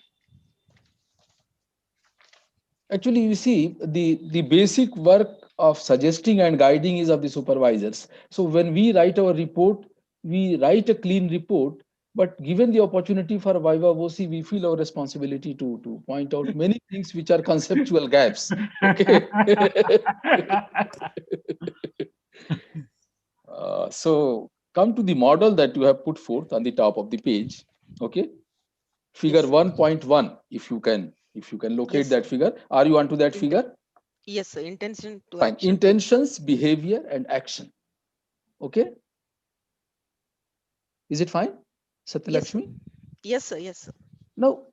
Actually, you see, the basic work of suggesting and guiding is of the supervisors. So when we write our report, we write a clean report, but given the opportunity for Viva Voce, we feel our responsibility to point out many things which are conceptual gaps. Okay. So come to the model that you have put forth on the top of the page. Okay. Figure Yes. 1.1, if you can locate Yes, that sir. figure. Are you onto that Int- figure? Yes, sir. Intention to Fine. action. Intentions, behavior, and action. Okay. Is it fine? Yes, sir. Satyalakshmi? Yes, sir. Yes, sir. Now,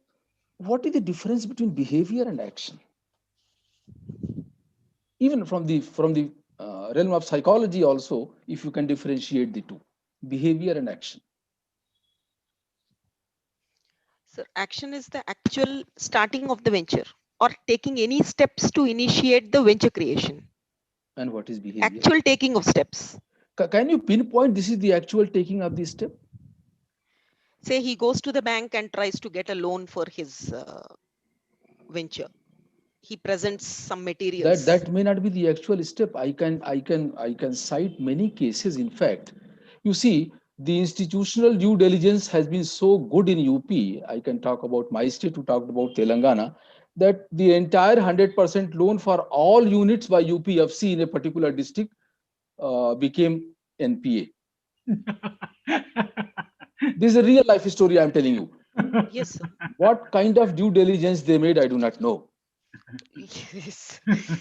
what is the difference between behavior and action? Even from the realm of psychology also, if you can differentiate the two, behavior and action. Sir, action is the actual starting of the venture or taking any steps to initiate the venture creation. And what is behavior? Actual taking of steps. Can you pinpoint this is the actual taking of this step? Say he goes to the bank and tries to get a loan for his venture. He presents some materials. That may not be the actual step. I can cite many cases. In fact, you see, the institutional due diligence has been so good in UP. I can talk about my state, who talked about Telangana, that the entire 100% loan for all units by UPFC in a particular district became NPA. This is a real life story I'm telling you. Yes, sir. What kind of due diligence they made, I do not know. Yes. This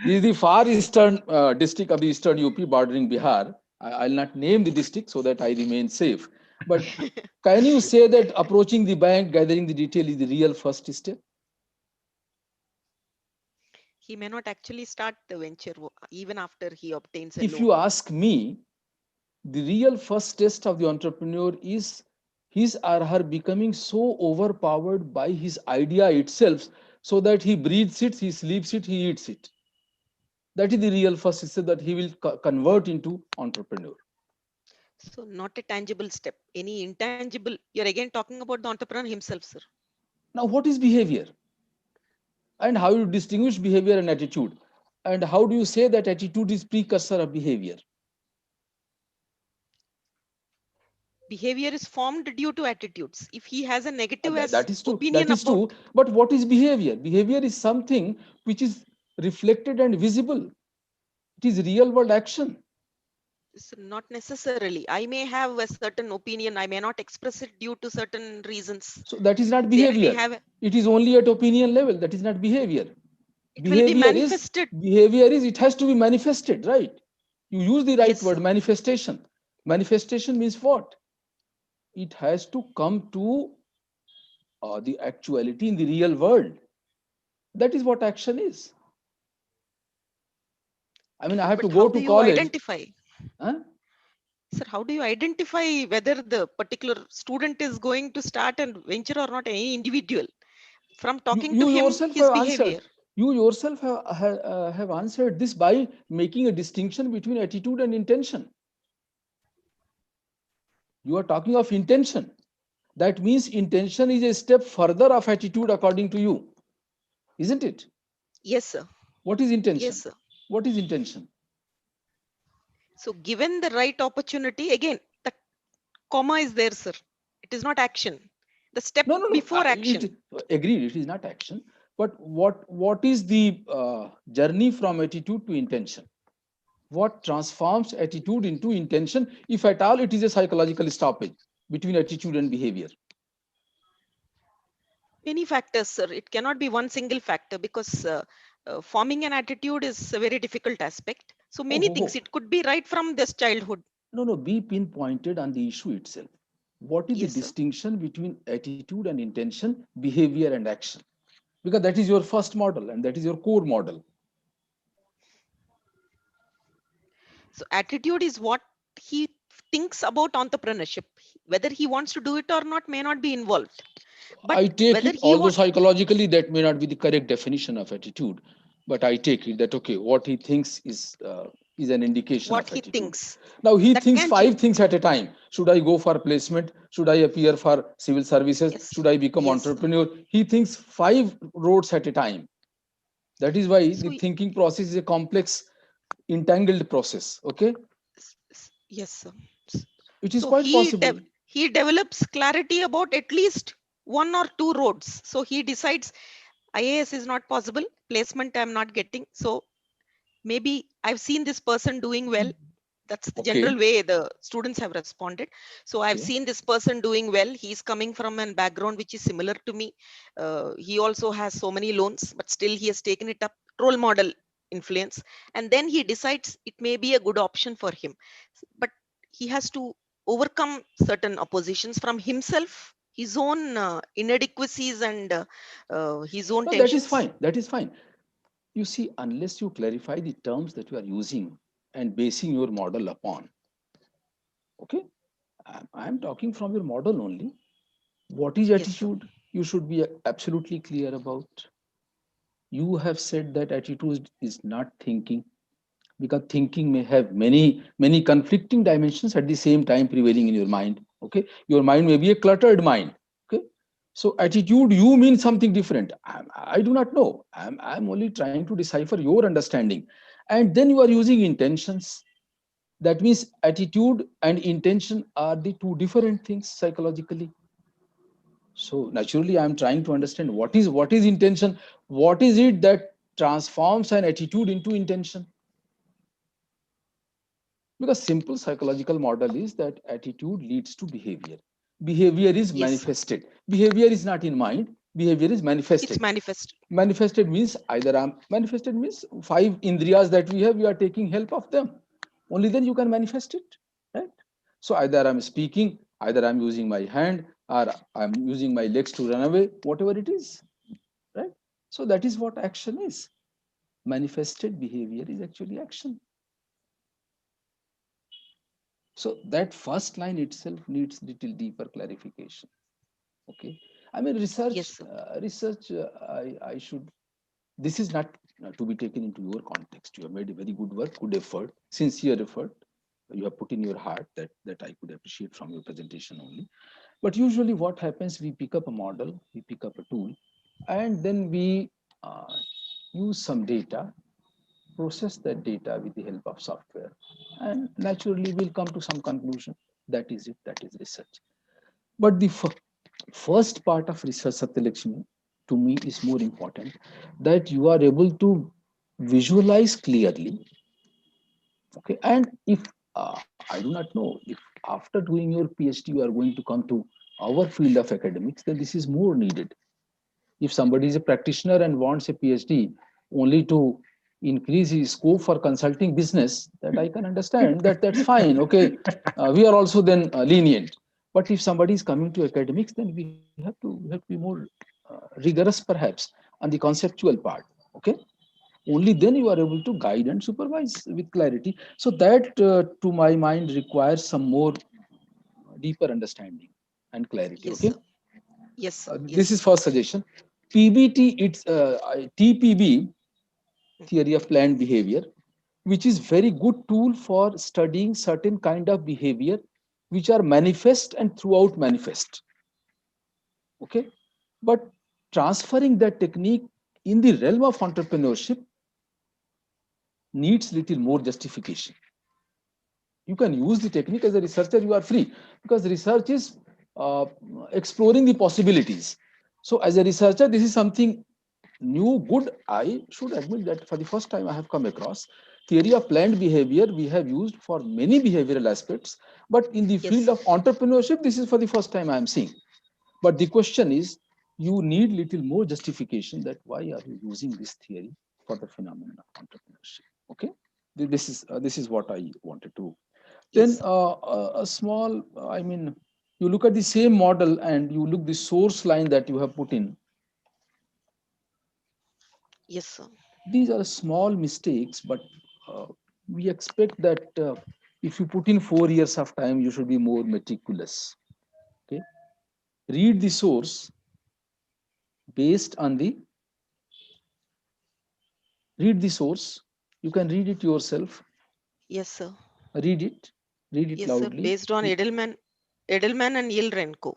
is the far eastern district of the eastern UP bordering Bihar. I'll not name the district so that I remain safe. But can you say that approaching the bank, gathering the detail is the real first step? He may not actually start the venture even after he obtains a If loan. you ask me, the real first test of the entrepreneur is his or her becoming so overpowered by his idea itself so that he breathes it, he sleeps it, he eats it. That is the real first step that he will convert into entrepreneur. So not a tangible step, any intangible. You're again talking about the entrepreneur himself, sir. Now, what is behavior? And how you distinguish behavior and attitude? And how do you say that attitude is precursor of behavior? Behavior is formed due to attitudes. If he has a negative That is true. opinion That is about, true. But what is behavior? Behavior is something which is reflected and visible. It is real world action. not necessarily. I may have a certain opinion. I may not express it due to certain reasons. So that is not Say I may behavior. have, It is only at opinion level. That is not behavior. it will be manifested. Behavior is it has to be manifested, right? You use the right Yes, word, sir. manifestation. Manifestation means what? It has to come to the actuality in the real world. That is what action is. I mean, I have But to how go do to you college. identify? Huh? Sir, how do you identify whether the particular student is going to start a venture or not? Any individual, from talking to You him, yourself his have behavior. answered. You yourself have answered this by making a distinction between attitude and intention. You are talking of intention. That means intention is a step further of attitude according to you, isn't it? Yes, sir. What is intention? Yes, sir. What is intention? So given the right opportunity, again, the comma is there, sir. It is not action. The step No. before action. Agreed, it is not action. But what is the journey from attitude to intention? What transforms attitude into intention, if at all it is a psychological stoppage between attitude and behavior? Many factors, sir. It cannot be one single factor because forming an attitude is a very difficult aspect. So many things. It could be right from this childhood. No, be pinpointed on the issue itself. What is the Yes, sir. distinction between attitude and intention, behavior and action? Because that is your first model and that is your core model. So attitude is what he thinks about entrepreneurship. Whether he wants to do it or not may not be involved. But I take whether it, he although psychologically that may not be the correct definition of attitude, but I take it that, okay, what he thinks is an indication what of he attitude. thinks. Now he That thinks can 5 change. things at a time. Should I go for placement? Should I appear for civil services? Yes. Should I become Yes, sir. entrepreneur? He thinks 5 roads at a time. That is why So the thinking process is a complex, entangled process. Okay. yes, sir. It is So quite possible. he develops clarity about at least 1 or 2 roads. So he decides IAS is not possible, placement I'm not getting. So maybe I've seen this person doing well. That's the Okay. general way the students have responded. So I've Okay. seen this person doing well. He's coming from a background which is similar to me. He also has so many loans, but still he has taken it up. Role model influence, and then he decides it may be a good option for him, but he has to overcome certain oppositions from himself, his own inadequacies, and his own No, that is tensions. fine. That is fine. You see, unless you clarify the terms that you are using and basing your model upon, okay, I'm talking from your model only. What is Yes, sir. attitude? You should be absolutely clear about. You have said that attitude is not thinking, because thinking may have many conflicting dimensions at the same time prevailing in your mind. Okay, your mind may be a cluttered mind. Okay, so attitude, you mean something different. I do not know. I'm only trying to decipher your understanding, and then you are using intentions. That means attitude and intention are the two different things psychologically. So naturally, I'm trying to understand what is intention. What is it that transforms an attitude into intention? Because simple psychological model is that attitude leads to behavior. Behavior is Yes, sir. manifested. Behavior is not in mind. Behavior is It's manifested. manifest. Manifested means either manifested means 5 indriyas that we have, we are taking help of them. Only then you can manifest it, right? So either I'm speaking, either I'm using my hand, or I'm using my legs to run away, whatever it is, right? So that is what action is. Manifested behavior is actually action. So that first line itself needs little deeper clarification. Okay, I mean Yes, research. sir. I should. This is not to be taken into your context. You have made a very good work, good effort, sincere effort. You have put in your heart that I could appreciate from your presentation only. But usually, what happens? We pick up a model, we pick up a tool, and then we use some data, process that data with the help of software, and naturally we'll come to some conclusion. That is it. That is research. But the first part of research, Satyalakshmi, to me is more important, that you are able to visualize clearly. Okay, and if I do not know if after doing your PhD you are going to come to our field of academics, then this is more needed. If somebody is a practitioner and wants a PhD only to increase his scope for consulting business, that I can understand, that's fine. Okay, we are also then lenient. But if somebody is coming to academics, then we have to be more rigorous, perhaps, on the conceptual part. Okay, only then you are able to guide and supervise with clarity. So that, to my mind, requires some more deeper understanding and clarity. Yes, Okay, sir. Yes, sir. Yes, this is sir. first suggestion. PBT, it's TPB, theory of planned behavior, which is very good tool for studying certain kind of behavior which are manifest and throughout manifest. Okay, but transferring that technique in the realm of entrepreneurship needs little more justification. You can use the technique as a researcher, you are free, because research is uh, exploring the possibilities. So as a researcher, this is something new, good. I should admit that for the first time I have come across theory of planned behavior. We have used for many behavioral aspects, but in the Yes, field sir. of entrepreneurship, this is for the first time I am seeing. But the question is, you need little more justification that why are you using this theory for the phenomenon of entrepreneurship. Okay, this is what I wanted to. Yes, Then sir. a small, I mean, you look at the same model and you look the source line that you have put in. Yes, sir. These are small mistakes, but we expect that if you put in 4 years of time, you should be more meticulous. Okay, read the source based on the read the source. You can read it yourself. Yes, sir. Read it. Read it Yes, sir. loudly. Based on Edelman and Yilrenko.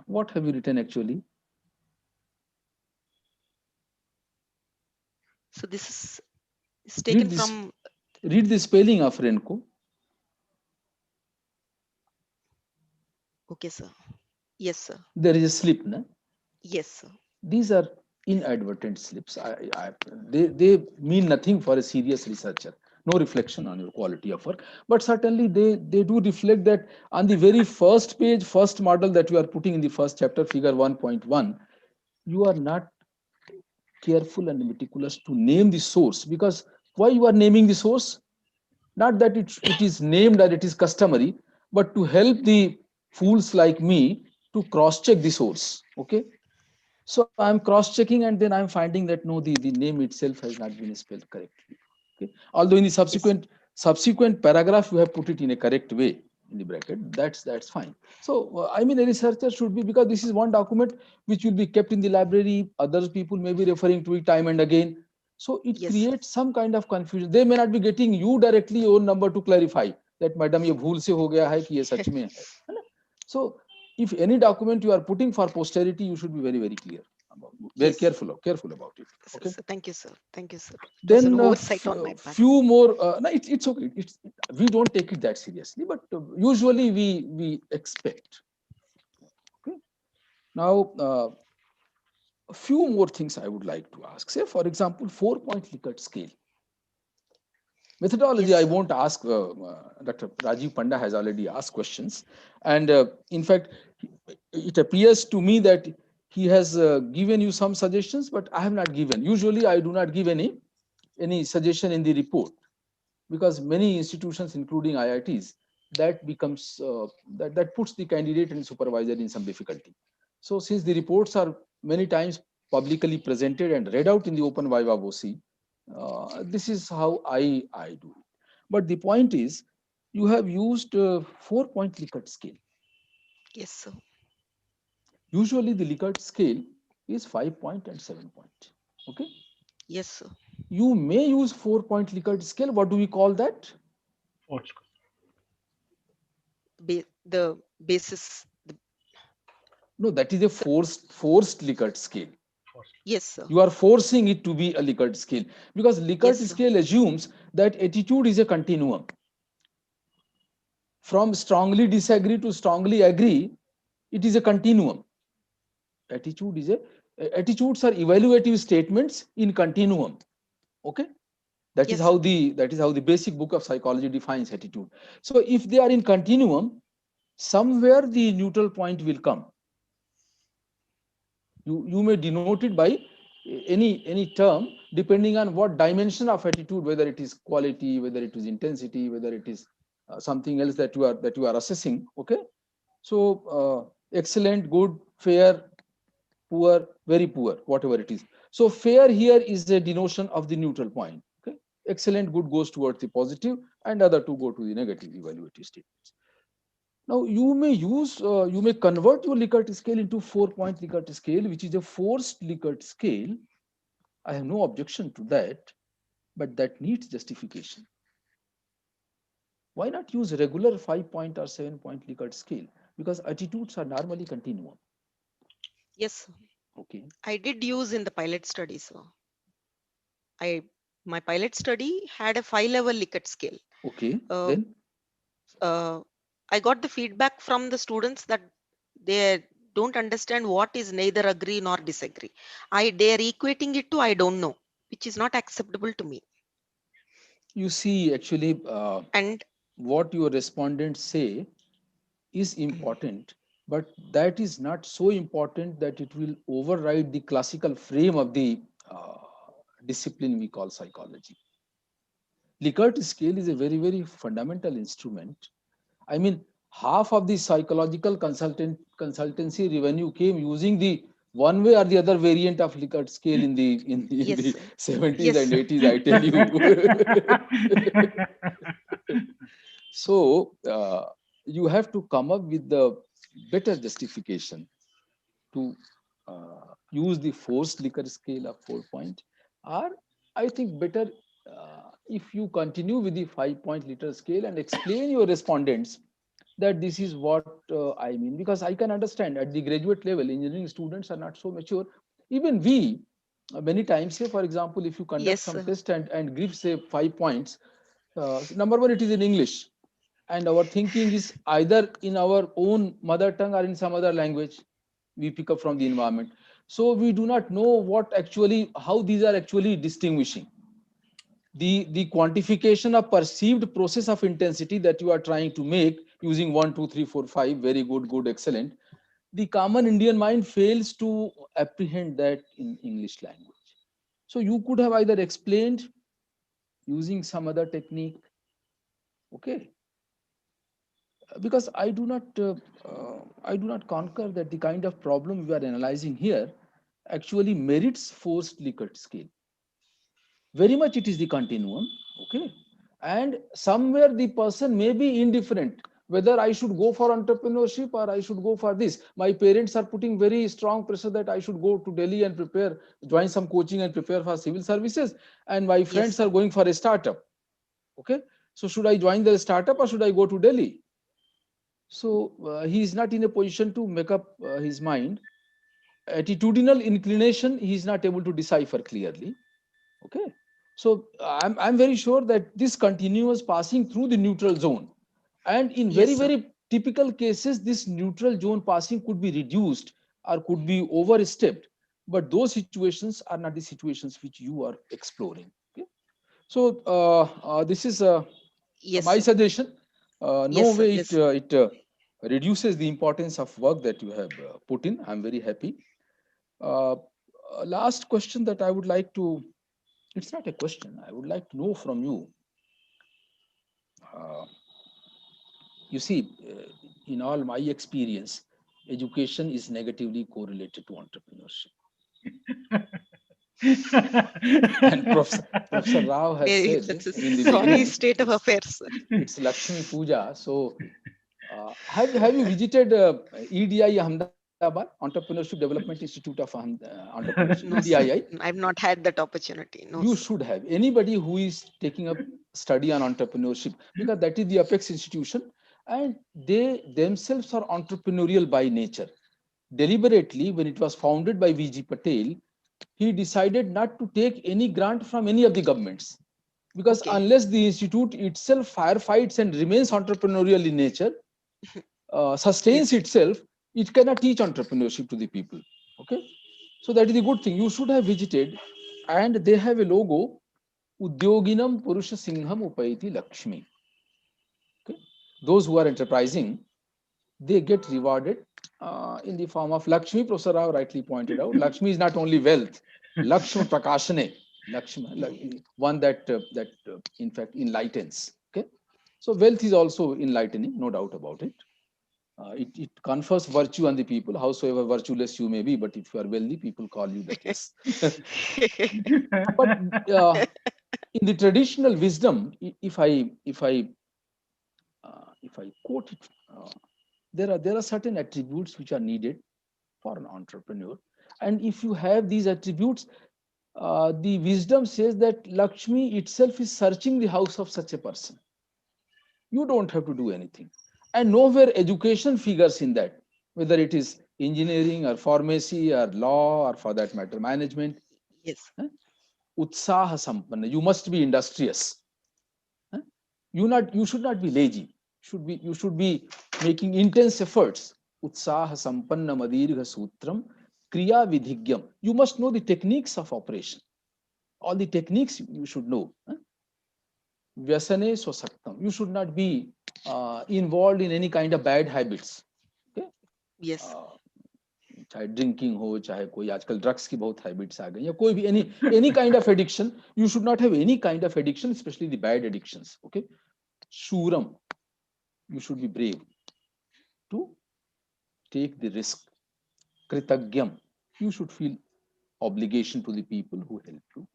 What have you written actually? So this is Read taken this. from. Read the spelling of Renko. Okay, sir. Yes, sir. There is a slip, no? Yes, sir. These are inadvertent slips. They mean nothing for a serious researcher. no reflection on your quality of work, but certainly they do reflect that on the very first page, first model that you are putting in the first chapter, figure 1.1, you are not careful and meticulous to name the source. Because why you are naming the source? Not that it is named or it is customary, but to help the fools like me to cross-check the source. Okay. So I'm cross-checking and then I'm finding that no, the name itself has not been spelled correctly. Okay. Although in the subsequent paragraph, you have put it in a correct way in the bracket, that's fine. So I mean, a researcher should be, because this is one document which will be kept in the library, other people may be referring to it time and again. So it creates some kind of confusion. They may not be getting you directly your number to clarify that, madam, ye bhool se ho gaya hai ki ye sach mein hai. है ना? So if any document you are putting for posterity, you should be very, very clear about, very careful about it. Okay. Thank you, sir. Thank you, sir. Then oversight on my part. few more. No, it's okay. We don't take it that seriously, but usually we expect. Okay. Now a few more things I would like to ask. Say, for example, 4-point Likert scale. Methodology, I won't ask. Dr. Rajiv Panda has already asked questions. And in fact, it appears to me that he has given you some suggestions, but I have not given. Usually, I do not give any suggestion in the report, because many institutions, including IITs, that becomes that puts the candidate and supervisor in some difficulty. So since the reports are many times publicly presented and read out in the open Viva Voce, this is how I do it. But the point is, you have used 4-point Likert scale. Yes, sir. Usually the Likert scale is 5-point and 7-point. Okay. Yes, sir. You may use 4-point Likert scale. What do we call that? The basis. No, that is a forced Likert scale. Yes, sir. You are forcing it to be a Likert scale, because Likert scale assumes that attitude is a continuum. From strongly disagree to strongly agree, it is a continuum. Attitudes are evaluative statements in continuum. Okay. That is how the basic book of psychology defines attitude. So if they are in continuum, somewhere the neutral point will come. You may denote it by any term depending on what dimension of attitude, whether it is quality, whether it is intensity, whether it is something else that you are assessing. Okay. So excellent, good, fair, poor, very poor, whatever it is. So fair here is a denotion of the neutral point. Okay. Excellent, good goes towards the positive, and other two go to the negative evaluative statements. Now you may convert your Likert scale into 4-point Likert scale, which is a forced Likert scale. I have no objection to that, but that needs justification. Why not use regular 5-point or 7-point Likert scale? Because attitudes are normally continuum. Yes. Okay. I did use in the pilot study, sir. My pilot study had a 5-level Likert scale. Okay. Then I got the feedback from the students that they don't understand what is neither agree nor disagree. They are equating it to I don't know, which is not acceptable to me. You see, actually, and what your respondents say is important, but that is not so important that it will override the classical frame of the discipline we call psychology. Likert scale is a very, very fundamental instrument. I mean, half of the psychological consultancy revenue came using the one way or the other variant of Likert scale in the 70s and 80s, I tell you. So you have to come up with the better justification to use the forced Likert scale of 4-point, or I think better if you continue with the 5-point Likert scale and explain your respondents that this is what I mean, because I can understand at the graduate level, engineering students are not so mature. Even we, many times, say, for example, if you conduct some test and give, say, 5 points, number one, it is in English. And our thinking is either in our own mother tongue or in some other language we pick up from the environment. So we do not know what actually, how these are actually distinguishing. the quantification of perceived process of intensity that you are trying to make using 1, 2, 3, 4, 5, very good, excellent. The common Indian mind fails to apprehend that in English language. So you could have either explained using some other technique, okay? Because I do not concur that the kind of problem we are analyzing here actually merits forced Likert scale. Very much it is the continuum, okay? And somewhere the person may be indifferent whether I should go for entrepreneurship or I should go for this. My parents are putting very strong pressure that I should go to Delhi and prepare, join some coaching and prepare for civil services. And my friends are going for a startup, okay? So should I join the startup or should I go to Delhi? So he is not in a position to make up his mind. Attitudinal inclination, he is not able to decipher clearly. Okay. So I'm very sure that this continuous passing through the neutral zone. And in very typical cases, this neutral zone passing could be reduced or could be overstepped. But those situations are not the situations which you are exploring. Okay. So this is my suggestion. No way it reduces the importance of work that you have put in. I'm very happy. Last question that I would like to, it's not a question, I would like to know from you. You see, in all my experience, education is negatively correlated to entrepreneurship. And Professor Rao has said that's a in the sorry beginning, state of affairs. it's Lakshmi Puja. So have you visited EDI Ahmedabad, Entrepreneurship Development Institute of Entrepreneurship? No, EDI? I've not had that opportunity. No, You sir. should have. Anybody who is taking up study on entrepreneurship, because that is the apex institution, and they themselves are entrepreneurial by nature. Deliberately, when it was founded by V.G. Patel, he decided not to take any grant from any of the governments, because unless the institute itself firefights and remains entrepreneurial in nature, sustains itself, it cannot teach entrepreneurship to the people. Okay, so that is a good thing. You should have visited, and they have a logo, Udyoginam Purusha Singham Upayati Lakshmi. Okay, those who are enterprising, they get rewarded in the form of Lakshmi. Professor Rao rightly pointed out, Lakshmi is not only wealth, Lakshmi Prakashane, Lakshmi, one that in fact enlightens. Okay, so wealth is also enlightening, no doubt about it. It confers virtue on the people, howsoever virtueless you may be, but if you are wealthy, people call you that. Yes. But in the traditional wisdom, if I quote it, there are certain attributes which are needed for an entrepreneur, and if you have these attributes, the wisdom says that Lakshmi itself is searching the house of such a person. You don't have to do anything. And nowhere education figures in that, whether it is engineering or pharmacy or law or for that matter, management. Yes. Utsaha sampanna. You must be industrious. You should not be lazy. You should be making intense efforts. Utsaha sampanna madirgha sutram kriya vidhigyam. You must know the techniques of operation. All the techniques you should know. Vyasane swasaktam. You should not be involved in any kind of bad habits. Okay? Yes. चाहे drinking हो, चाहे कोई आजकल drugs की बहुत habits आ गई, या कोई भी any kind of addiction. You should not have any kind of addiction, especially the bad addictions. Okay, Shuram, you should be brave to take the risk. Kritagyam, you should feel obligation to the people who help you,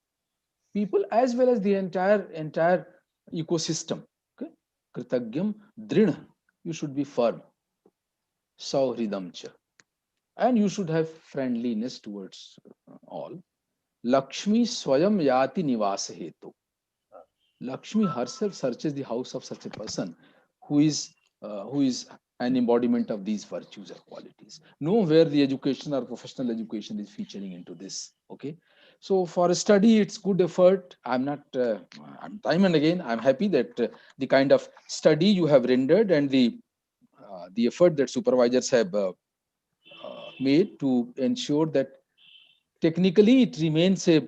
people as well as the entire ecosystem. Okay, Kritagyam Drinah, you should be firm. Sauhridamcha, and you should have friendliness towards all. Lakshmi Swayam Yati Nivasa Hetu. Lakshmi herself searches the house of such a person who is an embodiment of these virtues or qualities. Nowhere the education or professional education is featuring into this. Okay, so for a study, it's good effort. I'm not. Time and again, I'm happy that the kind of study you have rendered and the effort that supervisors have made to ensure that technically it remains a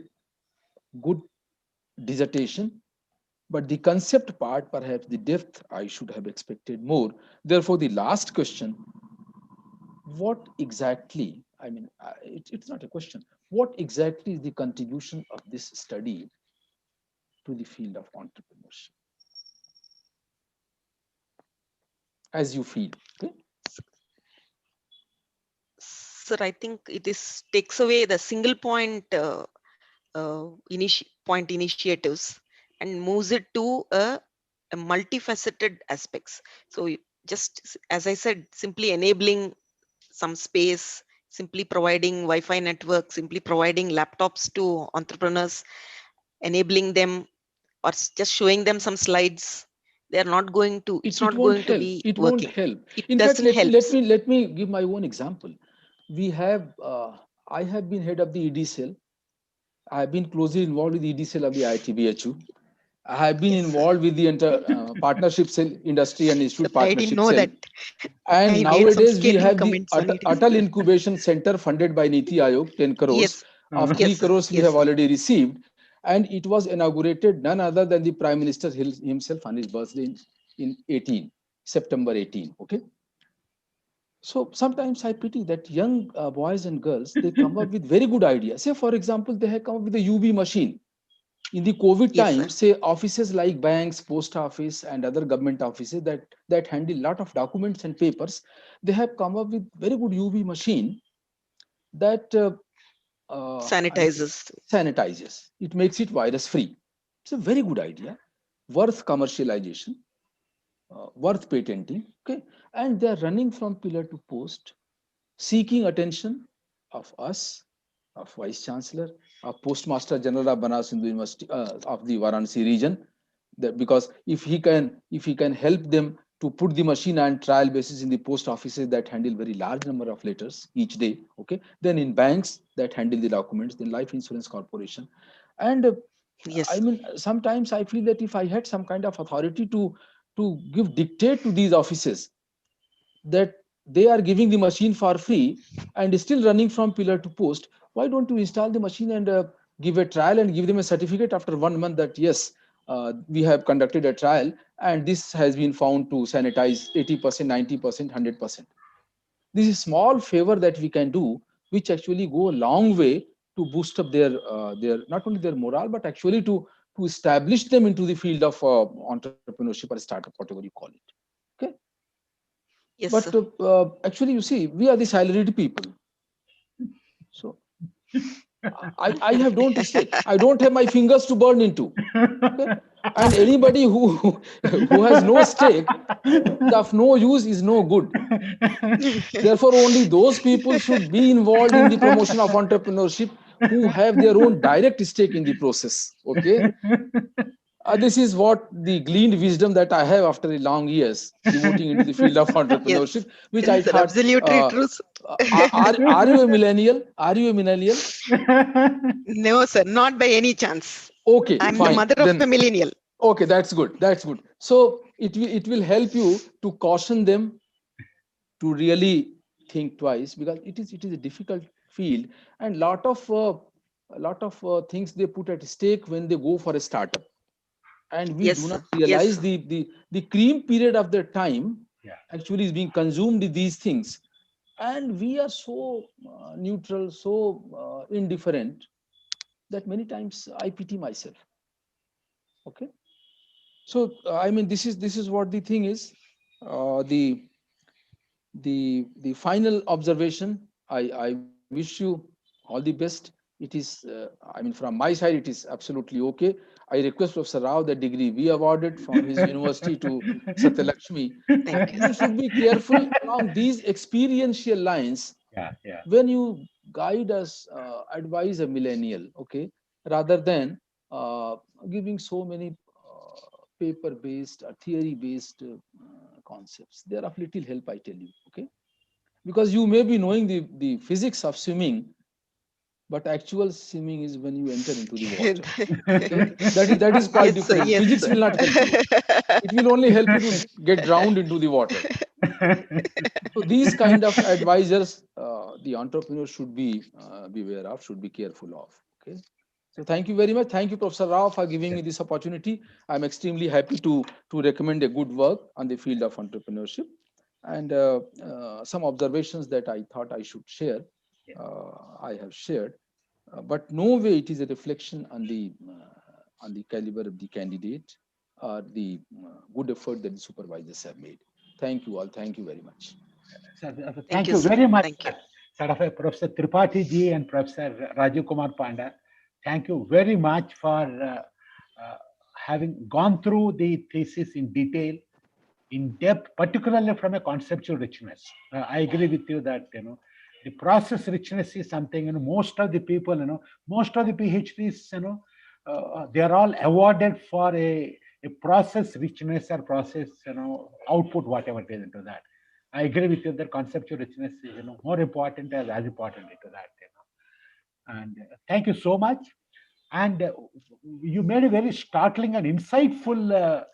good dissertation, but the concept part, perhaps the depth, I should have expected more. Therefore, the last question, what exactly, I mean, it's not a question, what exactly is the contribution of this study to the field of entrepreneurship, as you feel? Okay? Sir, I think it is takes away the single point initiatives and moves it to a multifaceted aspects. So just as I said, simply enabling some space, simply providing Wi-Fi network, simply providing laptops to entrepreneurs, enabling them, or just showing them some slides, they are not going to, it's It not won't going to help. be It won't working. help. It In fact, doesn't help. let me give my own example. We have I have been head of the ED cell. I have been closely involved with the ED cell of the ITBHU. I have been Yes, sir. involved with the partnership cell, industry and Sir, institute I didn't partnership know cell. that. I And made some nowadays we scathing have the comments on it. Atal Incubation Center funded by Niti Aayog, 10 crores. Yes, Of 3 yes, sir. crores we Yes, have sir. already received. And it was inaugurated none other than the Prime Minister himself on his birthday in 18, September 18. Okay. So sometimes I pity that young boys and girls, they come up with very good ideas. Say, for example, they have come up with a UV machine. In the COVID Yes, sir. times, say offices like banks, post office, and other government offices that handle a lot of documents and papers, they have come up with very good UV machine that Sanitizers. sanitizes. It makes it virus free. It's a very good idea, worth commercialization, worth patenting. Okay, and they are running from pillar to post, seeking attention of us, of Vice Chancellor, of Postmaster General of Banaras Hindu University of the Varanasi region, because if he can help them to put the machine on trial basis in the post offices that handle very large number of letters each day, okay, then in banks that handle the documents, then Life Insurance Corporation, and I Yes. mean sometimes I feel that if I had some kind of authority to give dictate to these offices that they are giving the machine for free and still running from pillar to post, why don't you install the machine and give a trial and give them a certificate after 1 month that yes, we have conducted a trial and this has been found to sanitize 80%, 90%, 100%. This is small favor that we can do, which actually go a long way to boost up their not only their morale but actually to establish them into the field of entrepreneurship or startup, whatever you call it. Okay. Yes, But sir. actually, you see, we are the salaried people. So I have don't stake. I don't have my fingers to burn into. Okay? And anybody who has no stake, of no use is no good. Therefore, only those people should be involved in the promotion of entrepreneurship who have their own direct stake in the process. Okay. This is what the gleaned wisdom that I have after the long years devoting into the field of entrepreneurship, Yes. which I Yes, sir. thought, Absolutely true. Sir. are you a millennial? Are you a millennial? No, sir. Not by any chance. Okay, I'm the fine. mother of a millennial. Okay, that's good. That's good. So it will help you to caution them to really think twice, because it is a difficult field and lot of things they put at stake when they go for a startup, and we Yes, do not sir. Yes, realize sir. the cream period of their time Yeah. actually is being consumed with these things, and we are so neutral, so indifferent that many times I pity myself. Okay. So I mean this is what the thing is. The final observation, I wish you all the best. It is I mean from my side it is absolutely okay. I request Professor Rao the degree we awarded from his university to Satyalaxmi, Thank you, you sir. should be careful along these experiential lines Yeah, yeah. when you guide us, advise a millennial, okay, rather than giving so many paper based or theory based concepts. They are of little help, I tell you, okay, because you may be knowing the physics of swimming, but actual swimming is when you enter into the water. Okay, that is quite Yes, sir. different. Yes, Physics sir. will not help you. It will only help you to get drowned into the water. So these kind of advisors, the entrepreneur should be beware of, should be careful of. Okay. So thank you very much. Thank you, Professor Rao, for giving me this opportunity. I'm extremely happy to recommend a good work on the field of entrepreneurship. And some observations that I thought I should share, I have shared. But no way it is a reflection on the caliber of the candidate or the good effort that the supervisors have made. Thank you all. Thank you very much. Thank you very much, Thank you. Professor Tripathi ji and Professor Rajiv Kumar Panda. Thank you very much for having gone through the thesis in detail, in depth, particularly from a conceptual richness. I agree with you that the process richness is something most of the people, most of the PhDs, they are all awarded for a process richness or process, output, whatever it is into that. I agree with you that conceptual richness is more important as important into that. And thank you so much. And you made a very startling and insightful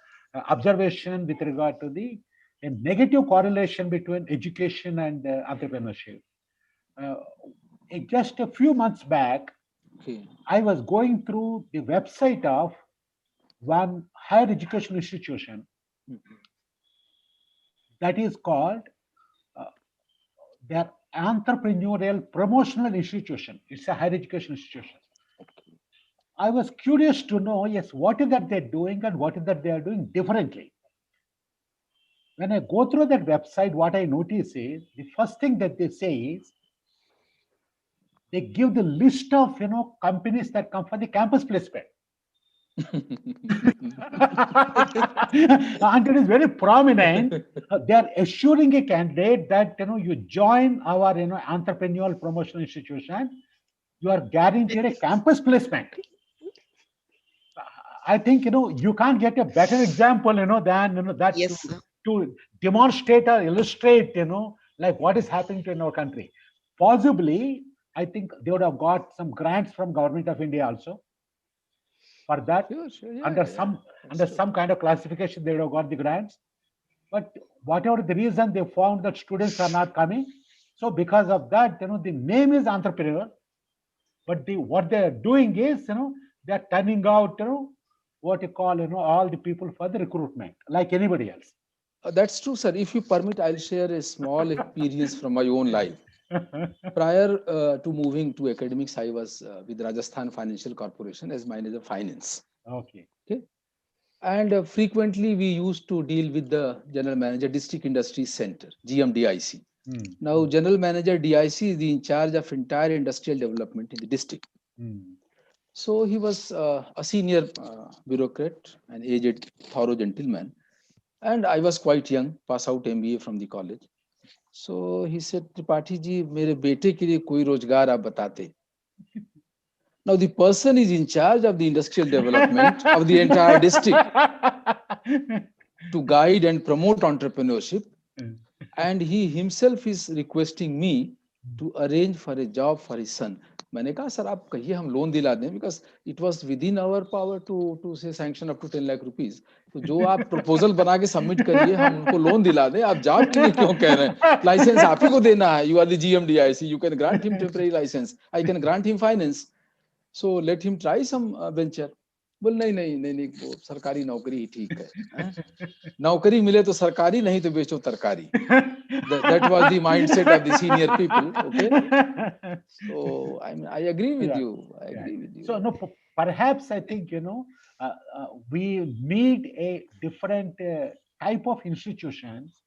observation with regard to the negative correlation between education and entrepreneurship. Just a few months back, I was going through the website of one higher education institution that is called their entrepreneurial promotional institution. It's a higher education institution. I was curious to know, yes, what is that they're doing and what is that they are doing differently. When I go through that website, what I notice is the first thing that they say is they give the list of companies that come for the campus placement. And it is very prominent. They are assuring a candidate that you join our entrepreneurial promotional institution, you are guaranteed a campus placement. I think you can't get a better example than that Yes, to demonstrate or illustrate like what is happening in our country. Possibly, I think they would have got some grants from Government of India also. For that, under some kind of classification, they would have got the grants. But whatever the reason, they found that students are not coming. So because of that, the name is entrepreneur, but what they are doing is they are turning out what you call all the people for the recruitment, like anybody else. That's true, sir. If you permit, I'll share a small experience from my own life. Prior to moving to academics, I was with Rajasthan Financial Corporation as manager of finance. Okay. And frequently we used to deal with the general manager, District Industry Center, GMDIC. Now, general manager DIC is in charge of entire industrial development in the district. So he was a senior bureaucrat, an aged, thorough gentleman. And I was quite young, pass out MBA from the college. So he said, Tripathi ji, mere bete ke liye koi rozgar aap batate. Now the person is in charge of the industrial development of the entire district to guide and promote entrepreneurship. And he himself is requesting me to arrange for a job for his son. मैंने कहा sir आप कहिए हम loan दिला दें because it was within our power to say sanction up to 10 lakh rupees. तो जो आप proposal बना के submit करिए हम उनको लोन दिला दें. आप जॉब के लिए क्यों कह रहे हैं? License आप ही को देना है. You are the GMDIC. You can grant him temporary license. I can grant him finance. So let him try some venture. बोल नहीं वो सरकारी नौकरी ही ठीक है. नौकरी मिले तो सरकारी नहीं तो बेचो तरकारी. That was the mindset of the senior people. Okay. So I agree with you. I agree with you. So no, perhaps I think we need a different type of institutions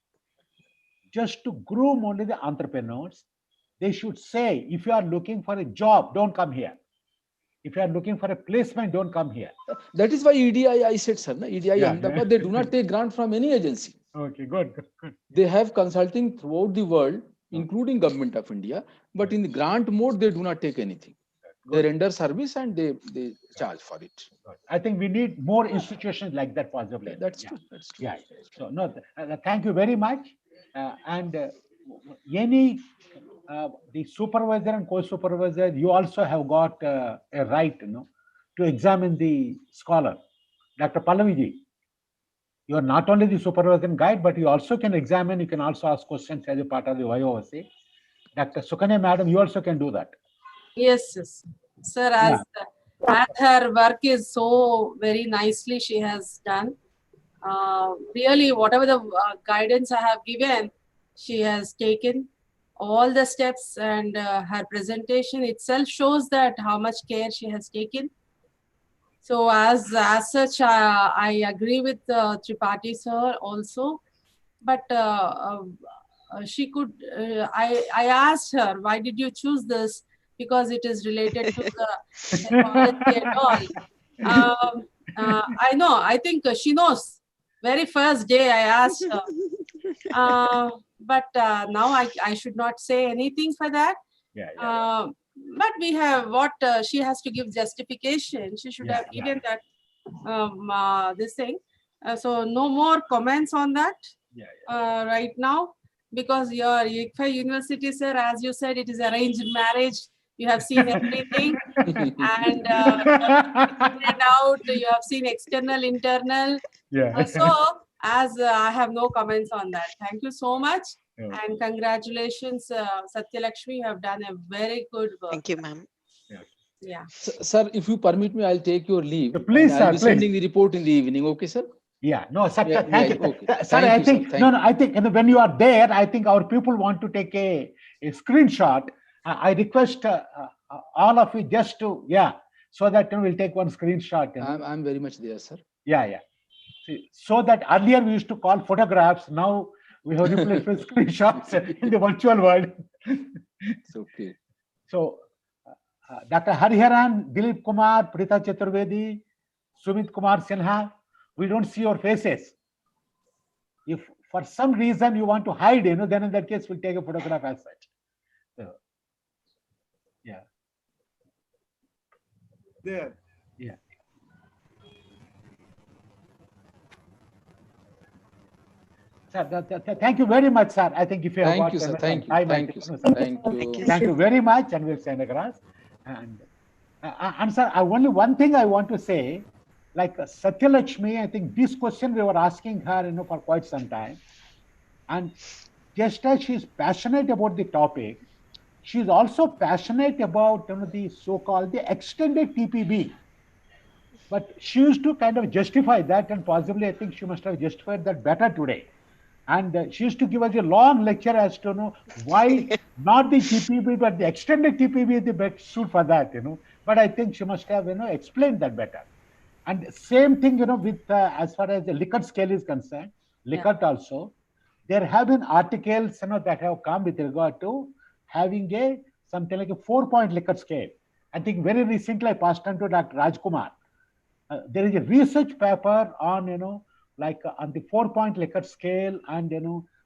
just to groom only the entrepreneurs. They should say, if you are looking for a job, don't come here. If you are looking for a placement, don't come here. That is why EDI, I said, sir, EDI, Ahmedabad, they do not take grant from any agency. Okay, good. They have consulting throughout the world, including Government of India, but in the grant mode, they do not take anything. They render service and they charge for it. I think we need more institutions like that possibly. That's true. That's true. Yeah. So no, thank you very much. Any the supervisor and co-supervisor, you also have got a right, to examine the scholar. Dr. Pallaviji, you are not only the supervisor and guide, but you also can examine, you can also ask questions as a part of the Voce. Dr. Sukanya, madam, you also can do that. Yes. Sir, as And her work is so very nicely she has done. Really, whatever the guidance I have given, she has taken all the steps, and her presentation itself shows that how much care she has taken. So as such, I agree with Tripathi sir also, but she could. I asked her, why did you choose this? Because it is related to the technology and all. I know. I think she knows. Very first day I asked her. But now I should not say anything for that. But we have what she has to give justification. She should have given that this thing. So no more comments on that right now, because your ICFAI University, sir, as you said, it is arranged marriage. You have seen everything, and spread out. You have seen external, internal. So as I have no comments on that. Thank you so much. And congratulations, Satyalaxmi. You have done a very good work. Thank you, ma'am. Yeah. Sir, if you permit me, I'll take your leave. Please, and I'll sir, be please. sending the report in the evening. Okay, sir? Yeah, no, Satya, Yeah, thank yeah, you. okay. Sorry, Thank I you, think, sir. no, I think when you are there, I think our people want to take a screenshot. I request all of you just to, so that we'll take one screenshot. I'm very much there, sir. Yeah. See, so that earlier we used to call photographs, now we have replaced with screenshots in the virtual world. It's okay. So, Dr. Hariharan, Dilip Kumar, Prita Chaturvedi, Sumit Kumar Sinha, we don't see your faces. If for some reason you want to hide, then in that case we'll take a photograph as such. So, yeah. There. Yeah. Sir, thank you very much, sir. I think if you have Thank you, sir. Thank you. Thank you, sir. Thank you. Thank you very much, and we'll send across. And sir, only one thing I want to say, like Satyalaxmi, I think this question we were asking her, for quite some time. And just as she's passionate about the topic, she's also passionate about the so-called the extended TPB. But she used to kind of justify that, and possibly I think she must have justified that better today. And she used to give us a long lecture as to know why not the TPB, but the extended TPB is the best suit for that, But I think she must have, explained that better. And same thing, with as far as the Likert scale is concerned, Likert also, there have been articles, that have come with regard to having something like a 4-point Likert scale. I think very recently I passed on to Dr. Rajkumar. There is a research paper on, on the 4-point Likert scale, and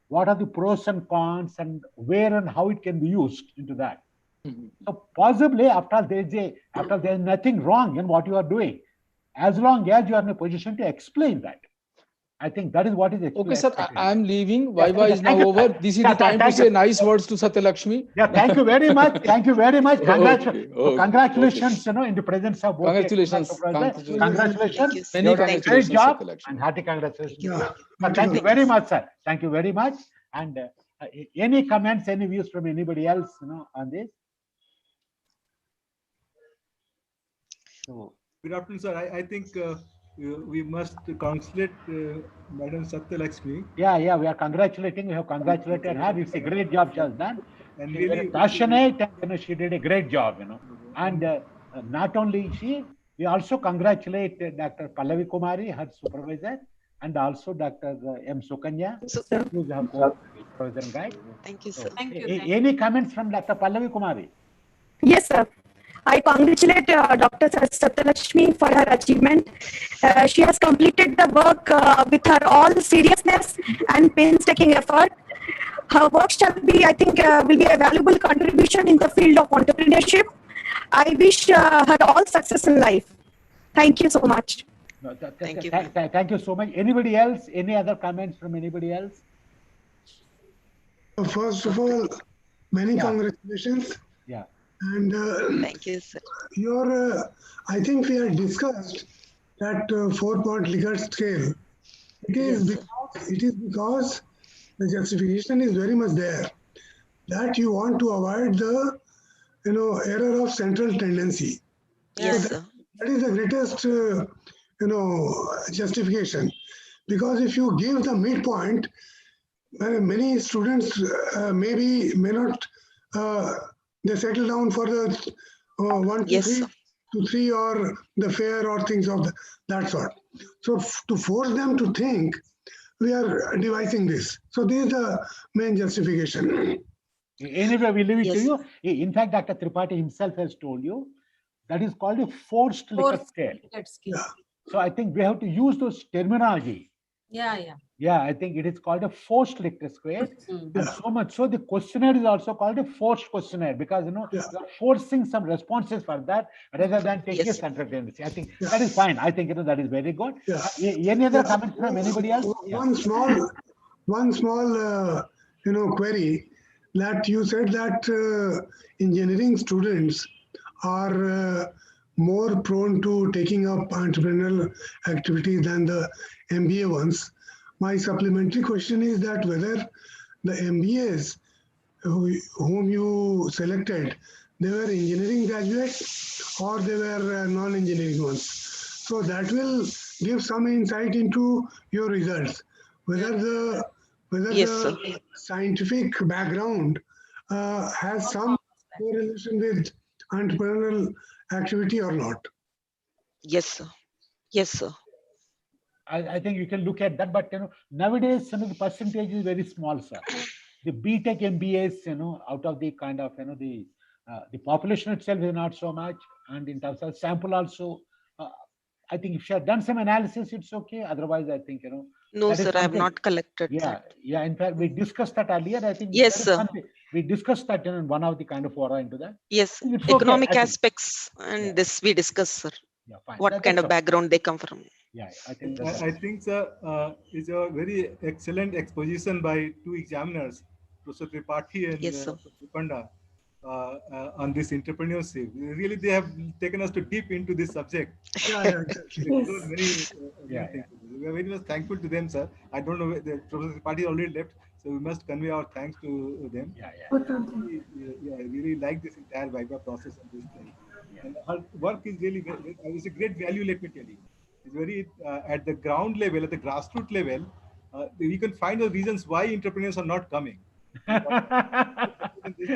what are the pros and cons, and where and how it can be used into that. So possibly after there's nothing wrong in what you are doing, as long as you are in a position to explain that. I think that is what is explained. Okay, sir, I'm leaving. Viva is now over. This is the time to say nice words to Satyalaxmi. Yeah, thank you very much. Thank you very much. Congratulations, Okay. in the presence of both. Congratulations. Congratulations. Many congratulations. Great job, Satyalaxmi. and hearty congratulations. Yeah. Thank you very much, sir. Thank you very much. And any comments, any views from anybody else, on this? So, Good afternoon, sir. I think we must congratulate Madam Satyalaxmi. Yeah, we are congratulating. We have congratulated her. It's a great job she has done. And She's very really passionate, and she did a great job, And not only she, we also congratulate Dr. Pallavi Kumari, her supervisor, and also Dr. M. Sukanya, who's her supervisor and guide. Thank you, So, sir. Thank you. any comments from Dr. Pallavi Kumari? Yes, sir. I congratulate Dr. Satyalaxmi for her achievement. She has completed the work with her all seriousness and painstaking effort. Her work shall be, I think, will be a valuable contribution in the field of entrepreneurship. I wish her all success in life. Thank you so much. No, Thank you. Thank you so much. Anybody else? Any other comments from anybody else? First of all, many Yeah. congratulations. Yeah. And Thank you, sir. I think we had discussed that 4-point Likert scale. It is because the justification is very much there that you want to avoid the error of central tendency. Yes, So sir. That is the greatest, justification. Because if you give the midpoint, many students may not, they settle down for the 1 to Yes, 3 sir. to 3 or the fair or things of that sort. So to force them to think, we are devising this. So this is the main justification. Anyway, we leave it to Yes. you. In fact, Dr. Tripathi himself has told you that is called a forced Likert scale. Likert scale. So I think we have to use those terminology. Yeah. Yeah, I think it is called a forced Likert scale. And so much so the questionnaire is also called a forced questionnaire because you are forcing some responses for that rather than taking a central tendency. I think that is fine. I think that is very good. Any other comments from anybody else? One small query, that you said that engineering students are more prone to taking up entrepreneurial activities than the MBA ones. My supplementary question is that whether the MBAs whom you selected, they were engineering graduates or they were non-engineering ones. So that will give some insight into your results, whether the scientific background has some correlation with entrepreneurial activity or not. Yes, sir. Yes, sir. I think you can look at that, but nowadays the percentage is very small, sir. The BTech MBAs, out of the kind of the population itself is not so much, and in terms of sample also, I think if you have done some analysis, it's okay. Otherwise, I think No, sir, I have not collected that. Yeah. In fact, we discussed that earlier. I think yes, sir. We discussed that in one of the kind of fora into that. Yes, economic aspects, and this we discussed, sir. Yeah, fine. What kind of background they come from? Yeah, I think sir, is a very excellent exposition by two examiners, Professor Tripathi and yes, Professor Tripanda, on this entrepreneurship. Really, they have taken us to deep into this subject. We are very much thankful to them, sir. I don't know, Professor Tripathi already left, so we must convey our thanks to them. I really like this entire Viva process and this thing. And her work is really, it's a great value, let me tell you. It's very, at the ground level, at the grassroots level, we can find the reasons why entrepreneurs are not coming. Light on this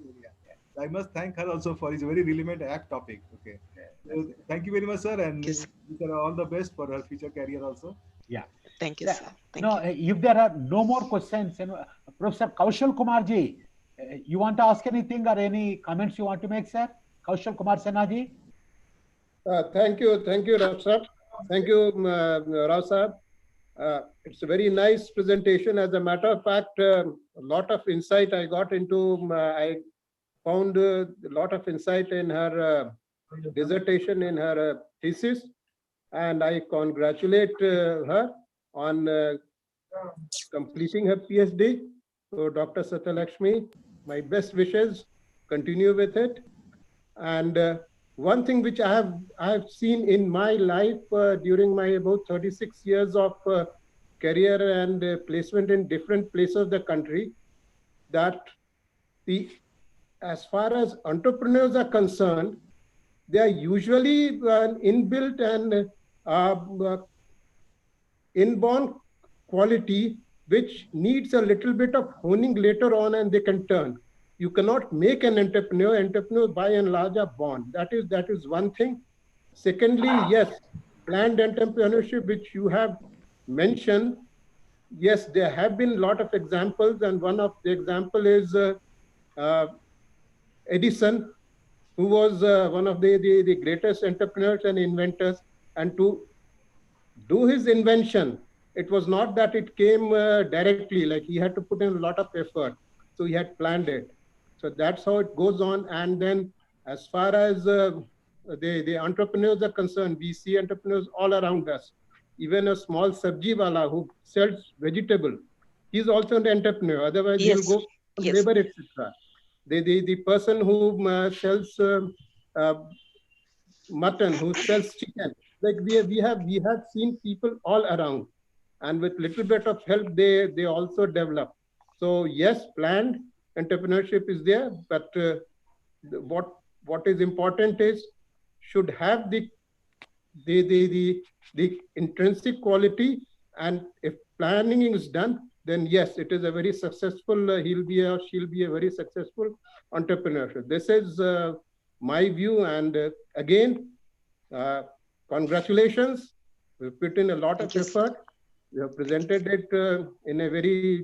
area. I must thank her also for his very relevant apt topic. Okay. So thank you very much, sir, and wish her all the best for her future career also. Yeah. Thank you, sir. Thank you. If there are no more questions, Professor Kaushal Kumar ji, you want to ask anything or any comments you want to make, sir? Kaushal Kumar Sinha ji. Thank you, Rao sir. Thank you, Rao sir. It's a very nice presentation. As a matter of fact, a lot of insight I got into. I found a lot of insight in her dissertation, in her thesis, and I congratulate her on completing her PhD. So, Dr. Satyalaxmi, my best wishes. Continue with it. And one thing which I have seen in my life during my about 36 years of career and placement in different places of the country, that as far as entrepreneurs are concerned, they are usually inbuilt and inborn quality which needs a little bit of honing later on, and they can turn. You cannot make an entrepreneur. Entrepreneurs by and large are born. That is one thing. Secondly, yes, planned entrepreneurship, which you have mentioned, yes, there have been a lot of examples, and one of the example is Edison, who was one of the greatest entrepreneurs and inventors. And to do his invention, it was not that it came directly, like he had to put in a lot of effort. So he had planned it. So that's how it goes on. And then as far as the entrepreneurs are concerned, we see entrepreneurs all around us. Even a small sabji wala who sells vegetable, he's also an entrepreneur. Otherwise, he'll go for labor, etc. The person who sells mutton, who sells chicken, like we have seen people all around, and with little bit of help, they also develop. So yes, planned entrepreneurship is there, but what what is important is should have the intrinsic quality, and if planning is done, then yes, it is a very successful, he'll be or she'll be a very successful entrepreneur. This is my view, and again, congratulations. We've put in a lot of effort. You have presented it in a very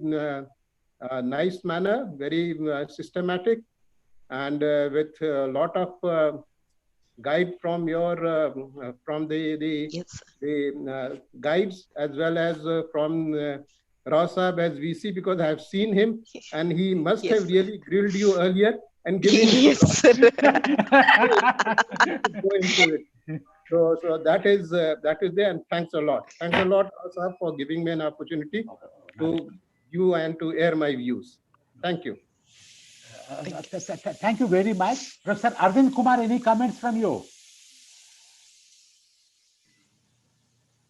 nice manner, very systematic, and with a lot of guide from your from the guides, as well as from Rao Saab as VC, because I have seen him and he must have really grilled you earlier and given you sir. go into it. So that is there, and thanks a lot. Thanks a lot, Rao Saab, for giving me an opportunity to you and to air my views. Thank you. Thank you very much. Professor Arvind Kumar, any comments from you?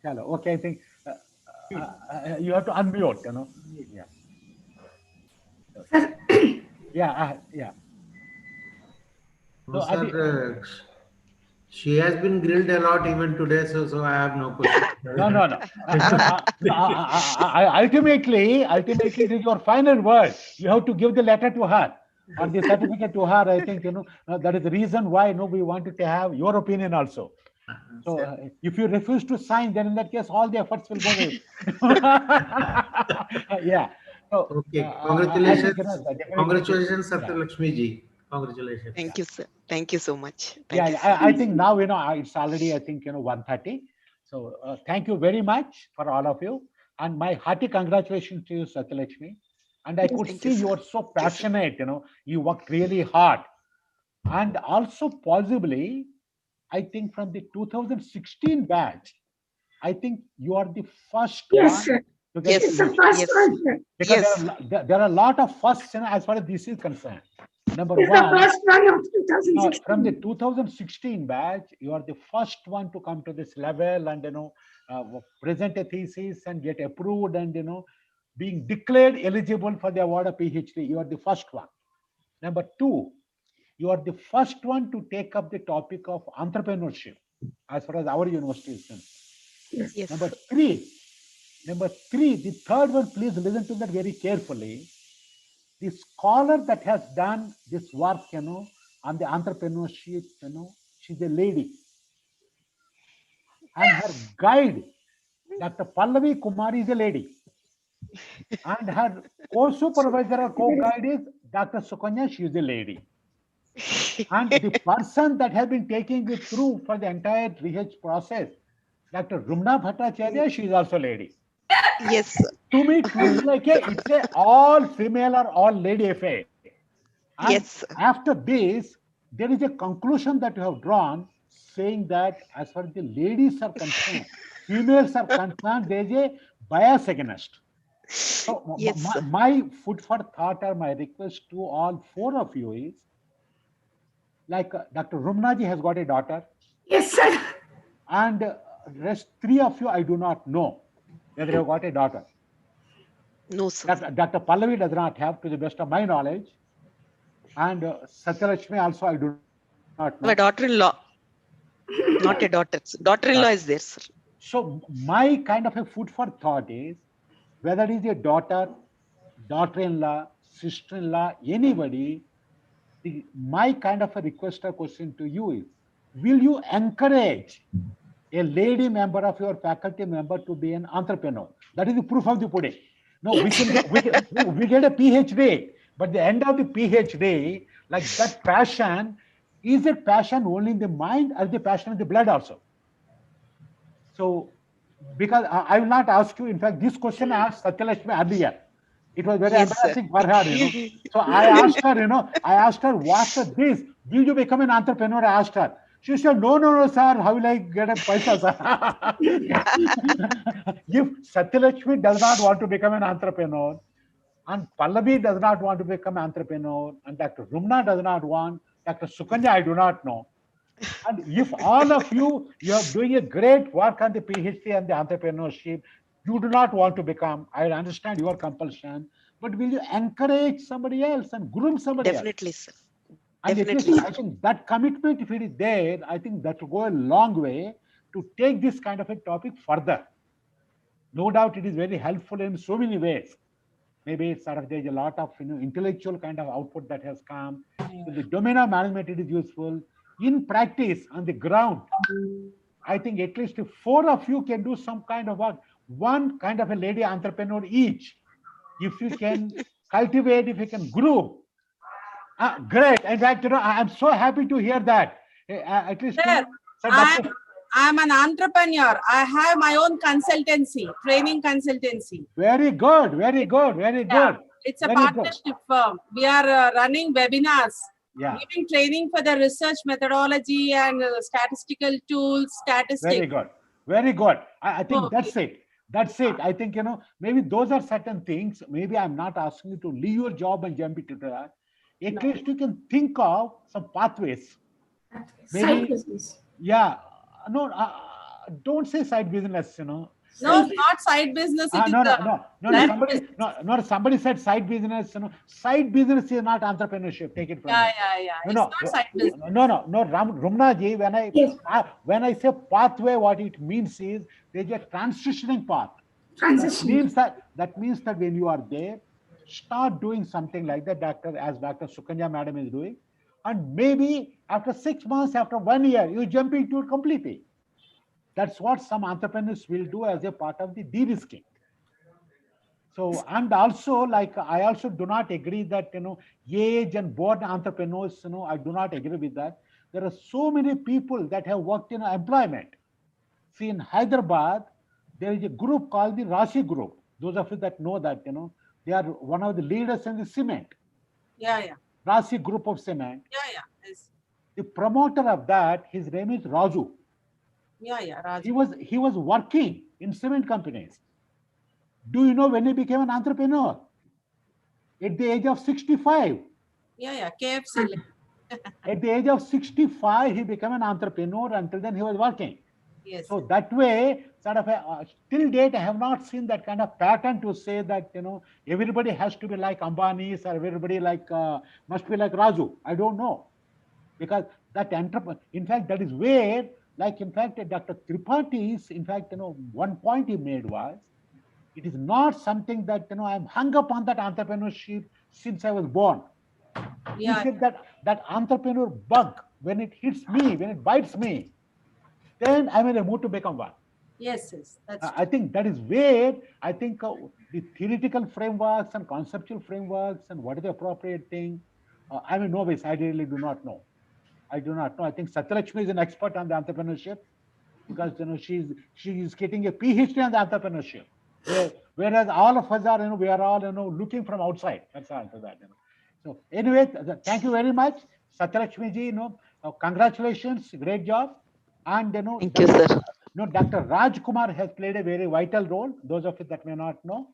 Hello. Okay, I think you have to unmute, you know. Yeah. Yeah. No, sir, she has been grilled a lot even today, so I have no question. No. Ultimately, it is your final word. You have to give the letter to her or the certificate to her. I think, you know, that is the reason why, you know, we wanted to have your opinion also. So if you refuse to sign, then in that case, all the efforts will go away. Yeah. So, okay. Congratulations. Congratulations, yeah. Satyalaxmi ji. Congratulations. Thank you, sir. Thank you so much. Thank you, I think now, you know, it's already, I think, you know, 1:30. So thank you very much for all of you. And my hearty congratulations to you, Satyalaxmi. And I could see you are so passionate, you know, you worked really hard. And also possibly, I think from the 2016 batch, I think you are the first one sir. to get It's the first one, sir. because there are a lot of firsts, you know, as far as this is concerned. Number It's one, the first one of 2016. from the 2016 batch, you are the first one to come to this level and, you know, present a thesis and get approved and, you know, being declared eligible for the award of PhD. You are the first one. Number two, you are the first one to take up the topic of entrepreneurship as far as our university is concerned. Yes. Number three, the third one, please listen to that very carefully. The scholar that has done this work, you know, on the entrepreneurship, you know, she's a lady. And her guide, Dr. Pallavi Kumari, is a lady. And her co-supervisor or co-guide is Dr. Sukanya, she is a lady. And the person that has been taking it through for the entire research process, Dr. Rumna Bhattacharya, she is also a lady. Yes, sir. To me, it looks like it's a all female or all lady affair. And yes. After this, there is a conclusion that you have drawn saying that as far as the ladies are concerned, females are concerned, there is a bias against. So Yes, my food for thought or my request to all four of you is, like Dr. Rumnaji has got a daughter. Yes, sir. And rest three of you, I do not know whether you have got a daughter. No, sir. Dr. Pallavi does not have, to the best of my knowledge. And Satyalaxmi also, I do not know. My daughter-in-law. Not a daughter. Daughter-in-law is there, sir. So my kind of a food for thought is, whether it is a daughter, daughter-in-law, sister-in-law, anybody, my kind of a request or question to you is, will you encourage a lady member of your faculty member to be an entrepreneur? That is the proof of the pudding. No, we get a PhD, but the end of the PhD, like that passion, is it passion only in the mind or the passion in the blood also? So, because I will not ask you, in fact, this question I asked Satyalaxmi earlier. It was very embarrassing for her, you know. So I asked her, what this? Will you become an entrepreneur? I asked her. She said, no, sir. How will I get a paisa, sir? If Satyalaxmi does not want to become an entrepreneur, and Pallavi does not want to become an entrepreneur, and Dr. Rumna does not want, Dr. Sukanya, I do not know. And if all of you are doing a great work on the PhD and the entrepreneurship, you do not want to become, I understand your compulsion, but will you encourage somebody else and groom somebody Definitely, else? sir. And at least I think that commitment, if it is there, I think that will go a long way to take this kind of a topic further. No doubt it is very helpful in so many ways. Maybe it's sort of there's a lot of intellectual kind of output that has come. So the domain of management, it is useful. In practice, on the ground, I think at least 4 of you can do some kind of work, one kind of a lady entrepreneur each. If you can cultivate, if you can grow. Great. In fact, I'm so happy to hear that. At least, Sir, I'm an entrepreneur. I have my own consultancy, training consultancy. Very good, very good, very good. It's a very partnership firm. We are running webinars, Yeah. giving training for the research methodology and statistical tools, statistics. Very good, very good. I think that's it. That's it. I think, maybe those are certain things. Maybe I'm not asking you to leave your job and jump into that. At least you can think of some pathways. Side business. Yeah. No, don't say side business, No, not side business. It No, somebody said side business. Side business is not entrepreneurship. Take it from me. Yeah. It's not side business. No. Rumnaji, when I say pathway, what it means is there's a transitioning path. That means that when you are there, start doing something like that, as Dr. Sukanya Madam is doing. And maybe after 6 months, after 1 year, you jump into it completely. That's what some entrepreneurs will do as a part of the de-risking. So, and also, I also do not agree that, age and born entrepreneurs, I do not agree with that. There are so many people that have worked in employment. See, in Hyderabad, there is a group called the Rashi Group. Those of you that know that, they are one of the leaders in the cement. Yeah. Rashi Group of Cement. Yeah. Yes. The promoter of that, his name is Raju. Yeah, Raju. He was working in cement companies. Do you know when he became an entrepreneur? At the age of 65. Yeah, KFC. At the age of 65, he became an entrepreneur. Until then, he was working. Yes. So that way, sort of till date, I have not seen that kind of pattern to say that, everybody has to be like Ambani's or everybody must be like Raju. I don't know. Because that in fact, that is where, in fact, Dr. Tripathi's, in fact, one point he made was, it is not something that, I'm hung up on that entrepreneurship since I was born. Yeah. He said that entrepreneur bug, when it hits me, when it bites me, then I'm in a mood to become one. Yes. That's I think that is where I think the theoretical frameworks and conceptual frameworks and what is the appropriate thing. I mean, no ways, I really do not know. I do not know. I think Satyalaxmi is an expert on the entrepreneurship because she's getting a PhD on the entrepreneurship. Whereas all of us are, we are all, looking from outside. That's all to that. So anyway, thank you very much, Satyalaxmi ji. Congratulations, great job. And thank you, sir. Dr. Raj Kumar has played a very vital role. Those of you that may not know,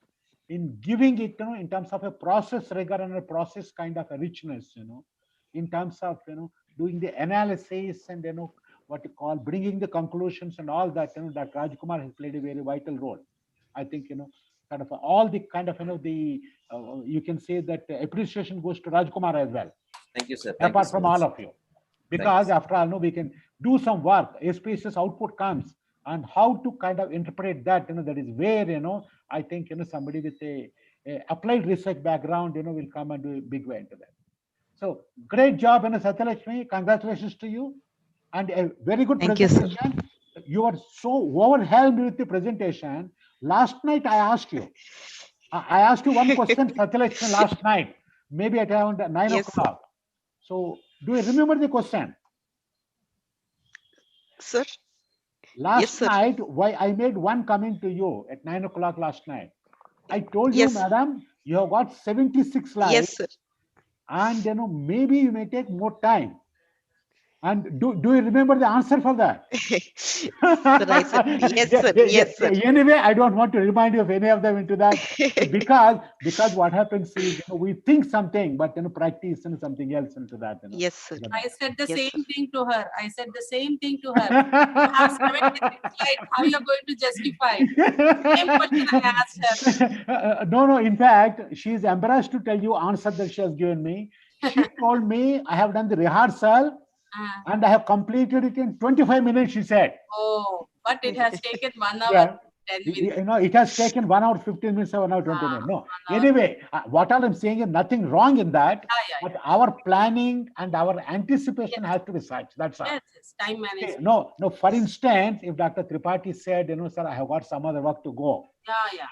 in giving it, in terms of a process rigor and a process kind of a richness, in terms of doing the analysis and what you call bringing the conclusions and all that. Dr. Raj Kumar has played a very vital role. I think kind of all the kind of you can say that appreciation goes to Raj Kumar as well. Thank you, sir. Apart from all of you. Because after all, we can do some work, a spacious output comes, and how to kind of interpret that, that is where, I think, somebody with a applied research background, will come and do a big way into that. So great job, Satyalaxmi. Congratulations to you. And a very good presentation. You are so overwhelmed with the presentation. Last night, I asked you one question, Satyalaxmi, last night, maybe at around 9 o'clock. So do you remember the question? Sir? Last night, why I made one comment to you at 9 o'clock last night. I told you, madam, you have got 76 slides. Yes, sir. And maybe you may take more time. And do you remember the answer for that? Sir, I said, yes, sir. Yes, sir. Anyway, I don't want to remind you of any of them into that because what happens is we think something, but practice something else into that. Yes, sir. I said the same thing to her. You have 76 slides. How you are going to justify? Same question I asked her. No. In fact, she is embarrassed to tell you answer that she has given me. She told me I have done the rehearsal and I have completed it in 25 minutes, she said. Oh, but it has taken 1 hour, Yeah. 10 minutes. You know, it has taken 1 hour 15 minutes or 1 hour 20 minutes. No. Anyway, what all I'm saying is nothing wrong in that. But our planning and our anticipation has to be such. That's all. Yes, yes, time management. No. For instance, if Dr. Tripathi said, you know, sir, I have got some other work to go. Yeah.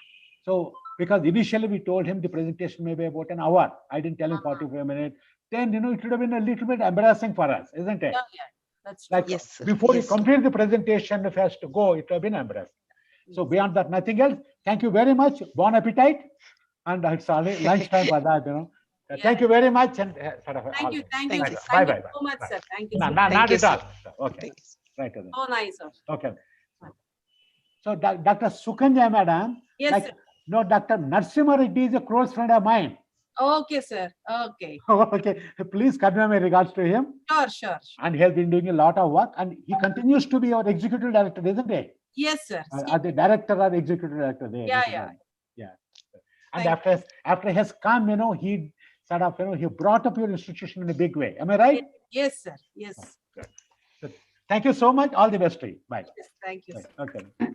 So, because initially we told him the presentation may be about an hour. I didn't tell him 45 minutes. Then, you know, it would have been a little bit embarrassing for us, isn't it? Yeah, that's true. Like Yes, sir. before Yes, he completed the presentation, if he has to go, it would have been embarrassing. So beyond that, nothing else. Thank you very much. Bon appetit. And it's already lunchtime for that, you know. Thank you very much. And sort of Thank you. Thank you. Bye. So much, sir. Thank you. No, So not Thank you, at all. sir. Okay. Thank you. Right. Then. So nice, sir. Okay. So Dr. Sukanya, madam. Yes, like, sir. no, Dr. Narasimha Reddy is a close friend of mine. Okay, sir. Okay. Okay. Please convey my regards to him. Sure. And he has been doing a lot of work. And he continues to be our executive director, isn't he? Yes, sir. The director or executive director there. Yeah. And after he has come, you know, he sort of, you know, he brought up your institution in a big way. Am I right? Yes, sir. Yes. Good. Thank you so much. All the best to you. Bye. Yes, thank you, sir. Okay.